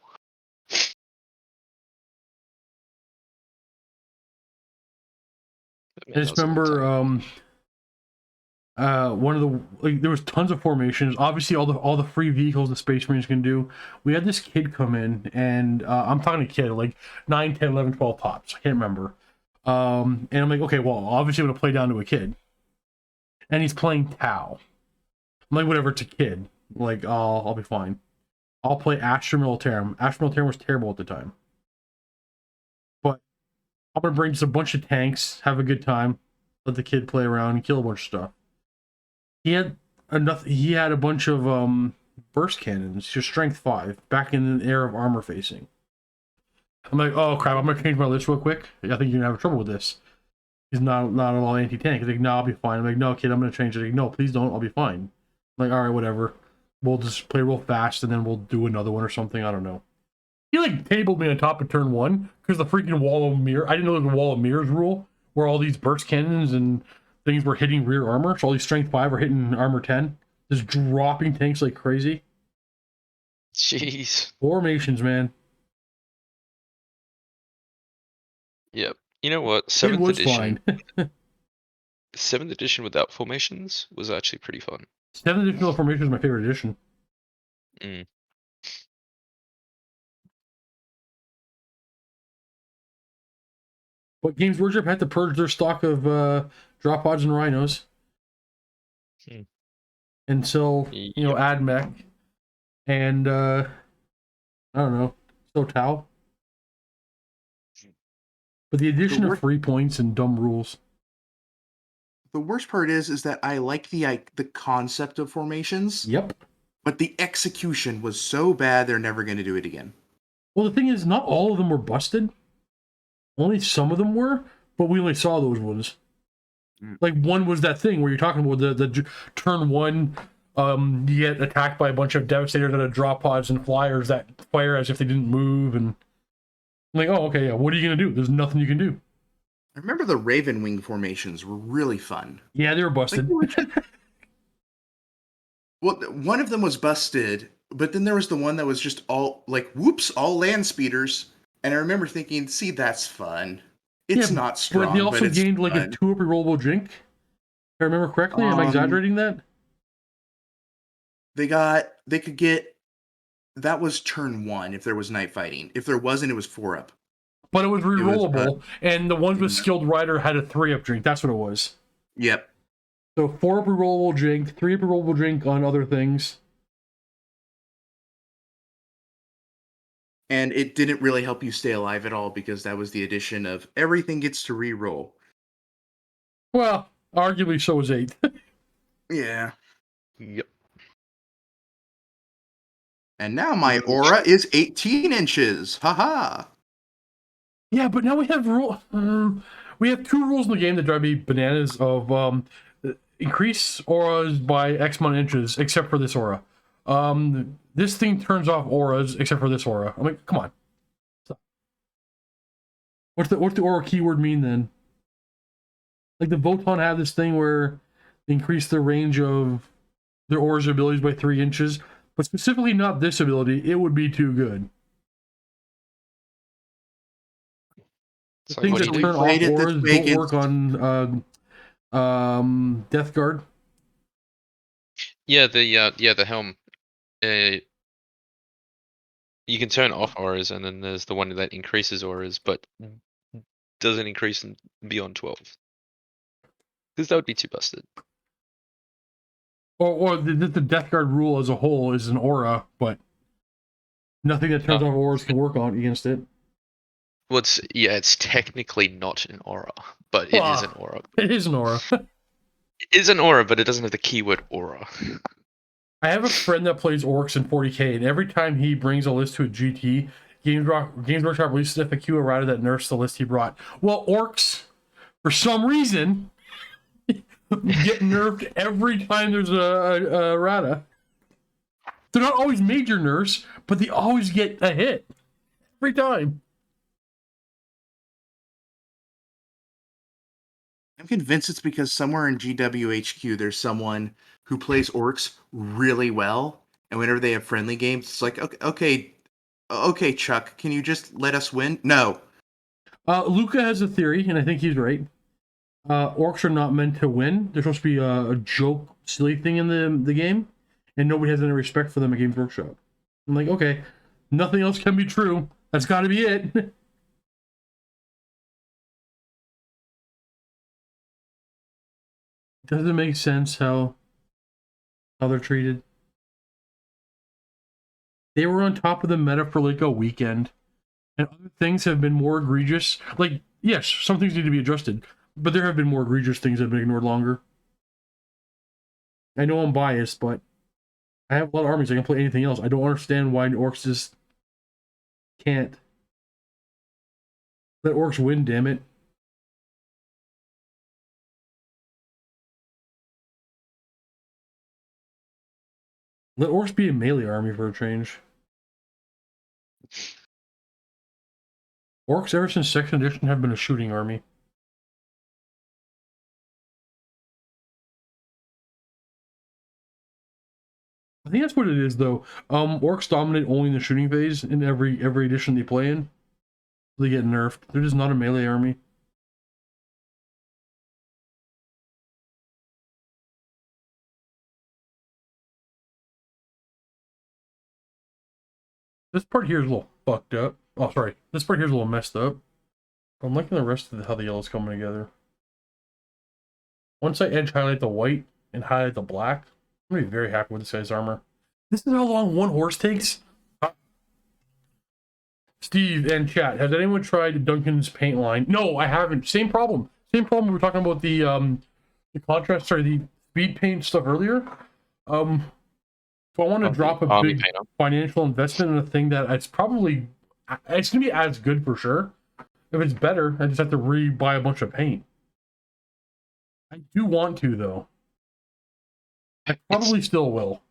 I just remember one of the there was tons of formations. Obviously, all the free vehicles the Space Marines can do. We had this kid come in, and I'm talking a kid like 9, 10, 11, 12 tops. I can't remember. And I'm like, okay, well, obviously I'm gonna play down to a kid, and he's playing Tau. I'm like, whatever, it's a kid. Like, I'll be fine. I'll play Astra Militarum. Astra Militarum was terrible at the time. But I'm gonna bring just a bunch of tanks, have a good time, let the kid play around and kill a bunch of stuff. He had a bunch of burst cannons, just strength 5, back in the era of armor facing. I'm like, oh crap, I'm gonna change my list real quick. I think you're gonna have trouble with this. He's not at all anti-tank. He's like, no, I'll be fine. I'm like, no, kid, I'm gonna change it. Like, no, please don't, I'll be fine. I'm like, all right, whatever. We'll just play real fast and then we'll do another one or something. I don't know. He like tabled me on top of turn 1 because the freaking wall of mirror. I didn't know there was a wall of mirrors rule where all these burst cannons and things were hitting rear armor. So all these strength 5 are hitting armor 10. Just dropping tanks like crazy. Jeez. Formations, man. Yep. You know what? It 7th was edition. fine. 7th edition without formations was actually pretty fun. 7th edition without formation is my favorite edition. Mm. But Games Workshop had to purge their stock of drop pods and rhinos. And so, add mech. And, I don't know, so Tau. But the addition of free points and dumb rules. The worst part is that I like the concept of formations. Yep. But the execution was so bad, they're never going to do it again. Well, the thing is, not all of them were busted. Only some of them were, but we only saw those ones. Like, one was that thing where you're talking about the turn one, you get attacked by a bunch of Devastators that have drop pods and flyers that fire as if they didn't move, and I'm like, oh, okay, yeah, what are you going to do? There's nothing you can do. I remember the Raven Wing formations were really fun. Yeah, they were busted. Well, one of them was busted, but then there was the one that was just all, whoops, all land speeders. And I remember thinking, see, that's fun. It's not strong, but they also gained, fun. a 2-up rerollable drink. If I remember correctly, am I exaggerating that? They could get, that was turn 1 if there was night fighting. If there wasn't, it was 4-up. But it was rerollable, and the ones with Skilled Rider had a 3-up drink. That's what it was. Yep. So 4-up rerollable drink, 3-up rerollable drink on other things. And it didn't really help you stay alive at all because that was the addition of everything gets to reroll. Well, arguably so is 8. Yeah. Yep. And now my aura is 18 inches. Haha. Yeah, but now we have we have 2 rules in the game that drive me bananas of increase auras by X amount of inches, except for this aura. This thing turns off auras except for this aura. I'm like, come on. Stop. What's the aura keyword mean then? Like the Voton have this thing where they increase the range of their auras abilities by 3 inches, but specifically not this ability. It would be too good. So Things that turn off auras don't work on Death Guard. Yeah, the helm. You can turn off auras, and then there's the one that increases auras, but doesn't increase beyond 12. Because that would be too busted. Or the Death Guard rule as a whole is an aura, but nothing that turns off auras can work on against it. Well, it's technically not an aura, but it is an aura. It is an aura. It is an aura, but it doesn't have the keyword aura. I have a friend that plays orcs in 40k, and every time he brings a list to a GT, Games Workshop releases an FAQ errata that nerfs the list he brought. Well, orcs, for some reason, get nerfed every time there's a errata. They're not always major nerfs, but they always get a hit. Every time. I'm convinced it's because somewhere in GWHQ there's someone who plays orcs really well, and whenever they have friendly games, it's like, okay, Chuck, can you just let us win? No. Luca has a theory, and I think he's right. Orcs are not meant to win. They're supposed to be a joke, silly thing in the game, and nobody has any respect for them at Games Workshop. I'm like, okay, nothing else can be true. That's got to be it. Doesn't make sense how they're treated. They were on top of the meta for like a weekend, and other things have been more egregious. Like, yes, some things need to be adjusted, but there have been more egregious things that have been ignored longer. I know I'm biased, but I have a lot of armies. I can play anything else. I don't understand why orcs just can't. Let orcs win, damn it. Let orcs be a melee army for a change. Orcs ever since 2nd edition have been a shooting army. I think that's what it is, though. Orcs dominate only in the shooting phase in every edition they play in. They get nerfed. They're just not a melee army. This part here is a little fucked up. Oh, sorry. This part here is a little messed up. I'm liking the rest of how the yellow's coming together. Once I edge highlight the white and highlight the black, I'm gonna be very happy with this guy's armor. This is how long one horse takes? Steve and chat, has anyone tried Duncan's paint line? No, I haven't. Same problem. Same problem we were talking about the contrast, sorry, the speed paint stuff earlier. So I want to drop a big financial investment in a thing that it's probably, it's gonna be as good for sure. If it's better, I just have to re-buy a bunch of paint. I do want to, though. I probably still will.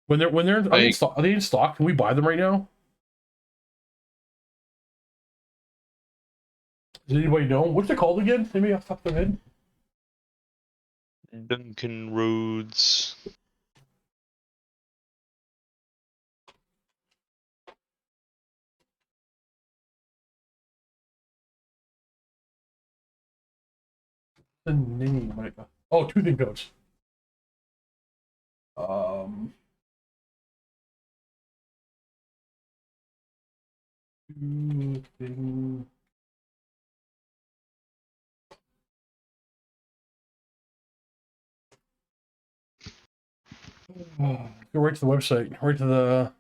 When they're are they in stock? Can we buy them right now? Does anybody know? What's it called again? Maybe off the top of their head. Duncan Roads. The name, oh, toothing coats. Toothing. Go right to the website, right to the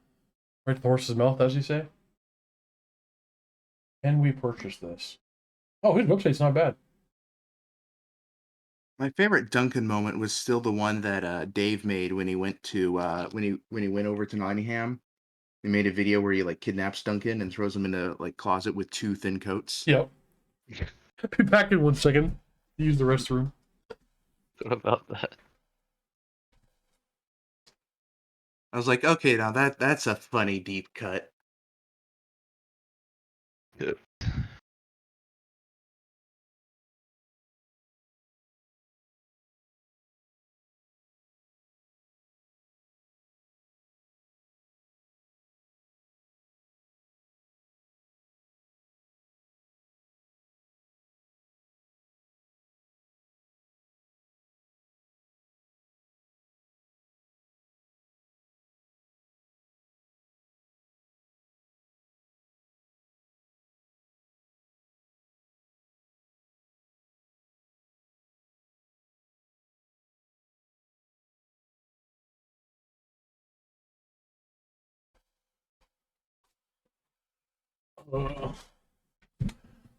horse's mouth, as you say. Can we purchase this? Oh, his website's not bad. My favorite Duncan moment was still the one that Dave made when he went to when he went over to Nottingham. He made a video where he like kidnaps Duncan and throws him in a like closet with 2 thin coats. Yep. Be back in 1 second. Use the restroom. What about that? I was like, okay, now that's a funny deep cut. Yep.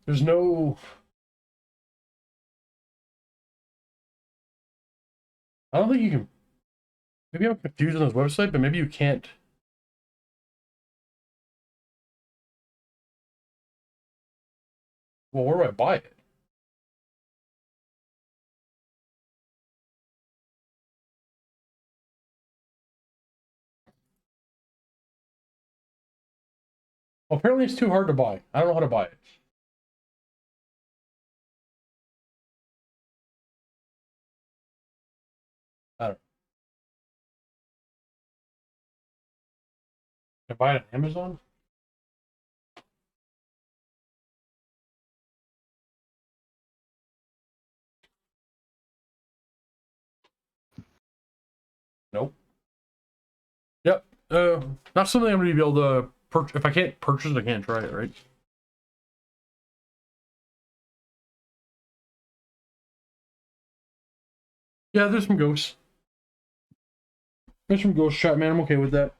There's no. I don't think you can. Maybe I'm confused on this website, but maybe you can't. Well, where do I buy it? Well, apparently it's too hard to buy. I don't know how to buy it. I don't know. Can I buy it on Amazon? Nope. Yep. Not something I'm going to be able to purchase. If I can't purchase it, I can't try it, right? Yeah, there's some ghosts. There's some ghost chat, man. I'm okay with that.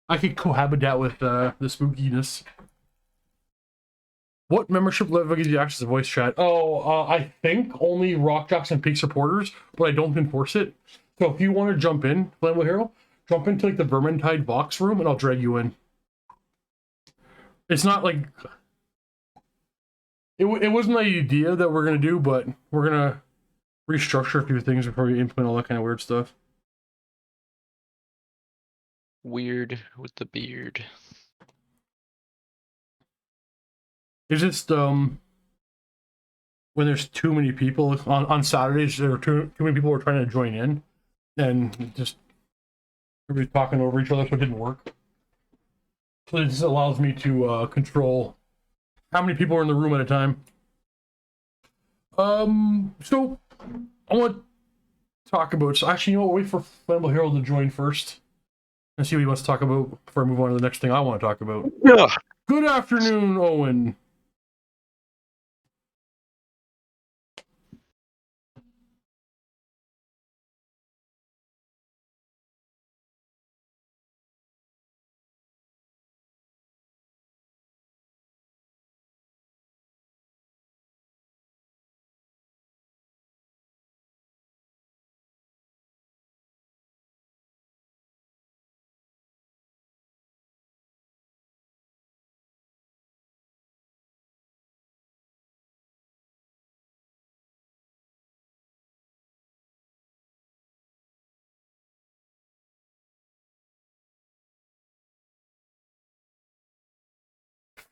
I could cohabitate with the spookiness. What membership level gives you access to voice chat? Oh, I think only Rock Jocks and Peak supporters, but I don't enforce it. So if you want to jump in, Flammable Hero, jump into like the Vermintide box room and I'll drag you in. It's not like it wasn't the idea that we're gonna do, but we're gonna restructure a few things before we implement all that kind of weird stuff. Weird with the beard. It's just when there's too many people on Saturdays, there are too many people who are trying to join in, and just everybody's talking over each other, so it didn't work. So this allows me to control how many people are in the room at a time. So I want to talk about. So actually, you know what? Wait for Flammable Hero to join first, and see what he wants to talk about before I move on to the next thing I want to talk about. Yeah. Good afternoon, Owen.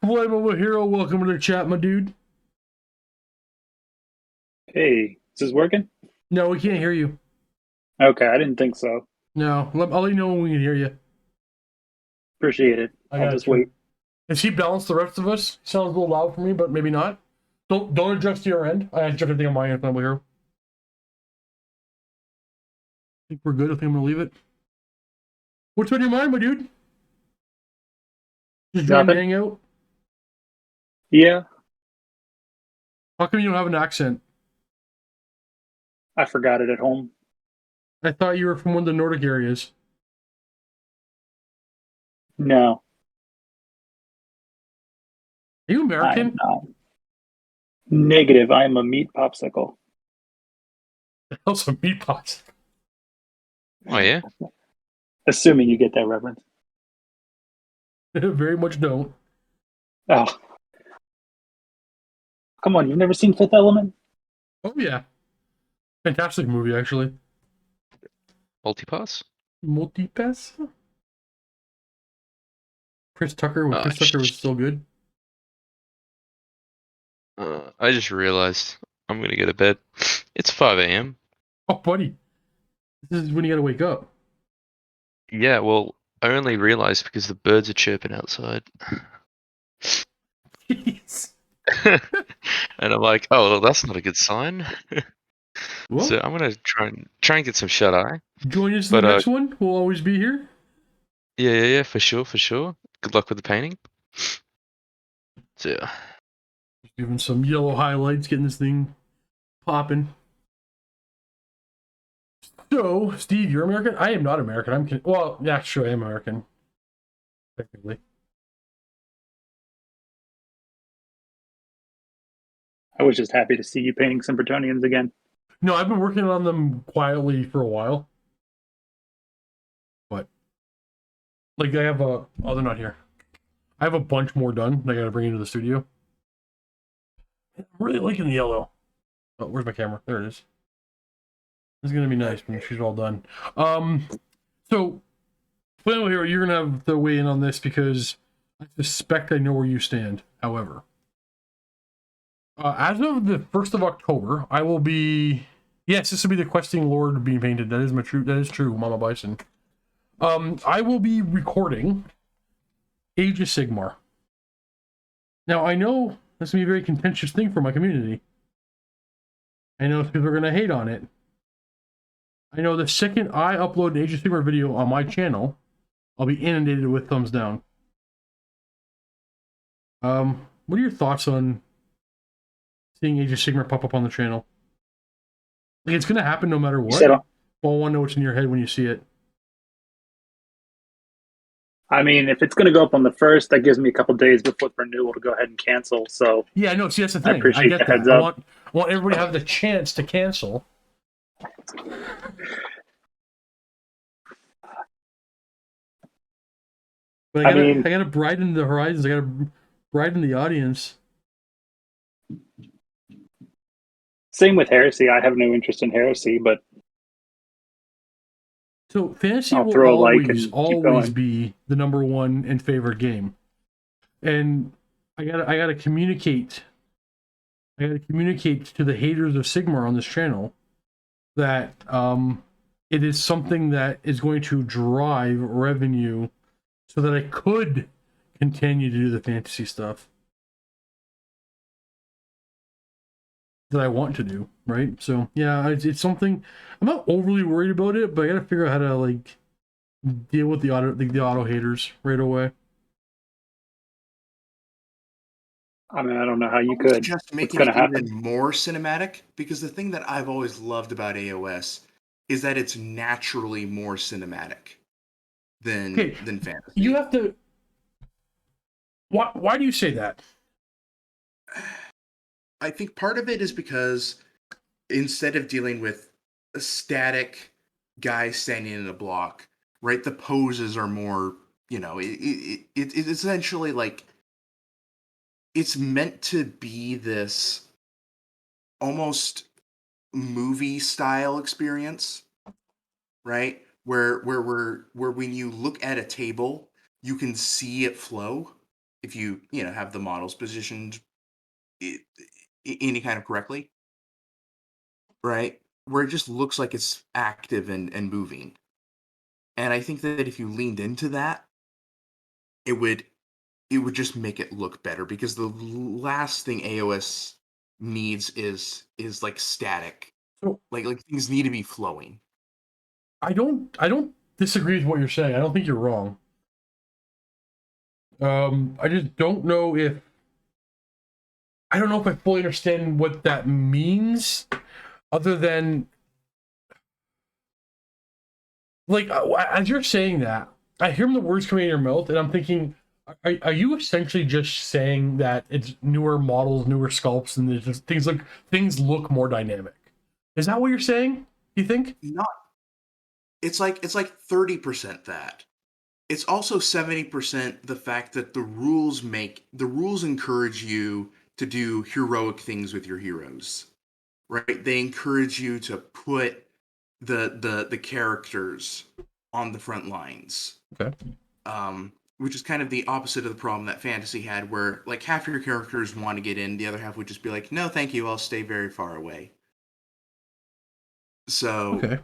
Flammable Hero, welcome to the chat, my dude. Hey, is this working? No, we can't hear you. Okay, I didn't think so. No, I'll let you know when we can hear you. Appreciate it. I'll just wait. Is he balanced the rest of us? He sounds a little loud for me, but maybe not. Don't adjust to your end. I adjust everything on my end, Flammable Hero. I think we're good. I think I'm gonna leave it. What's on your mind, my dude? Just trying to hang out? Yeah. How come you don't have an accent? I forgot it at home. I thought you were from one of the Nordic areas. No. Are you American? I'm not. Negative. I'm a meat popsicle. Also, meat pots. Oh yeah. Assuming you get that reference. Very much don't. Oh. Come on, you've never seen Fifth Element? Oh yeah. Fantastic movie, actually. Multipass? Multipass? Chris Tucker was still good. I just realized I'm gonna go to bed. It's 5 a.m. Oh, buddy. This is when you gotta wake up. Yeah, well, I only realized because the birds are chirping outside. Jeez. And I'm like, oh, well, that's not a good sign. Well, So I'm gonna try and get some shut eye. join us in the next one. We'll always be here. Yeah, for sure. Good luck with the painting. So yeah. Giving some yellow highlights, getting this thing popping. So, Steve, you're American? I am not American. Well, yeah, sure, I am American. Technically. I was just happy to see you painting some Bretonnians again. No, I've been working on them quietly for a while. But, like, I have a... Oh, they're not here. I have a bunch more done that I gotta bring into the studio. I'm really liking the yellow. Oh, where's my camera? There it is. This is gonna be nice when she's all done. So, Flammable Hero, you're gonna have to weigh in on this because I suspect I know where you stand. However, as of the 1st of October, I will be... Yes, this will be the Questing Lord being painted. That is true, Mama Bison. I will be recording Age of Sigmar. Now, I know this is going to be a very contentious thing for my community. I know people are going to hate on it. I know the second I upload an Age of Sigmar video on my channel, I'll be inundated with thumbs down. What are your thoughts on seeing Age of Sigmar pop up on the channel? Like, it's going to happen no matter what. Well, I want to know what's in your head when you see it. I mean, if it's going to go up on the 1st, that gives me a couple days before the renewal to go ahead and cancel. So yeah, no, see, that's the thing. I appreciate the heads up. I want everybody to have the chance to cancel. But I gotta brighten the horizons. I gotta brighten the audience. Same with Heresy. I have no interest in Heresy, but so Fantasy will always be the #1 and favorite game, and I gotta communicate I got to communicate to the haters of Sigmar on this channel that it is something that is going to drive revenue so that I could continue to do the fantasy stuff that I want to do, right? So yeah, it's something I'm not overly worried about it, but I gotta figure out how to like deal with the auto haters right away. I mean, I don't know how you could. Just making What's it going to happen? even more cinematic, because the thing that I've always loved about AoS is that it's naturally more cinematic than fantasy. You have to. Why do you say that? I think part of it is because instead of dealing with a static guy standing in a block, right? The poses are more, it's essentially like it's meant to be this almost movie style experience, right? Where when you look at a table, you can see it flow if you have the models positioned any kind of correctly, right? Where it just looks like it's active and moving. And I think that if you leaned into that, it would just make it look better, because the last thing AoS needs is like static. So like things need to be flowing. I don't disagree with what you're saying. I don't think you're wrong. I just don't know if I fully understand what that means, other than like as you're saying that, I hear the words coming in your mouth, and I'm thinking, are you essentially just saying that it's newer models, newer sculpts, and there's just things look more dynamic? Is that what you're saying? You think? Not. It's like 30% that. It's also 70% the fact that the rules encourage you to do heroic things with your heroes, right? They encourage you to put the characters on the front lines. Okay. Which is kind of the opposite of the problem that fantasy had, where like half your characters want to get in, the other half would just be like, no, thank you, I'll stay very far away. So okay.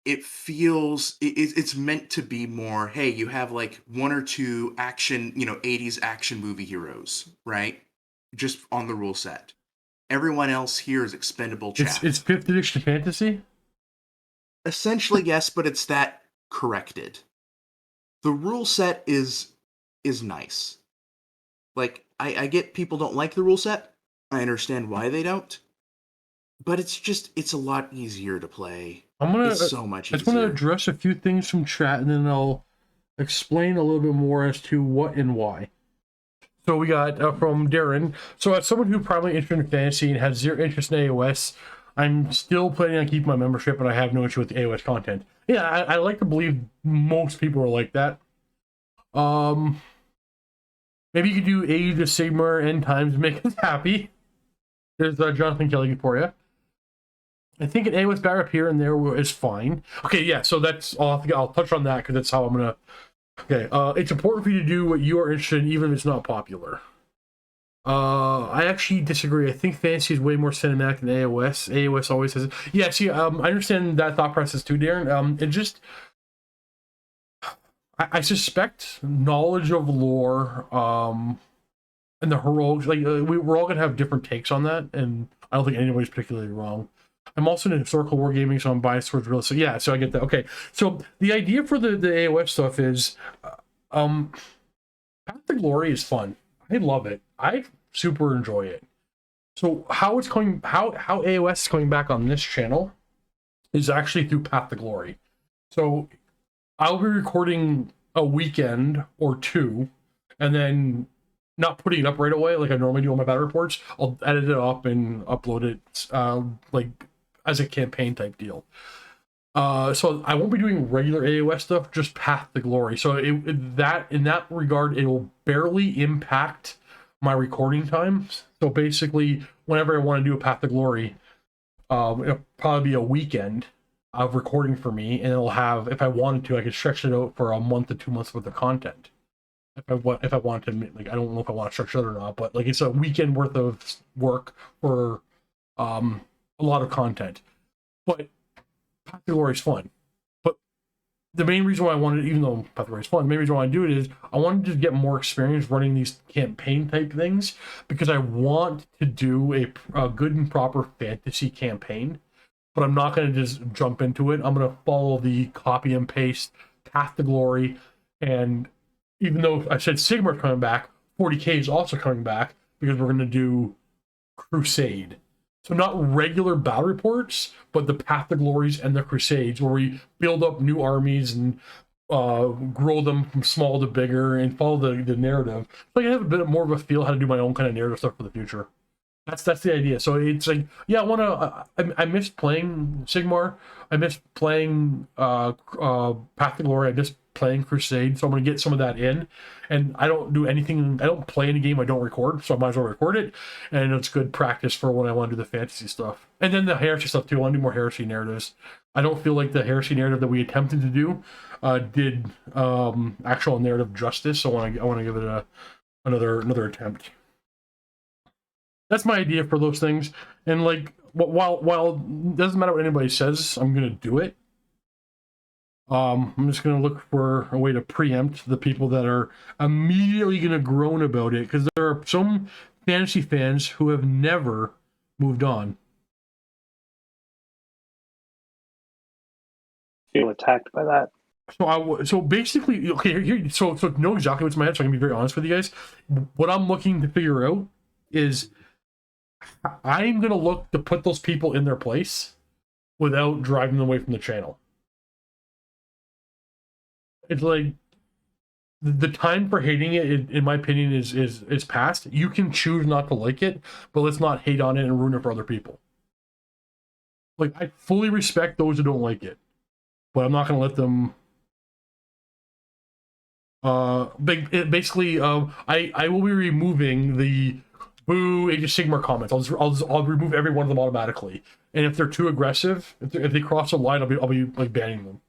It feels it's meant to be more, hey, you have like one or two action, 80s action movie heroes, right? Just on the rule set. Everyone else here is expendable chaff. It's 5th edition fantasy? Essentially, yes, but it's that corrected. The rule set is nice. Like, I get people don't like the rule set. I understand why they don't. But it's a lot easier to play. It's so much easier. I just want to address a few things from chat, and then I'll explain a little bit more as to what and why. So we got from Darren. So as someone who primarily interested in fantasy and has zero interest in AoS, I'm still planning on keeping my membership, and I have no issue with the AoS content. Yeah, I like to believe most people are like that. Maybe you could do Age of Sigmar End Times, make us happy. There's Jonathan Kelly for you. I think an AoS backup here and there is fine. Okay, yeah, so I'll touch on that, because that's how I'm gonna. Okay, it's important for you to do what you are interested in, even if it's not popular. I actually disagree. I think fantasy is way more cinematic than AoS. AoS always has it. Yeah, see, I understand that thought process too, Darren. It just, I suspect knowledge of lore, and the heroics, like we're all gonna have different takes on that, and I don't think anybody's particularly wrong. I'm also into historical wargaming, so I'm biased towards real. So yeah, so I get that. Okay, so the idea for the AoS stuff is, Path to Glory is fun. I love it. I super enjoy it. So how AoS is coming back on this channel is actually through Path to Glory. So I'll be recording a weekend or two, and then not putting it up right away like I normally do on my battle reports. I'll edit it up and upload it like as a campaign type deal. So I won't be doing regular AoS stuff, just Path to Glory. So in that regard, it will barely impact my recording times. So basically, whenever I want to do a Path to Glory, it'll probably be a weekend of recording for me, and it'll have, if I wanted to, I could stretch it out for a month to 2 months worth of content. if I want to, like, I don't know if I want to structure it or not, but like it's a weekend worth of work for a lot of content. But Path to Glory is fun. But the main reason why I wanted, even though Path to Glory is fun, the main reason why I do it is I wanted to get more experience running these campaign type things, because I want to do a good and proper fantasy campaign. But I'm not going to just jump into it. I'm going to follow the copy and paste Path to Glory. And even though I said Sigmar's coming back, 40K is also coming back, because we're going to do Crusade. So not regular battle reports, but the Path to Glories and the Crusades, where we build up new armies and grow them from small to bigger and follow the narrative. So I can have a bit more of a feel how to do my own kind of narrative stuff for the future. That's the idea. So it's like, yeah, I miss playing Sigmar. I miss playing Path to Glory. I miss playing Crusade. So I'm going to get some of that in. And I don't do anything. I don't play any game I don't record. So I might as well record it. And it's good practice for when I want to do the fantasy stuff. And then the heresy stuff too. I want to do more heresy narratives. I don't feel like the heresy narrative that we attempted to do did actual narrative justice. So I want to give it another attempt. That's my idea for those things. And like, while it doesn't matter what anybody says, I'm gonna do it. I'm just gonna look for a way to preempt the people that are immediately gonna groan about it, because there are some fantasy fans who have never moved on. Feel attacked by that. So basically, okay, here, so know exactly what's in my head. So I can be very honest with you guys. What I'm looking to figure out is, I'm going to look to put those people in their place without driving them away from the channel. It's like, the time for hating it, in my opinion, is past. You can choose not to like it, but let's not hate on it and ruin it for other people. Like, I fully respect those who don't like it, but I'm not going to let them... basically, I will be removing the boo Age of Sigmar comments. I'll remove every one of them automatically. And if they're too aggressive, if they cross a line, I'll be like banning them.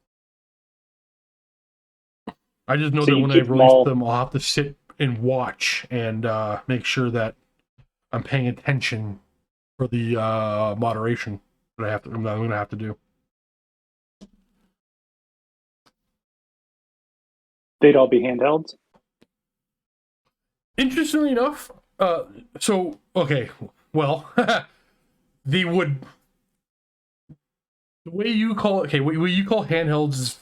I just know that when I release them, I'll have to sit and watch and make sure that I'm paying attention for the moderation that I'm going to have to do. They'd all be handhelds. Interestingly enough, so okay, well, they would. The way you call it, okay, what you call handhelds is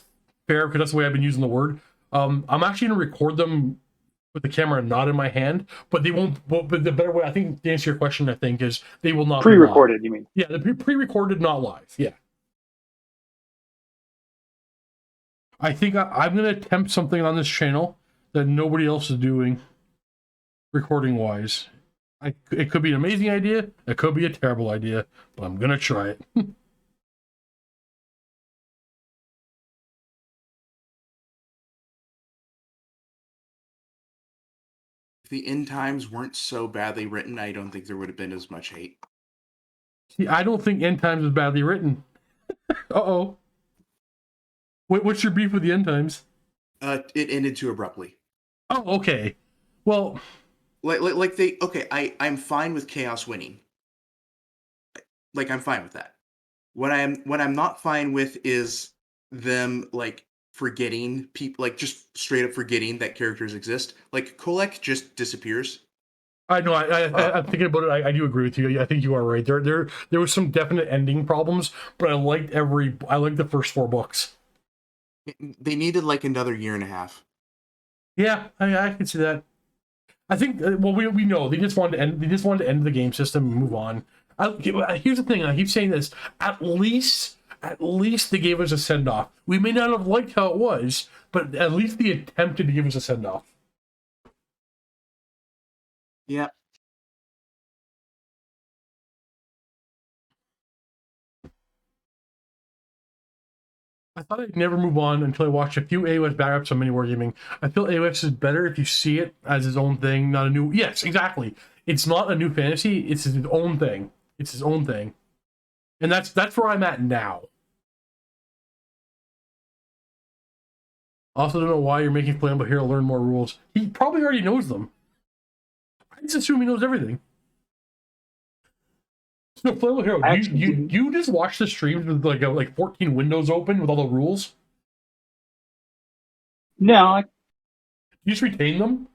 fair, because that's the way I've been using the word. I'm actually gonna record them with the camera not in my hand, but they won't. But the better way, I think, to answer your question, I think, is they will not pre-recorded. You mean? Yeah, the pre-recorded, not live. Yeah. I think I'm gonna attempt something on this channel that nobody else is doing, recording wise. It could be an amazing idea, it could be a terrible idea, but I'm gonna try it. If the end times weren't so badly written, I don't think there would have been as much hate. See, I don't think End Times is badly written. Uh-oh. What's your beef with the End Times? It ended too abruptly. Oh, okay. Well, I'm fine with Chaos winning. Like, I'm fine with that. What I'm not fine with is them, like, forgetting people, like, just straight up forgetting that characters exist. Like, Kolek just disappears. I know. I'm thinking about it. I do agree with you. I think you are right. There was some definite ending problems, but I liked the first 4 books. They needed like another year and a half. Yeah, I can see that. I think we know they just wanted to end the game system and move on. Here's the thing. I keep saying this. At least they gave us a send off. We may not have liked how it was, but at least they attempted to give us a send off. Yeah. I thought I'd never move on until I watched a few AoS backups on Mini Wargaming. I feel AoS is better if you see it as its own thing, not a new... Yes, exactly. It's not a new fantasy. It's its own thing. It's its own thing. And that's where I'm at now. I also don't know why you're making Flammable Hero learn more rules. He probably already knows them. I just assume he knows everything. So Flammable Hero, you just watch the streams with like 14 windows open with all the rules? No, You just retain them?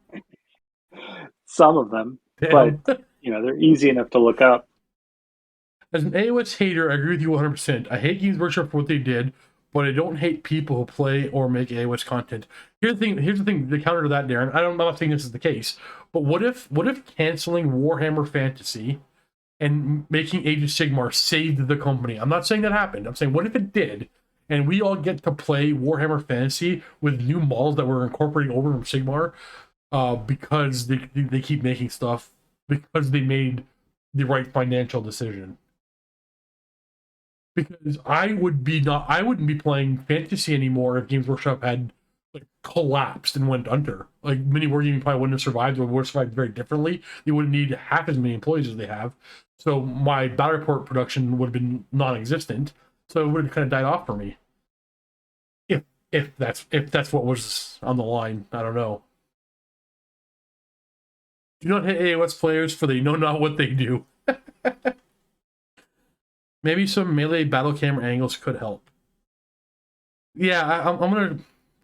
some of them, Damn. but they're easy enough to look up. As an AoS hater, I agree with you 100%. I hate Games Workshop for what they did, but I don't hate people who play or make AoS content. Here's the thing, the counter to that, Darren. I'm not saying this is the case, but what if canceling Warhammer Fantasy and making Age of Sigmar saved the company? I'm not saying that happened. I'm saying, what if it did, and we all get to play Warhammer Fantasy with new models that we're incorporating over from Sigmar, because they keep making stuff because they made the right financial decision. Because I wouldn't be playing Fantasy anymore if Games Workshop had collapsed and went under. Like, mini wargaming probably wouldn't have survived, or would have survived very differently. They wouldn't need half as many employees as they have. So my battle report production would have been non-existent. So it would have kind of died off for me. If that's what was on the line, I don't know. Do not hit AoS players, for they know not what they do. Maybe some melee battle camera angles could help. Yeah, I'm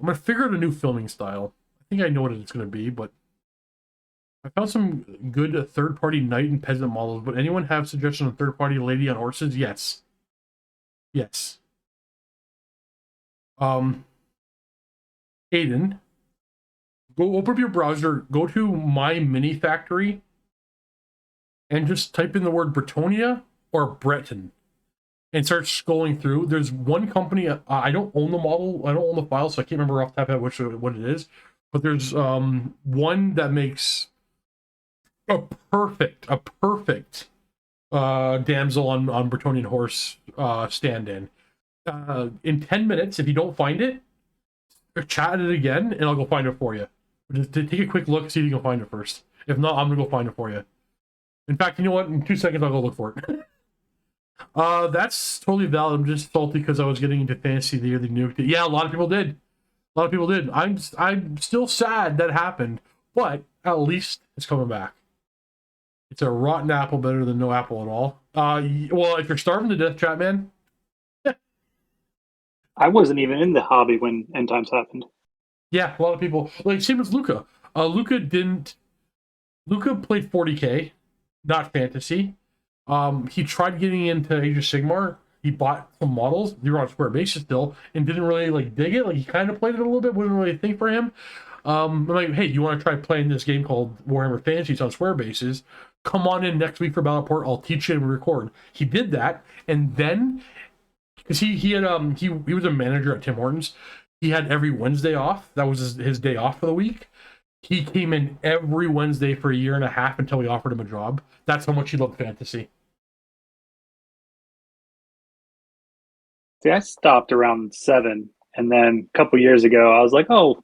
gonna figure out a new filming style. I think I know what it's gonna be, but I found some good third-party knight and peasant models. But anyone have suggestions on third-party lady on horses? Yes. Aiden, go open up your browser, go to My Mini Factory, and just type in the word Bretonia or Breton, and start scrolling through. There's one company, I don't own the model, I don't own the file, so I can't remember off the top of my head what it is, but there's one that makes a perfect damsel on Bretonian horse stand-in. In 10 minutes, if you don't find it, chat it again, and I'll go find it for you. Just take a quick look, see if you can find it first. If not, I'm gonna go find it for you. In fact, you know what? In 2 seconds, I'll go look for it. That's totally valid. I'm just salty because I was getting into fantasy the year they nuked it. Yeah, a lot of people did. I'm still sad that happened, but at least it's coming back. It's a rotten apple better than no apple at all. Well, if you're starving to death, chat man. I wasn't even in the hobby when End Times happened. Yeah, a lot of people, like, same as Luca. Luca played 40K, not fantasy. He tried getting into Age of Sigmar. He bought some models. They were on square basis still, and didn't really dig it. Like, he kind of played it a little bit, wasn't really a thing for him. I'm like, hey, you want to try playing this game called Warhammer Fantasy? It's on square bases. Come on in next week for Battleport. I'll teach you and record. He did that, and then because he was a manager at Tim Hortons. He had every Wednesday off. That was his day off for the week. He came in every Wednesday for a year and a half until we offered him a job. That's how much he loved fantasy. See, I stopped around 7, and then a couple years ago, I was like, "Oh,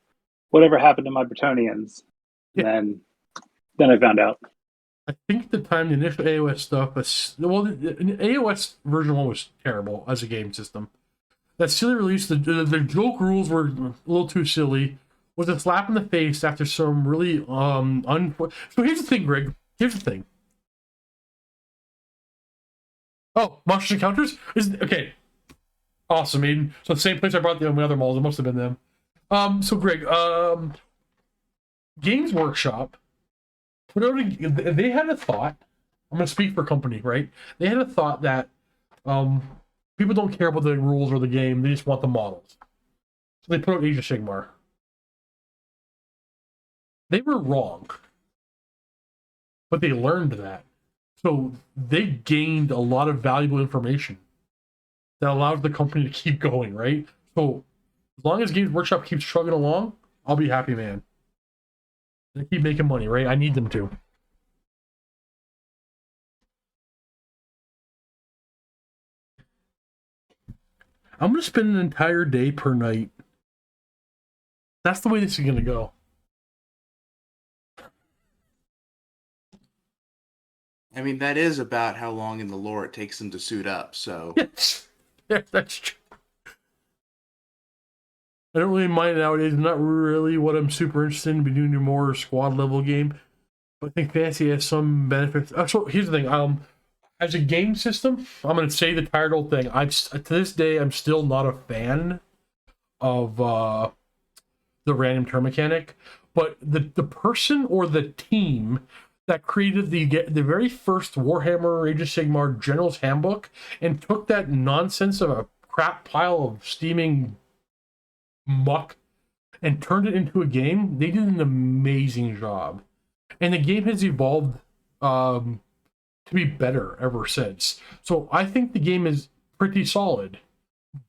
whatever happened to my Bretonnians?" Yeah. And then I found out. I think at the time the initial AoS stuff the AoS version 1 was terrible as a game system. That silly release, the joke rules were a little too silly. Was a slap in the face after some really So here's the thing, Greg. Here's the thing. Oh, Monsters Encounters is okay. Awesome, Aiden. So the same place I brought the other models. It must have been them. So Greg, Games Workshop put out they had a thought. I'm gonna speak for a company, right? They had a thought that people don't care about the rules or the game, they just want the models. So they put out Age of Sigmar. They were wrong. But they learned that. So they gained a lot of valuable information that allows the company to keep going, right? So as long as Games Workshop keeps chugging along, I'll be happy, man. They keep making money, right? I need them to. I'm going to spend an entire day per night. That's the way this is going to go. I mean, that is about how long in the lore it takes them to suit up, so... Yes, yeah, that's true. I don't really mind it nowadays. Not really what I'm super interested in. Be doing a more squad level game, but I think fantasy has some benefits. So here's the thing. As a game system, I'm gonna say the tired old thing. To this day, I'm still not a fan of the random turn mechanic, but the person or the team that created the very first Warhammer Age of Sigmar General's Handbook and took that nonsense of a crap pile of steaming muck and turned it into a game, they did an amazing job. And the game has evolved to be better ever since. So I think the game is pretty solid,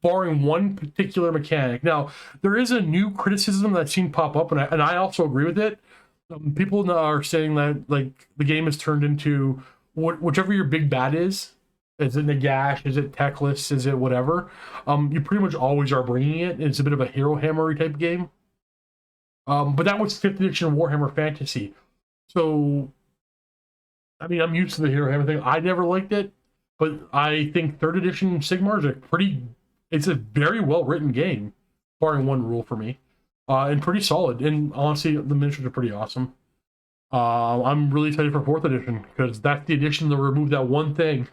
barring one particular mechanic. Now, there is a new criticism that I've seen pop up, and I also agree with it. People are saying that like the game has turned into whichever your big bad is it Nagash, is it Teclis, is it whatever, you pretty much always are bringing it. It's a bit of a hero hammery type game. But that was 5th edition Warhammer Fantasy. So, I mean, I'm used to the hero hammer thing. I never liked it, but I think 3rd edition Sigmar is it's a very well written game, barring one rule for me. And pretty solid. And honestly, the miniatures are pretty awesome. I'm really excited for 4th edition because that's the edition that removed that one thing.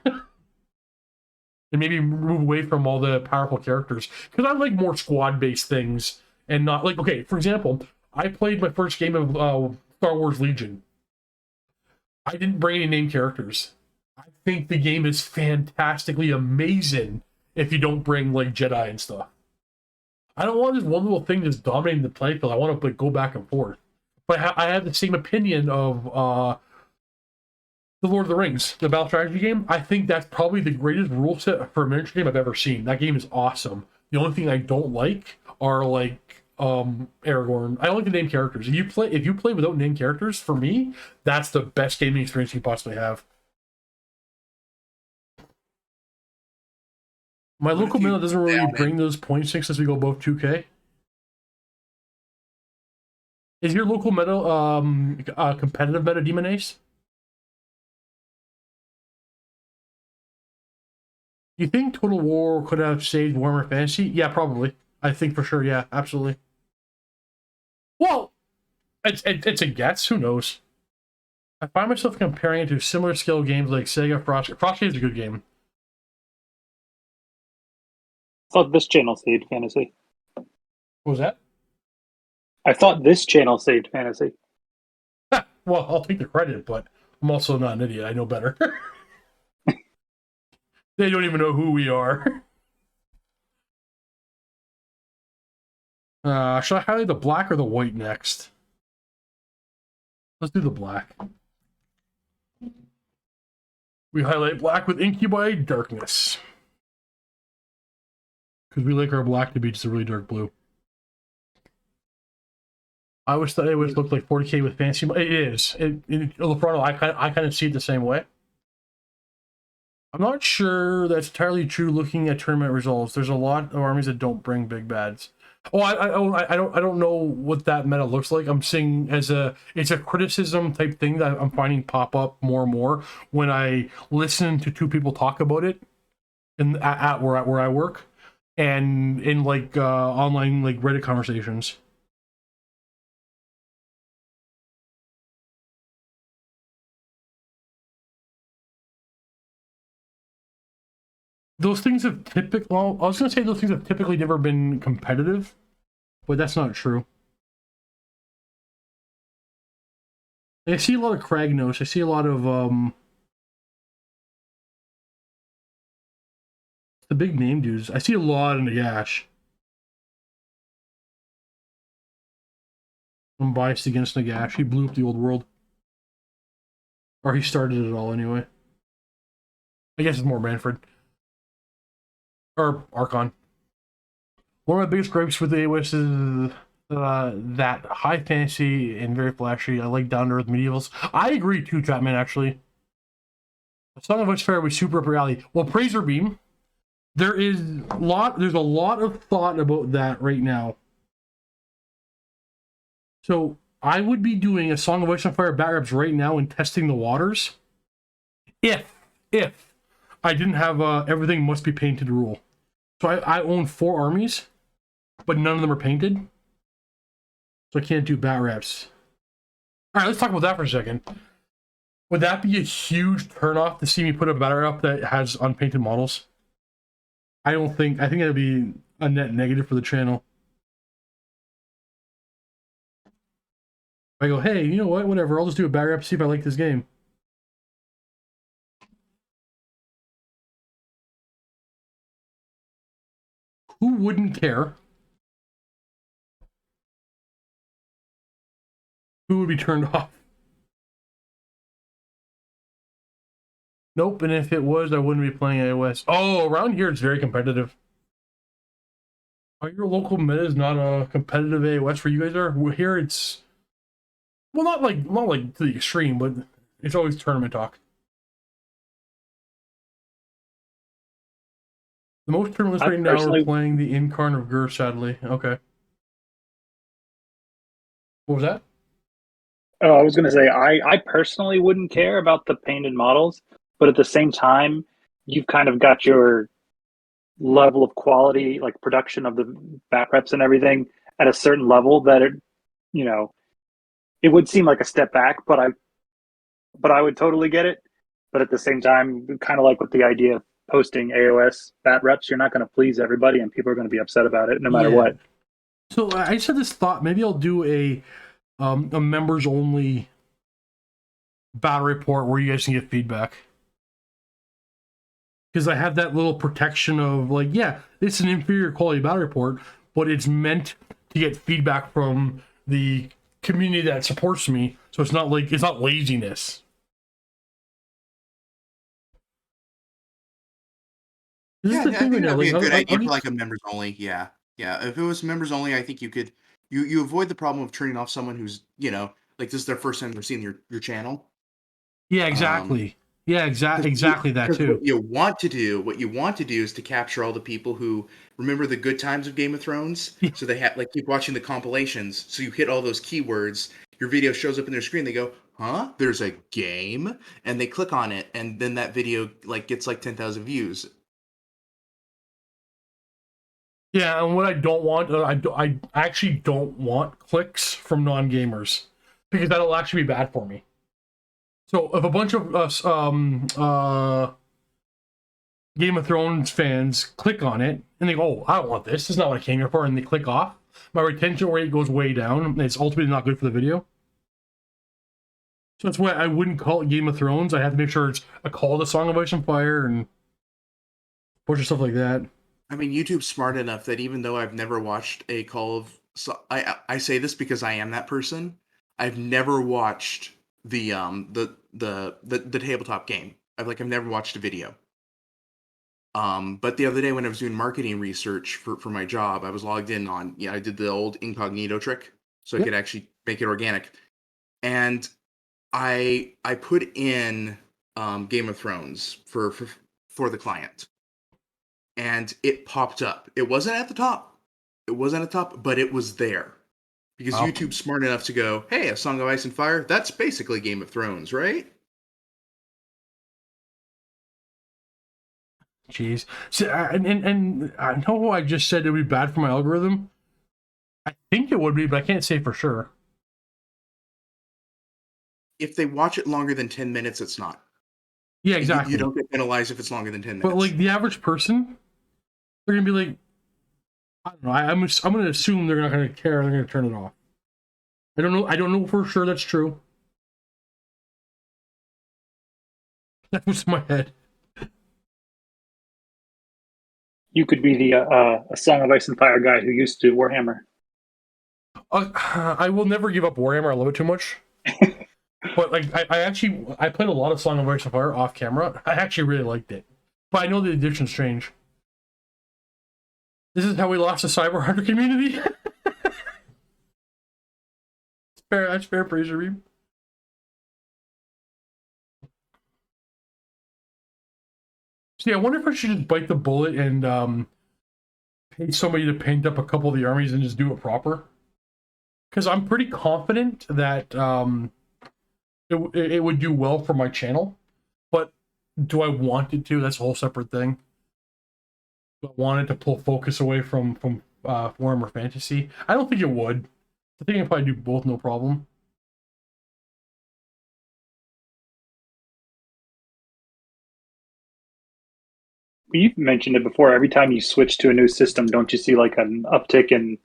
And maybe move away from all the powerful characters. Because I like more squad-based things and not like, okay, for example, I played my first game of Star Wars Legion. I didn't bring any named characters. I think the game is fantastically amazing if you don't bring like Jedi and stuff. I don't want this one little thing just dominating the playfield. I want to like go back and forth. But I have the same opinion of the Lord of the Rings, the battle strategy game. I think that's probably the greatest rule set for a miniature game I've ever seen. That game is awesome. The only thing I don't like are like Aragorn. I don't like the named characters. If you play without named characters, for me, that's the best gaming experience you possibly have. My local meta doesn't really bring those points since we go above 2K. Is your local meta competitive meta, Demon Ace? You think Total War could have saved Warhammer Fantasy? Yeah, probably. I think for sure. Yeah, absolutely. Well, it's a guess. Who knows? I find myself comparing it to similar scale games like Sega Frostgate. Frostgate is a good game. I thought this channel saved fantasy. What was that? I thought this channel saved fantasy. Well, I'll take the credit, but I'm also not an idiot. I know better. They don't even know who we are. Should I highlight the black or the white next? Let's do the black. We highlight black with Incubi Darkness. Because we like our black to be just a really dark blue. I always thought it would look like 40K with fancy. It is. In Leprano, I kind of see it the same way. I'm not sure that's entirely true looking at tournament results. There's a lot of armies that don't bring big bads. Oh, I don't know what that meta looks like. I'm seeing it's a criticism type thing that I'm finding pop up more and more when I listen to two people talk about it at where I work and in like online like Reddit conversations. Those things have well, I was going to say those things have typically never been competitive, but that's not true. I see a lot of Kragnos. I see a lot of the big name dudes. I see a lot in the Nagash. I'm biased against Nagash. He blew up the old world. Or he started it all anyway. I guess it's more Manfred. Or Archon. One of my biggest gripes with the AoS is that high fantasy and very flashy. I like down-to-earth medievals. I agree too, Chapman, actually. Song of Ice Fire was super up your alley. Well, Praetor Beam, there's a lot of thought about that right now. So I would be doing a Song of Ice and Fire backups right now and testing the waters if I didn't have everything must be painted rule. So I own 4 armies, but none of them are painted. So I can't do bat reps. All right, let's talk about that for a second. Would that be a huge turnoff to see me put a battery up that has unpainted models? I think that'd be a net negative for the channel. I go, hey, you know what? Whatever. I'll just do a battery up, see if I like this game. Who wouldn't care? Who would be turned off? Nope, and if it was, I wouldn't be playing AoS. Oh, around here it's very competitive. Oh, your local meta is not a competitive AoS for you guys are? Here it's... Well, not like to the extreme, but it's always tournament talk. The most tournaments right now are playing the Incarn of Gur, sadly. Okay. What was that? Oh, I was going to say, I personally wouldn't care about the painted models, but at the same time, you've kind of got your level of quality, like production of the back reps and everything at a certain level that it, you know, it would seem like a step back, but I would totally get it. But at the same time, kind of like with the idea of posting AoS bat reps, you're not going to please everybody, and people are going to be upset about it no matter what. So I just had this thought. Maybe I'll do a members only battle report where you guys can get feedback. Because I have that little protection of like, yeah, it's an inferior quality battle report, but it's meant to get feedback from the community that supports me. So it's not like, it's not laziness. I think that'd be a good idea for like a members only. Yeah. If it was members only, I think you could you avoid the problem of turning off someone who's, you know, like this is their first time they're seeing your channel. Yeah, exactly. Exactly that too. What you want to do is to capture all the people who remember the good times of Game of Thrones. Yeah. So they have like keep watching the compilations. So you hit all those keywords. Your video shows up in their screen. They go, "Huh? There's a game," and they click on it, and then that video like gets like 10,000 views. Yeah, and what I don't want, I actually don't want clicks from non-gamers because that'll actually be bad for me. So if a bunch of Game of Thrones fans click on it and they go, "Oh, I don't want this. This is not what I came here for," and they click off, my retention rate goes way down. And it's ultimately not good for the video. So that's why I wouldn't call it Game of Thrones. I have to make sure it's a call to Song of Ice and Fire and a bunch of stuff like that. I mean, YouTube's smart enough that even though I've never watched a Call of... I say this because I am that person. I've never watched the tabletop game. I've never watched a video. But the other day when I was doing marketing research for my job, I was logged in on... Yeah, I did the old incognito trick, so I could actually make it organic. And I put in Game of Thrones for the client. And it popped up. It wasn't at the top. But it was there. Because YouTube's smart enough to go, hey, A Song of Ice and Fire, that's basically Game of Thrones, right? Jeez. So, and I know I just said it would be bad for my algorithm. I think it would be, but I can't say for sure. If they watch it longer than 10 minutes, it's not. Yeah, exactly. You don't get penalized if it's longer than 10 minutes. But like the average person, they're gonna be like, I don't know. I'm gonna assume they're not gonna care. They're gonna turn it off. I don't know. I don't know for sure that's true. That was in my head. You could be the A Song of Ice and Fire guy who used to do Warhammer. I will never give up Warhammer. I love it too much. But like, I played a lot of Song of Ice and Fire off camera. I actually really liked it, but I know the edition's strange. This is how we lost the Cyber Hunter community. That's fair praise, Reeb. See, I wonder if I should just bite the bullet and pay somebody to paint up a couple of the armies and just do it proper. Because I'm pretty confident that it would do well for my channel. But do I want it to? That's a whole separate thing. Do I want it to pull focus away from Warhammer Fantasy. I don't think it would. I think I can probably do both, no problem. You've mentioned it before. Every time you switch to a new system, don't you see like an uptick in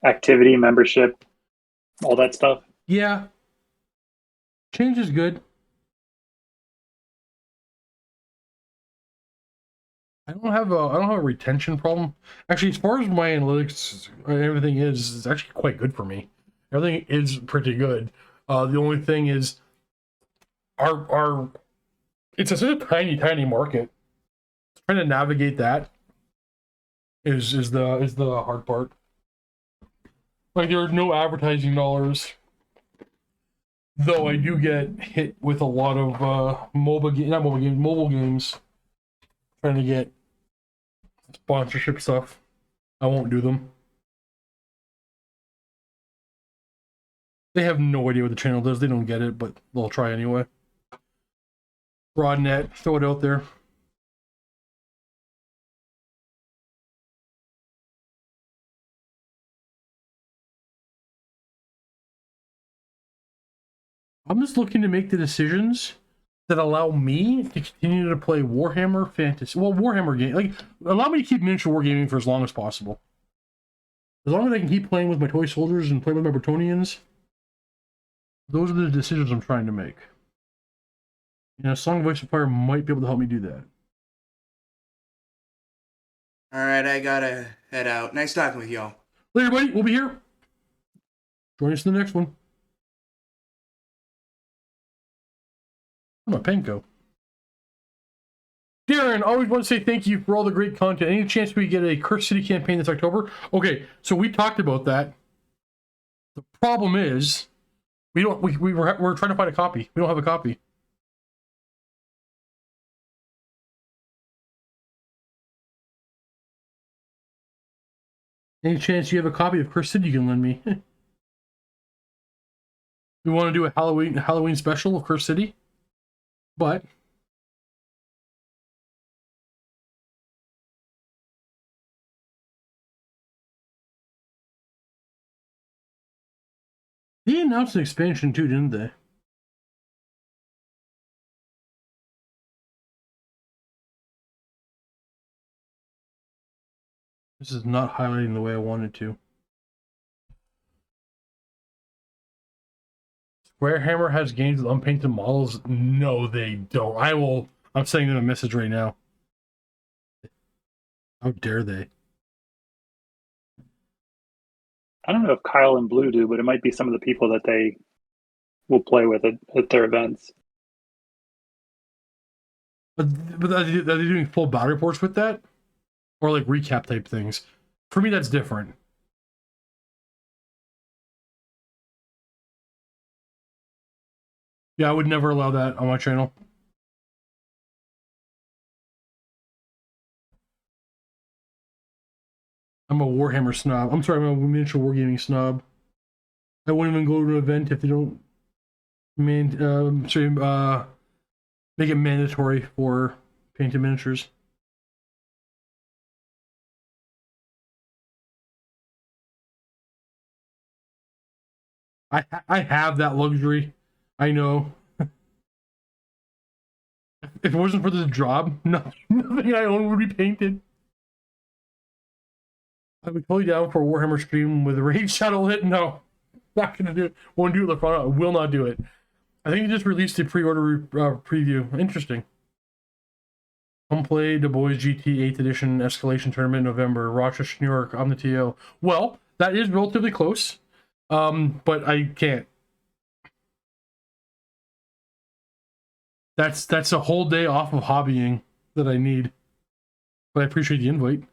activity, membership, all that stuff? Yeah. Change is good. I don't have a retention problem. Actually, as far as my analytics, everything is it's actually quite good for me. Everything is pretty good. The only thing is our it's such a tiny market. Trying to navigate that is the hard part. Like there are no advertising dollars, though I do get hit with a lot of mobile games. Trying to get sponsorship stuff. I won't do them. They have no idea what the channel does. They don't get it, but they'll try anyway. Broadnet, throw it out there. I'm just looking to make the decisions that allow me to continue to play Warhammer Fantasy. Well, Warhammer game, like allow me to keep miniature wargaming for as long as possible. As long as I can keep playing with my toy soldiers and play with my Bretonnians, those are the decisions I'm trying to make. You know, Song of Ice and Fire might be able to help me do that. All right, I gotta head out. Nice talking with y'all. Later, buddy. We'll be here. Join us in the next one. Where'd my pen go? Darren, always want to say thank you for all the great content. Any chance we get a Curse City campaign this October? Okay, so we talked about that. The problem is, we're trying to find a copy. We don't have a copy. Any chance you have a copy of Curse City you can lend me? We want to do a Halloween special of Curse City, but they announced an expansion too, didn't they? This is not highlighting the way I wanted to. Warhammer has games with unpainted models? No, they don't. I'm sending them a message right now. How dare they? I don't know if Kyle and Blue do, but it might be some of the people that they will play with at their events. But are they doing full battle reports with that? Or like recap type things? For me, that's different. Yeah, I would never allow that on my channel. I'm a Warhammer snob. I'm sorry, I'm a miniature wargaming snob. I won't even go to an event if they don't make it mandatory for painted miniatures. I have that luxury. I know. If it wasn't for this job, nothing I own would be painted. I would totally down for a Warhammer stream with a Raid Shadow lit. No, not gonna do it. Won't do it. I will not do it. I think they just released a pre-order preview. Interesting. Come play Du Bois GT 8th Edition Escalation Tournament in November. Rochester, New York. I'm the TO. Well, that is relatively close. But I can't. That's a whole day off of hobbying that I need. But I appreciate the invite.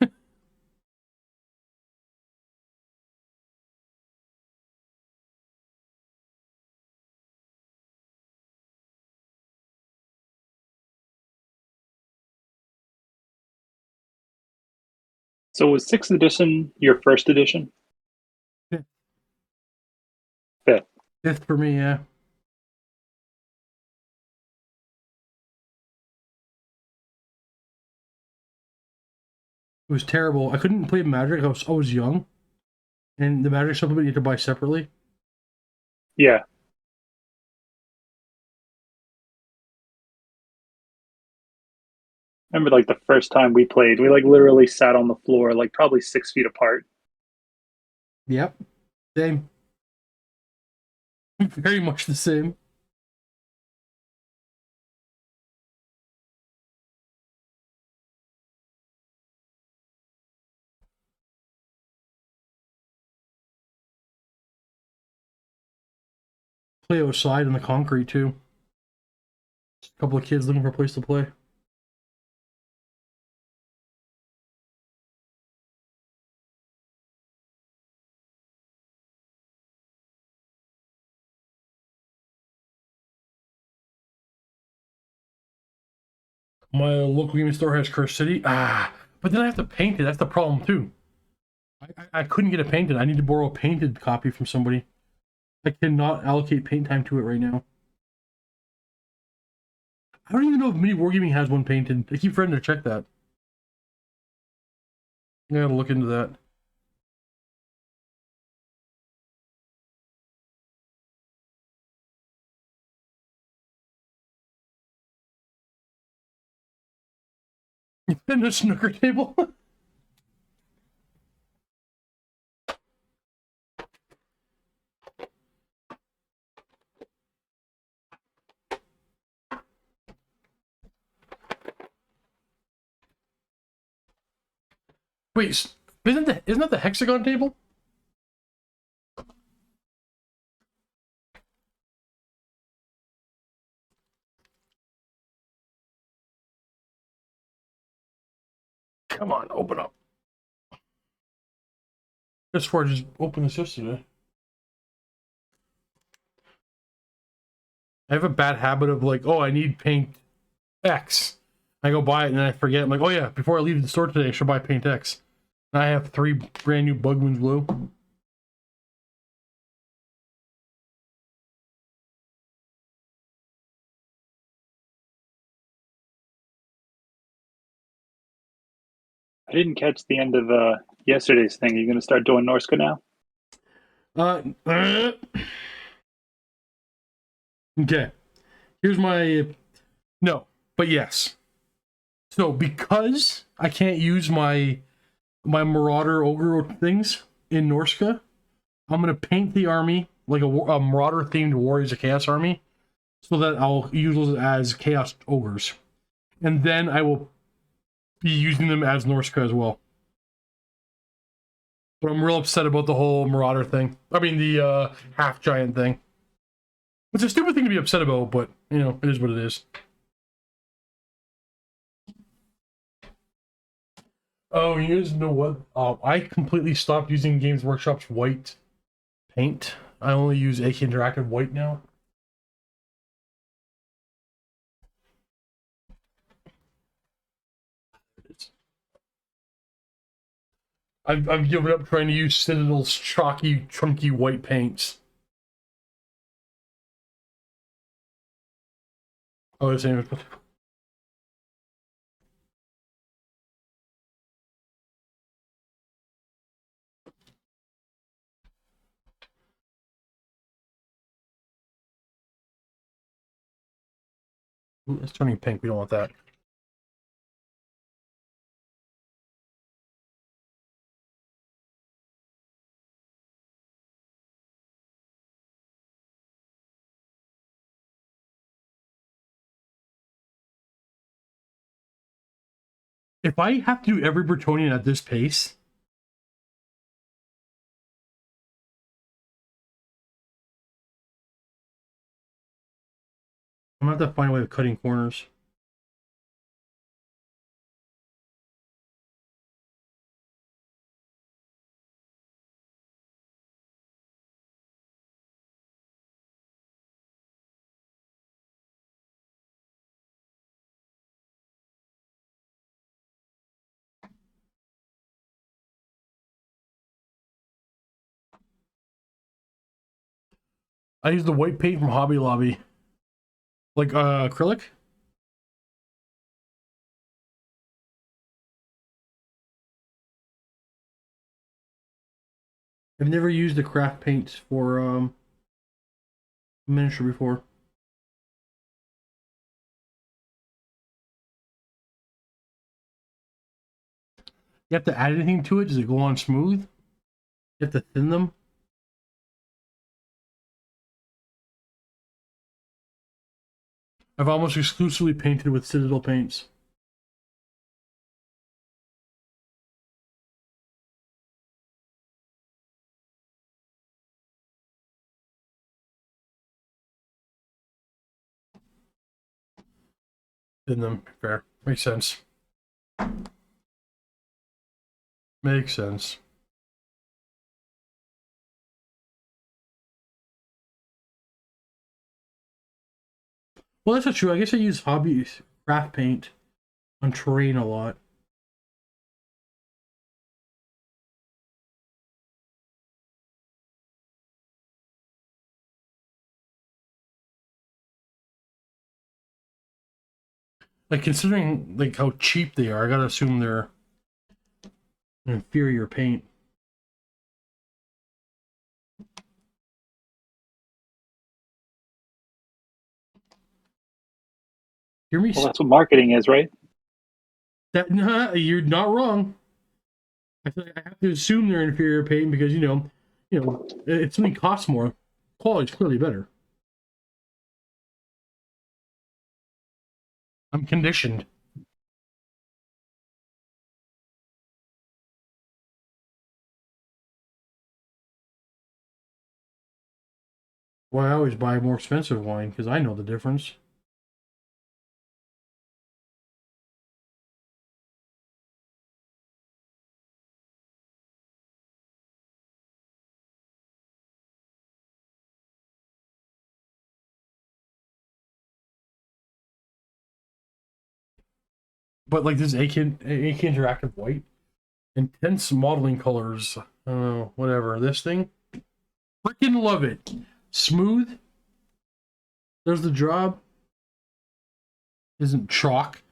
So was 6th edition your first edition? Fifth. Fifth. Fifth for me, yeah. It was terrible. I couldn't play Magic. I was young, and the Magic supplement you had to buy separately. Yeah. Remember, like the first time we played, we like literally sat on the floor, like probably 6 feet apart. Yep, same. Very much the same. Play outside in the concrete too. Just a couple of kids looking for a place to play. My local gaming store has Curse City. But then I have to paint it. That's the problem too. I couldn't get it painted. I need to borrow a painted copy from somebody. I cannot allocate paint time to it right now. I don't even know if Mini Wargaming has one painted. I keep forgetting to check that. I gotta look into that. And a snooker table. Wait, isn't that the hexagon table? Come on, open up. Just for I just opened this yesterday. I have a bad habit of like, oh, I need paint X. I go buy it and then I forget. I'm like, oh yeah, before I leave the store today, I should buy paint X. And I have 3 brand new Bugman's Blue. I didn't catch the end of yesterday's thing. Are you going to start doing Norska now? Okay. Here's my no, but yes. So because I can't use my Marauder Ogre things in Norska, I'm gonna paint the army like a Marauder themed Warriors of Chaos army, so that I'll use those as Chaos Ogres, and then I will be using them as Norska as well. But I'm real upset about the whole Marauder thing. I mean the half giant thing. It's a stupid thing to be upset about, but you know, it is what it is. Oh, you guys know what? I completely stopped using Games Workshop's white paint. I only use AK Interactive white now. I've given up trying to use Citadel's chalky, chunky white paints. Oh, the same. Ooh, it's turning pink. We don't want that. If I have to do every Bretonnian at this pace, I'm gonna have to find a way of cutting corners. I use the white paint from Hobby Lobby. Like acrylic? I've never used the craft paints for miniature before. You have to add anything to it? Does it go on smooth? You have to thin them? I've almost exclusively painted with Citadel paints. Thin them. Fair. Makes sense. Makes sense. Well, that's not true. I guess I use hobby craft paint on terrain a lot. Like, considering like how cheap they are, I gotta assume they're inferior paint. Hear me? Well, that's what marketing is, right? That you're not wrong. I feel like I have to assume they're inferior paint because you know, if something costs more, quality's clearly better. I'm conditioned. Well, I always buy more expensive wine because I know the difference. But like this AK Interactive White, intense modeling colors. I don't know, whatever. This thing, freaking love it. Smooth. There's the job. Isn't chalk.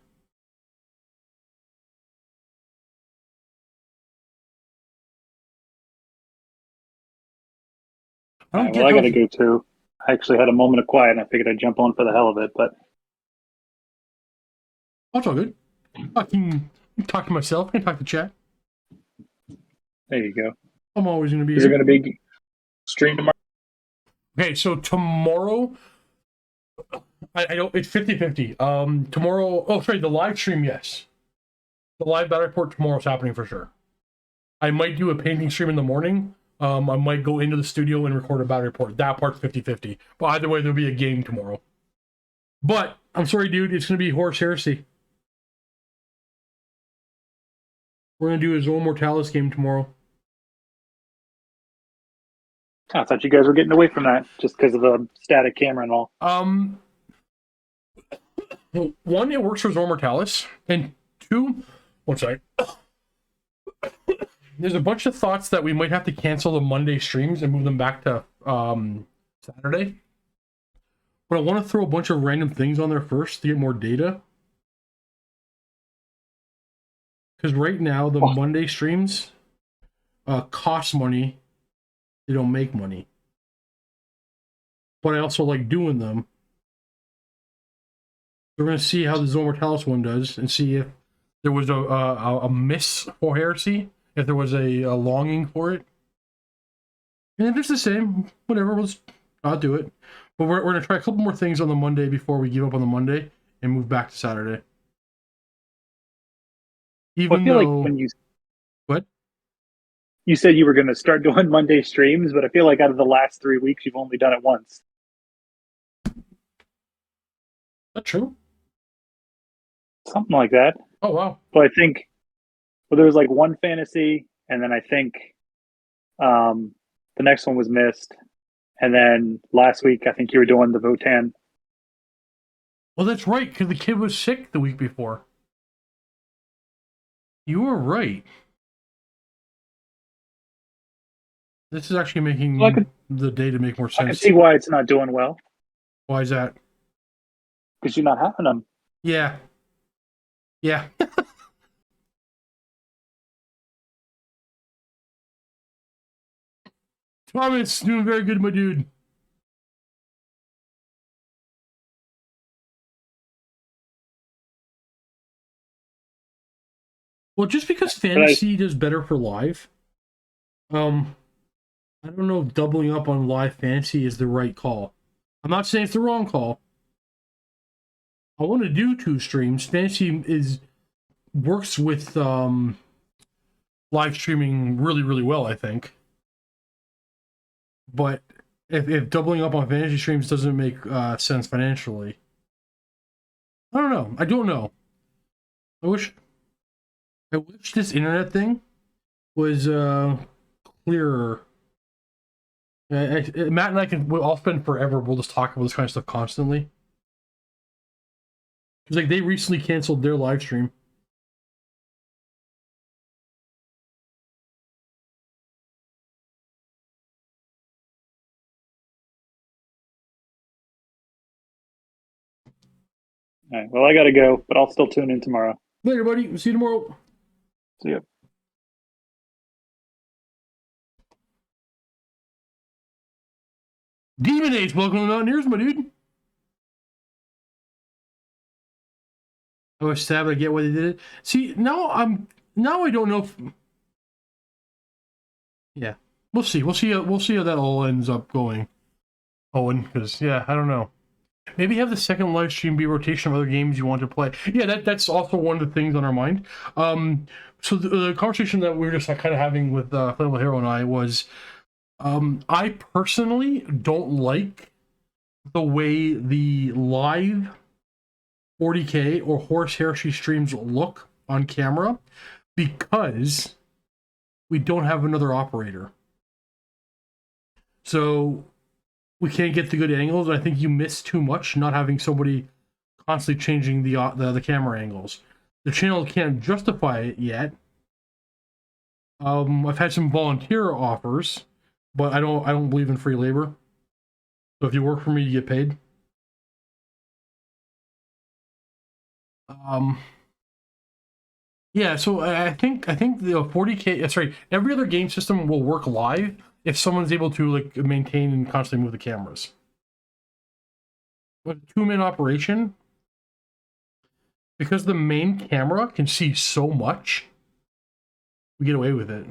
I gotta go too. I actually had a moment of quiet and I figured I'd jump on for the hell of it, but That's all good. I can talk to myself. I can talk to chat. there you go. I'm always going to be Is here. it going to be streamed tomorrow? Okay, so tomorrow, I don't, it's 50-50. Tomorrow, the live stream, yes. The live battle report tomorrow's happening for sure. I might do a painting stream in the morning. I might go into the studio and record a battle report. That part's 50-50. But either way, there'll be a game tomorrow. But, I'm sorry, dude, it's going to be Horus Heresy. We're going to do a Zone Mortalis game tomorrow. I thought you guys were getting away from that just because of the static camera and all. One, it works for Zone Mortalis, and two, there's a bunch of thoughts that we might have to cancel the Monday streams and move them back to Saturday. But I want to throw a bunch of random things on there first to get more data. Because right now, the Monday streams cost money. They don't make money. But I also like doing them. We're going to see how the Zone Mortalis one does and see if there was a miss for Heresy, if there was a longing for it. And if it's the same, whatever, I'll do it. But we're going to try a couple more things on the Monday before we give up on the Monday and move back to Saturday. Even though, like when what? You said you were going to start doing Monday streams, but I feel like out of the last 3 weeks, you've only done it once. That's true. Something like that. Oh, wow. But I think, there was like one fantasy, and then I think the next one was missed. And then last week, I think you were doing the Votan. Well, that's right, because the kid was sick the week before. You were right. This is actually making the data make more sense. I can see why it's not doing well. Why is that? Because you're not having them. Yeah. Yeah. Thomas, doing very good, my dude. Well, just because fantasy does better for live, I don't know if doubling up on live fantasy is the right call. I'm not saying it's the wrong call. I want to do 2 streams. Fantasy works with live streaming really, really well, I think. But if doubling up on fantasy streams doesn't make sense financially, I don't know. I don't know. I wish this internet thing was clearer. Matt and I I'll spend forever. We'll just talk about this kind of stuff constantly. Because like they recently canceled their live stream. All right. Well, I gotta go, but I'll still tune in tomorrow. Later, buddy. See you tomorrow. See ya. Demon Age, welcome to the Mountaineers, my dude. I was sad, but I get why they did it. See, now I don't know if... Yeah. We'll see. We'll see how that all ends up going. Owen, because yeah, I don't know. Maybe have the second live stream be a rotation of other games you want to play. Yeah, that's also one of the things on our mind. So the conversation that we were just kind of having with Flammable Hero and I was, I personally don't like the way the live 40K or Horse Heresy streams look on camera because we don't have another operator. So we can't get the good angles. I think you miss too much not having somebody constantly changing the camera angles. The channel can't justify it yet. I've had some volunteer offers, but I don't believe in free labor. So if you work for me, you get paid. Yeah, so I think the 40K, sorry, every other game system will work live if someone's able to like maintain and constantly move the cameras. But a 2-man operation, because the main camera can see so much, we get away with it.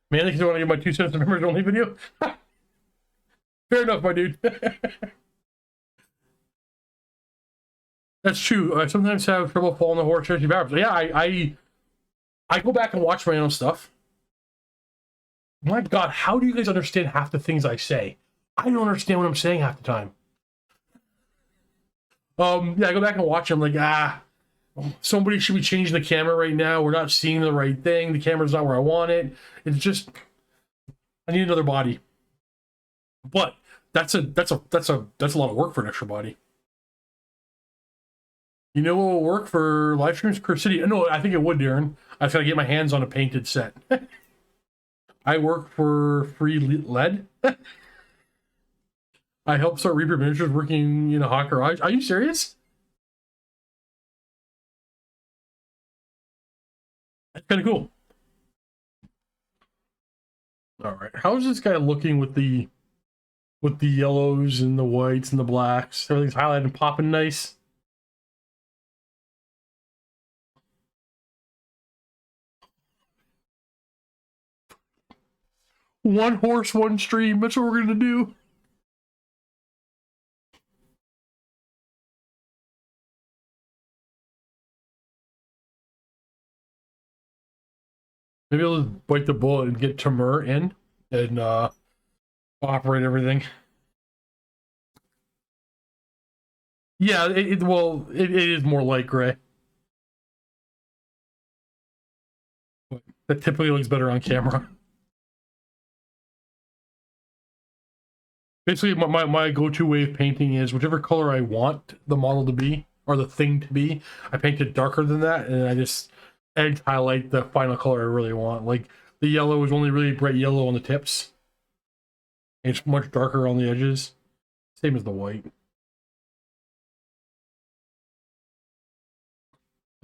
Man, I want to get my 2 cents of members only video. Fair enough, my dude. That's true. I sometimes have trouble following the Horse Heresy backwards. Yeah, I go back and watch my own stuff. My God, how do you guys understand half the things I say? I don't understand what I'm saying half the time. Yeah, I go back and watch them like, somebody should be changing the camera right now. We're not seeing the right thing. The camera's not where I want it. It's just, I need another body. But that's a lot of work for an extra body. You know what will work for live streams? Curse City. No, I think it would, Darren. I just gotta get my hands on a painted set. I work for free lead. I help start Reaper Miniatures working in a hot garage. Are you serious? That's kind of cool. All right, how's this guy looking with the yellows and the whites and the blacks? Everything's highlighted and popping nice. One horse, one stream. That's what we're gonna do. Maybe I'll just bite the bullet and get Tamur in and operate everything. Yeah, it is more light gray. But that typically looks better on camera. Basically, my go-to way of painting is whichever color I want the model to be, or the thing to be, I paint it darker than that, and I just edge highlight the final color I really want. Like, the yellow is only really bright yellow on the tips. And it's much darker on the edges. Same as the white.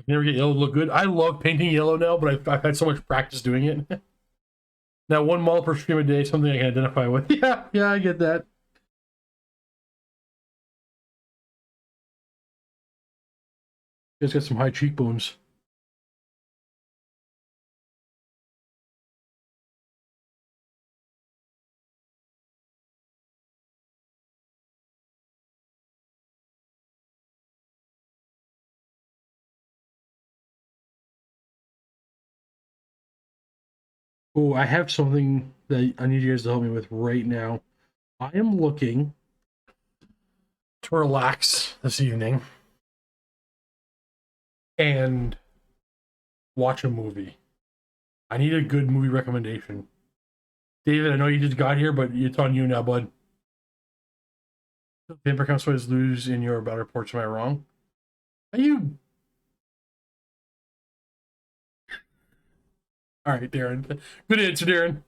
never get yellow to look good. I love painting yellow now, but I've had so much practice doing it. Now, 1 model per stream a day, something I can identify with. Yeah, I get that. You guys got some high cheekbones. Oh, I have something that I need you guys to help me with right now. I am looking to relax this evening and watch a movie. I need a good movie recommendation. David, I know you just got here, but it's on you now, bud. Vampire Counselors lose in your battle reports. Am I wrong? Are you? All right, Darren. Good answer, Darren.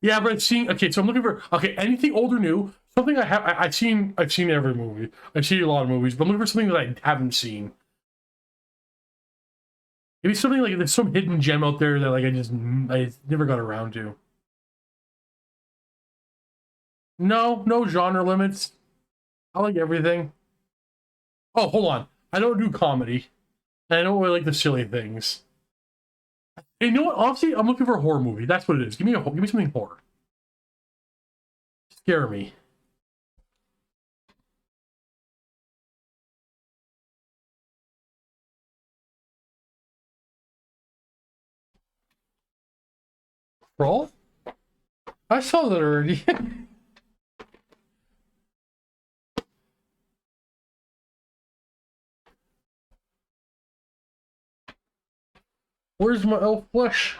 Yeah, but I've seen. Okay, so I'm looking for anything old or new. Something I've seen. I've seen every movie. I've seen a lot of movies, but I'm looking for something that I haven't seen. Maybe something like there's some hidden gem out there that I never got around to. No genre limits. I like everything. Oh, hold on. I don't do comedy. And I don't really like the silly things. You know what? Honestly, I'm looking for a horror movie. That's what it is. Give me something horror. Scare me. Crawl? I saw that already. Where's my elf flesh?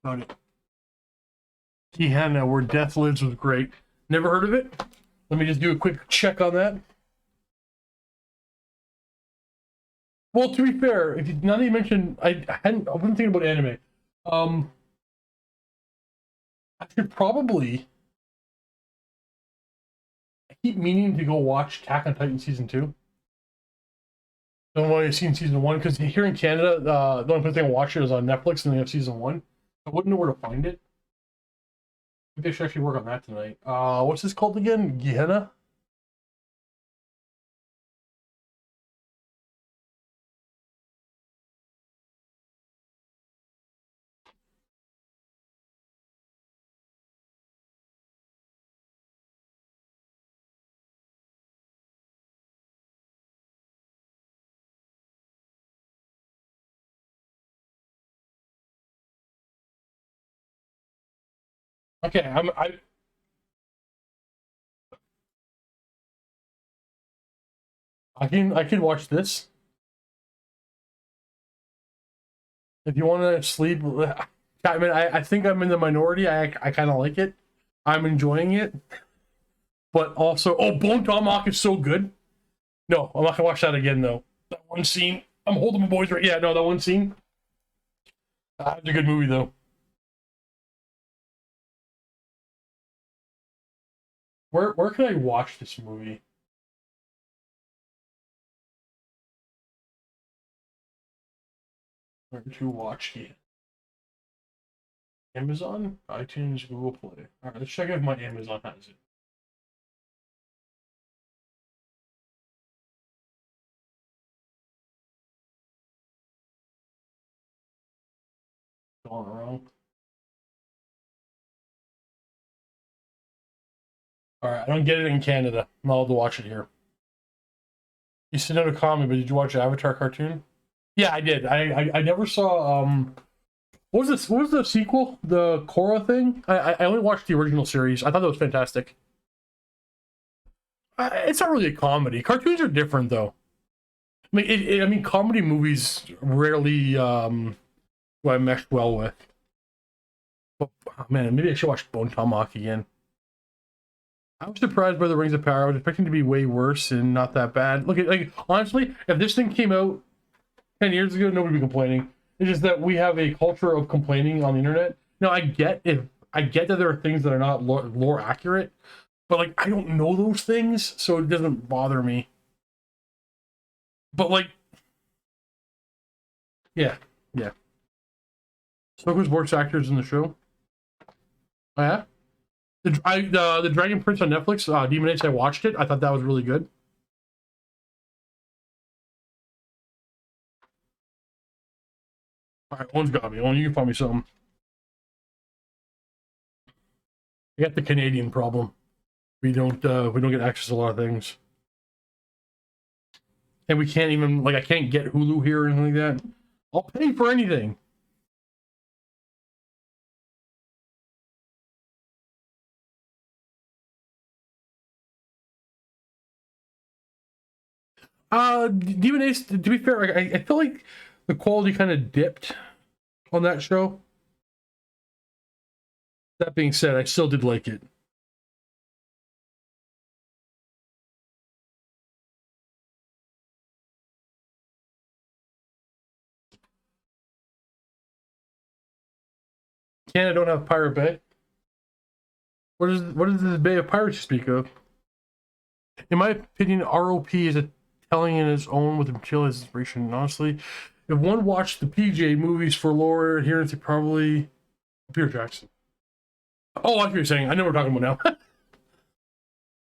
Got it. Gehenna, Where Death Lives was great. Never heard of it? Let me just do a quick check on that. Well, to be fair, now that you mentioned, I wasn't thinking about anime. I should probably. I keep meaning to go watch Attack on Titan season 2. I've only seen season 1 because here in Canada, the only place I can watch it is on Netflix, and they have season 1. I wouldn't know where to find it. Maybe I should actually work on that tonight. What's this called again? Gehenna? Okay, I can watch this. If you want to sleep, I mean, I think I'm in the minority. I kind of like it. I'm enjoying it. But also, Bone Tomahawk is so good. No, I'm not gonna watch that again though. That one scene, I'm holding my boys right. Yeah, no, that one scene. It's a good movie though. Where can I watch this movie? Where to watch it? Amazon, iTunes, Google Play. All right, let's check if my Amazon has it. Going wrong. All right, I don't get it in Canada. I'm not allowed to watch it here. You said no to comedy, but did you watch Avatar cartoon? Yeah, I did. I never saw what was this? What was the sequel? The Korra thing? I only watched the original series. I thought that was fantastic. It's not really a comedy. Cartoons are different though. I mean, I mean, comedy movies rarely do I mesh well with. But man, maybe I should watch Bone Tomahawk again. I was surprised by the Rings of Power. I was expecting it to be way worse and not that bad. Look, like honestly, if this thing came out 10 years ago, nobody would be complaining. It's just that we have a culture of complaining on the internet. Now, I get if I get that there are things that are not lore accurate, but like I don't know those things, so it doesn't bother me. But like, yeah. So who's voice actors in the show? Oh yeah, the Dragon Prince on Netflix, Demon Knights. I watched it. I thought that was really good. All right, Owen's got me. Owen, you can find me something. I got the Canadian problem. We don't get access to a lot of things, and we can't even like I can't get Hulu here or anything like that. I'll pay for anything. Demon Ace, to be fair, I feel like the quality kind of dipped on that show. That being said, I still did like it. Canada don't have Pirate Bay. What is this Bay of Pirates you speak of? In my opinion, ROP is a telling in its own with the material as inspiration. Honestly, if one watched the PJ movies for lore adherence, it probably Peter Jackson. Oh, I see what you're saying. I know what we're talking about now.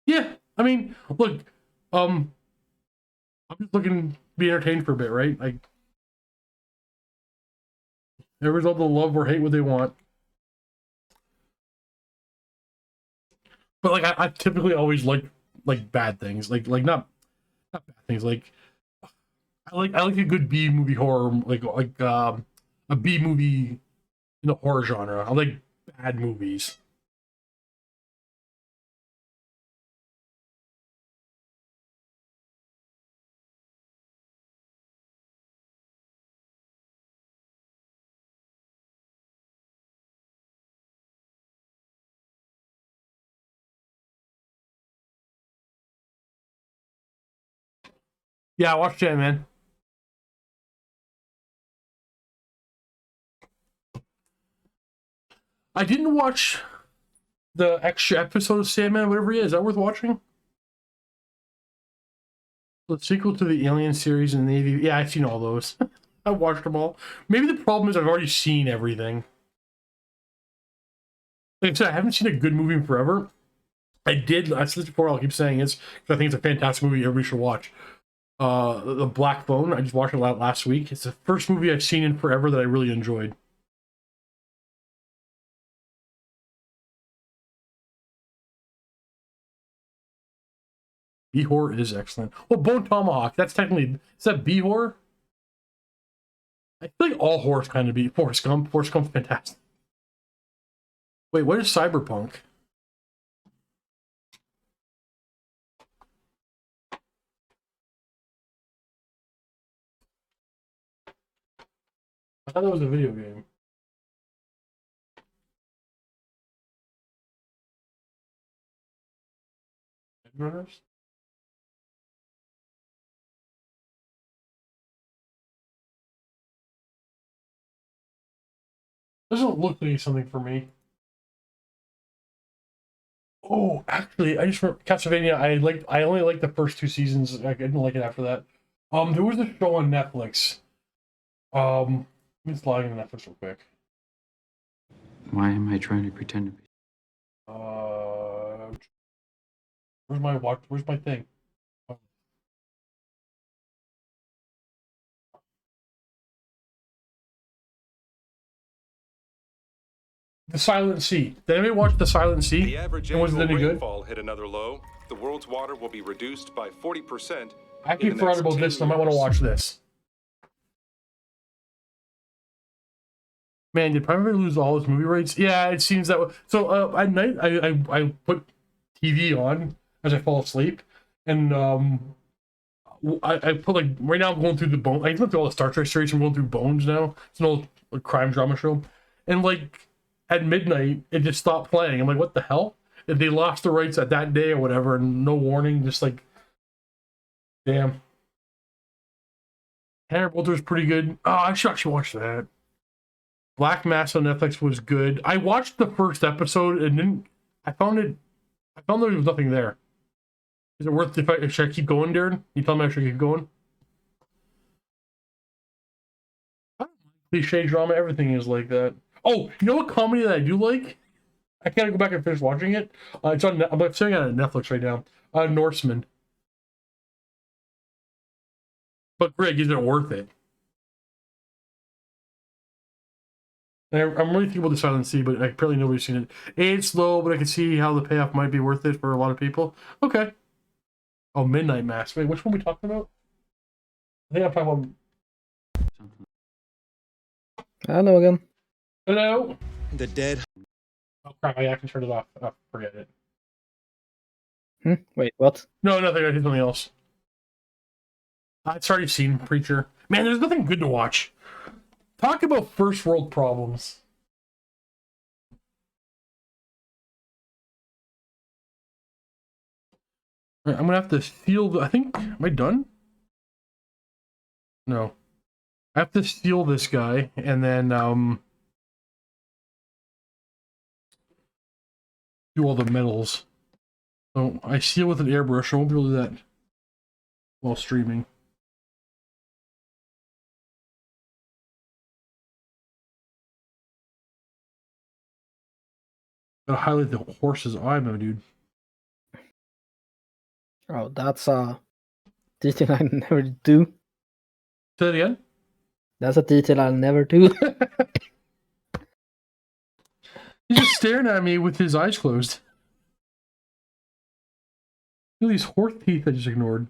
Yeah, I mean, look, I'm just looking to be entertained for a bit, right? Like, everyone's able to love or hate what they want. But like, I typically always like bad things, like not bad things. Like, I like a good B movie horror, like a B movie in the horror genre. I like bad movies. Yeah, I watched that, man. I didn't watch the extra episode of Sandman, whatever it is. Is that worth watching? The sequel to the Alien series and the Navy. Yeah, I've seen all those. I watched them all. Maybe the problem is I've already seen everything. Like I said, I haven't seen a good movie in forever. I said this before, I'll keep saying this, because I think it's a fantastic movie everybody should watch. The Black Phone, I just watched it last week. It's the first movie I've seen in forever that I really enjoyed. B-horror is excellent. Well, Bone Tomahawk, that's technically, is that B-horror? I feel like all horror's kind of be. Forrest Gump's fantastic. Wait, what is Cyberpunk? I thought that was a video game. Runners? Doesn't look like something for me. Oh, actually, I just remember Castlevania. I only liked the first 2 seasons. I didn't like it after that. There was a show on Netflix. Let me just log into Netflix real quick. Why am I trying to pretend to be? Where's my watch? Where's my thing? The Silent Sea. Did anybody watch The Silent Sea? The average and was it any good? rainfall hit another low. The world's water will be reduced by 40%. I actually forgot about this, so I might want to watch this. Man, did Prime Video lose all its movie rights? Yeah, it seems that way. So at night, I put TV on as I fall asleep, and I put like right now I'm going through the Bone. I looked at all the Star Trek series. I'm going through Bones now. It's an old crime drama show, and like at midnight it just stopped playing. I'm like, what the hell? If they lost the rights at that day or whatever, and no warning, just like, damn. Hannah Bolter's pretty good. Oh, I should actually watch that. Black Mass on Netflix was good. I watched the first episode and didn't. I found there was nothing there. Is it worth should I keep going, Darren? You tell me I should keep going. Cliche drama, everything is like that. Oh, you know what comedy that I do like? I can't go back and finish watching it. It's on. I'm staring at it on Netflix right now. Norseman. But Greg, is it worth it? And I'm really thinking about the Silent Sea, but apparently nobody's seen it. It's slow, but I can see how the payoff might be worth it for a lot of people. Okay. Oh, Midnight Mass. Wait, which one are we talking about? I think I'm talking about. Hello again. Hello. The dead. Oh crap! I can turn it off. Oh, forget it. Wait, what? No, nothing. I did something else. I'd already seen Preacher. Man, there's nothing good to watch. Talk about first world problems. All right, I'm gonna have to steal. I think. Am I done? No. I have to steal this guy, and then do all the medals. So I steal with an airbrush. I won't be able to do that while streaming. Gotta highlight the horse's eye, my dude. Oh, that's a detail I never do. Say that again? That's a detail I'll never do. He's just staring at me with his eyes closed. Look at these horse teeth I just ignored.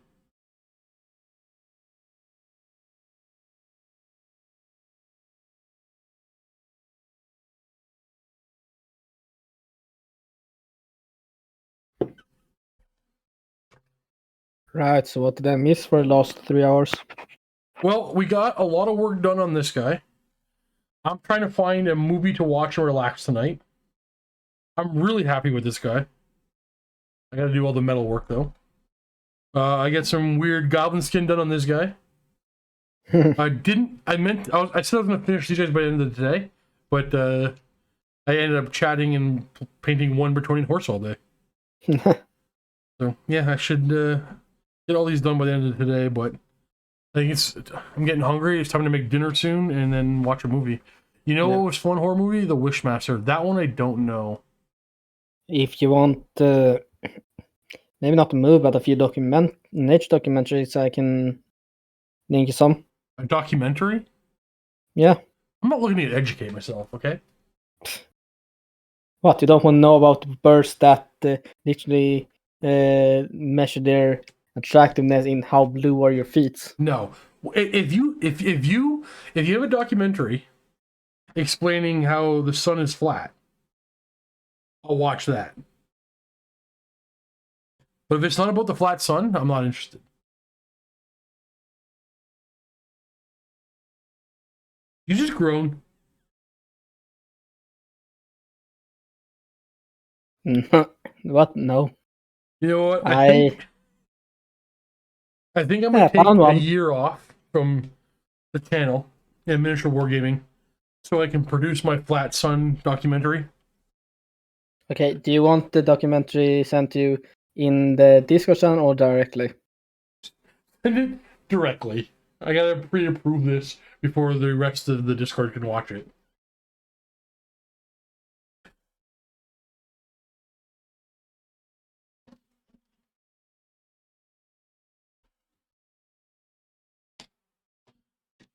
Right, so what did I miss for the last 3 hours? Well, we got a lot of work done on this guy. I'm trying to find a movie to watch and relax tonight. I'm really happy with this guy. I gotta do all the metal work, though. I get some weird goblin skin done on this guy. I said I was gonna finish these guys by the end of the day, but I ended up chatting and painting one Bretonnian horse all day. So yeah, I should get all these done by the end of today, but I think I'm getting hungry. It's time to make dinner soon and then watch a movie. You know what was fun horror movie? The Wishmaster. That one I don't know. If you want, maybe not a movie, but a few nature documentaries, I can link you some. A documentary? Yeah. I'm not looking to educate myself, okay? What, you don't want to know about birds that literally measure their attractiveness in how blue are your feet? No. If you have a documentary explaining how the sun is flat, I'll watch that. But if it's not about the flat sun, I'm not interested. You just groan. What? No. You know what? I think I'm gonna take a year off from the channel and miniature wargaming so I can produce my flat sun documentary. Okay, do you want the documentary sent to you in the Discord channel or directly? Send it directly. I gotta pre-approve this before the rest of the Discord can watch it.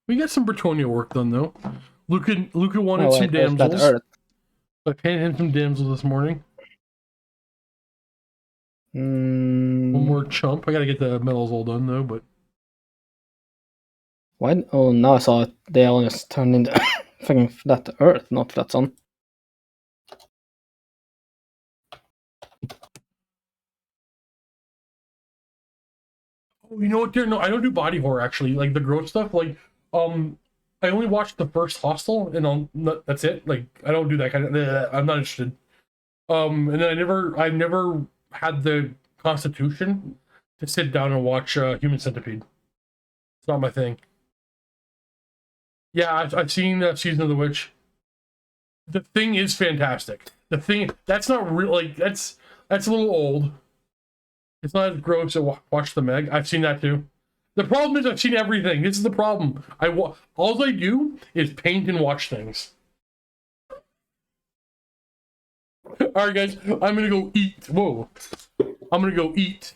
We got some Bretonnia work done though. Luca wanted some damsels. I painted him some damsels this morning. One more chump. I gotta get the medals all done though, but why? Oh, now I saw it. They all just turned into fucking flat Earth, not flat sun. Oh, you know what? No, I don't do body horror actually. Like the gross stuff. Like, I only watched the first Hostel, and that's it. Like, I don't do that kind of. I'm not interested. And then I never had the constitution to sit down and watch Human Centipede. It's not my thing. Yeah, I've seen Season of the Witch. The Thing is fantastic. The Thing, that's not real. Like that's a little old. It's not as gross as Watch the Meg. I've seen that too. The problem is I've seen everything. This is the problem. All I do is paint and watch things. All right, guys. I'm gonna go eat. Whoa. I'm gonna go eat,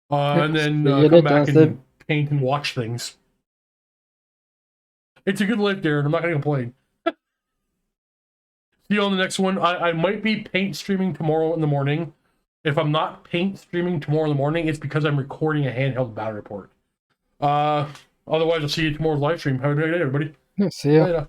and then come back and paint and watch things. It's a good life, Darren. I'm not gonna complain. See you on the next one. I might be paint streaming tomorrow in the morning. If I'm not paint streaming tomorrow in the morning, it's because I'm recording a handheld battle report. Otherwise, I'll see you tomorrow's live stream. Have a great day, everybody. Yeah, see ya. Later.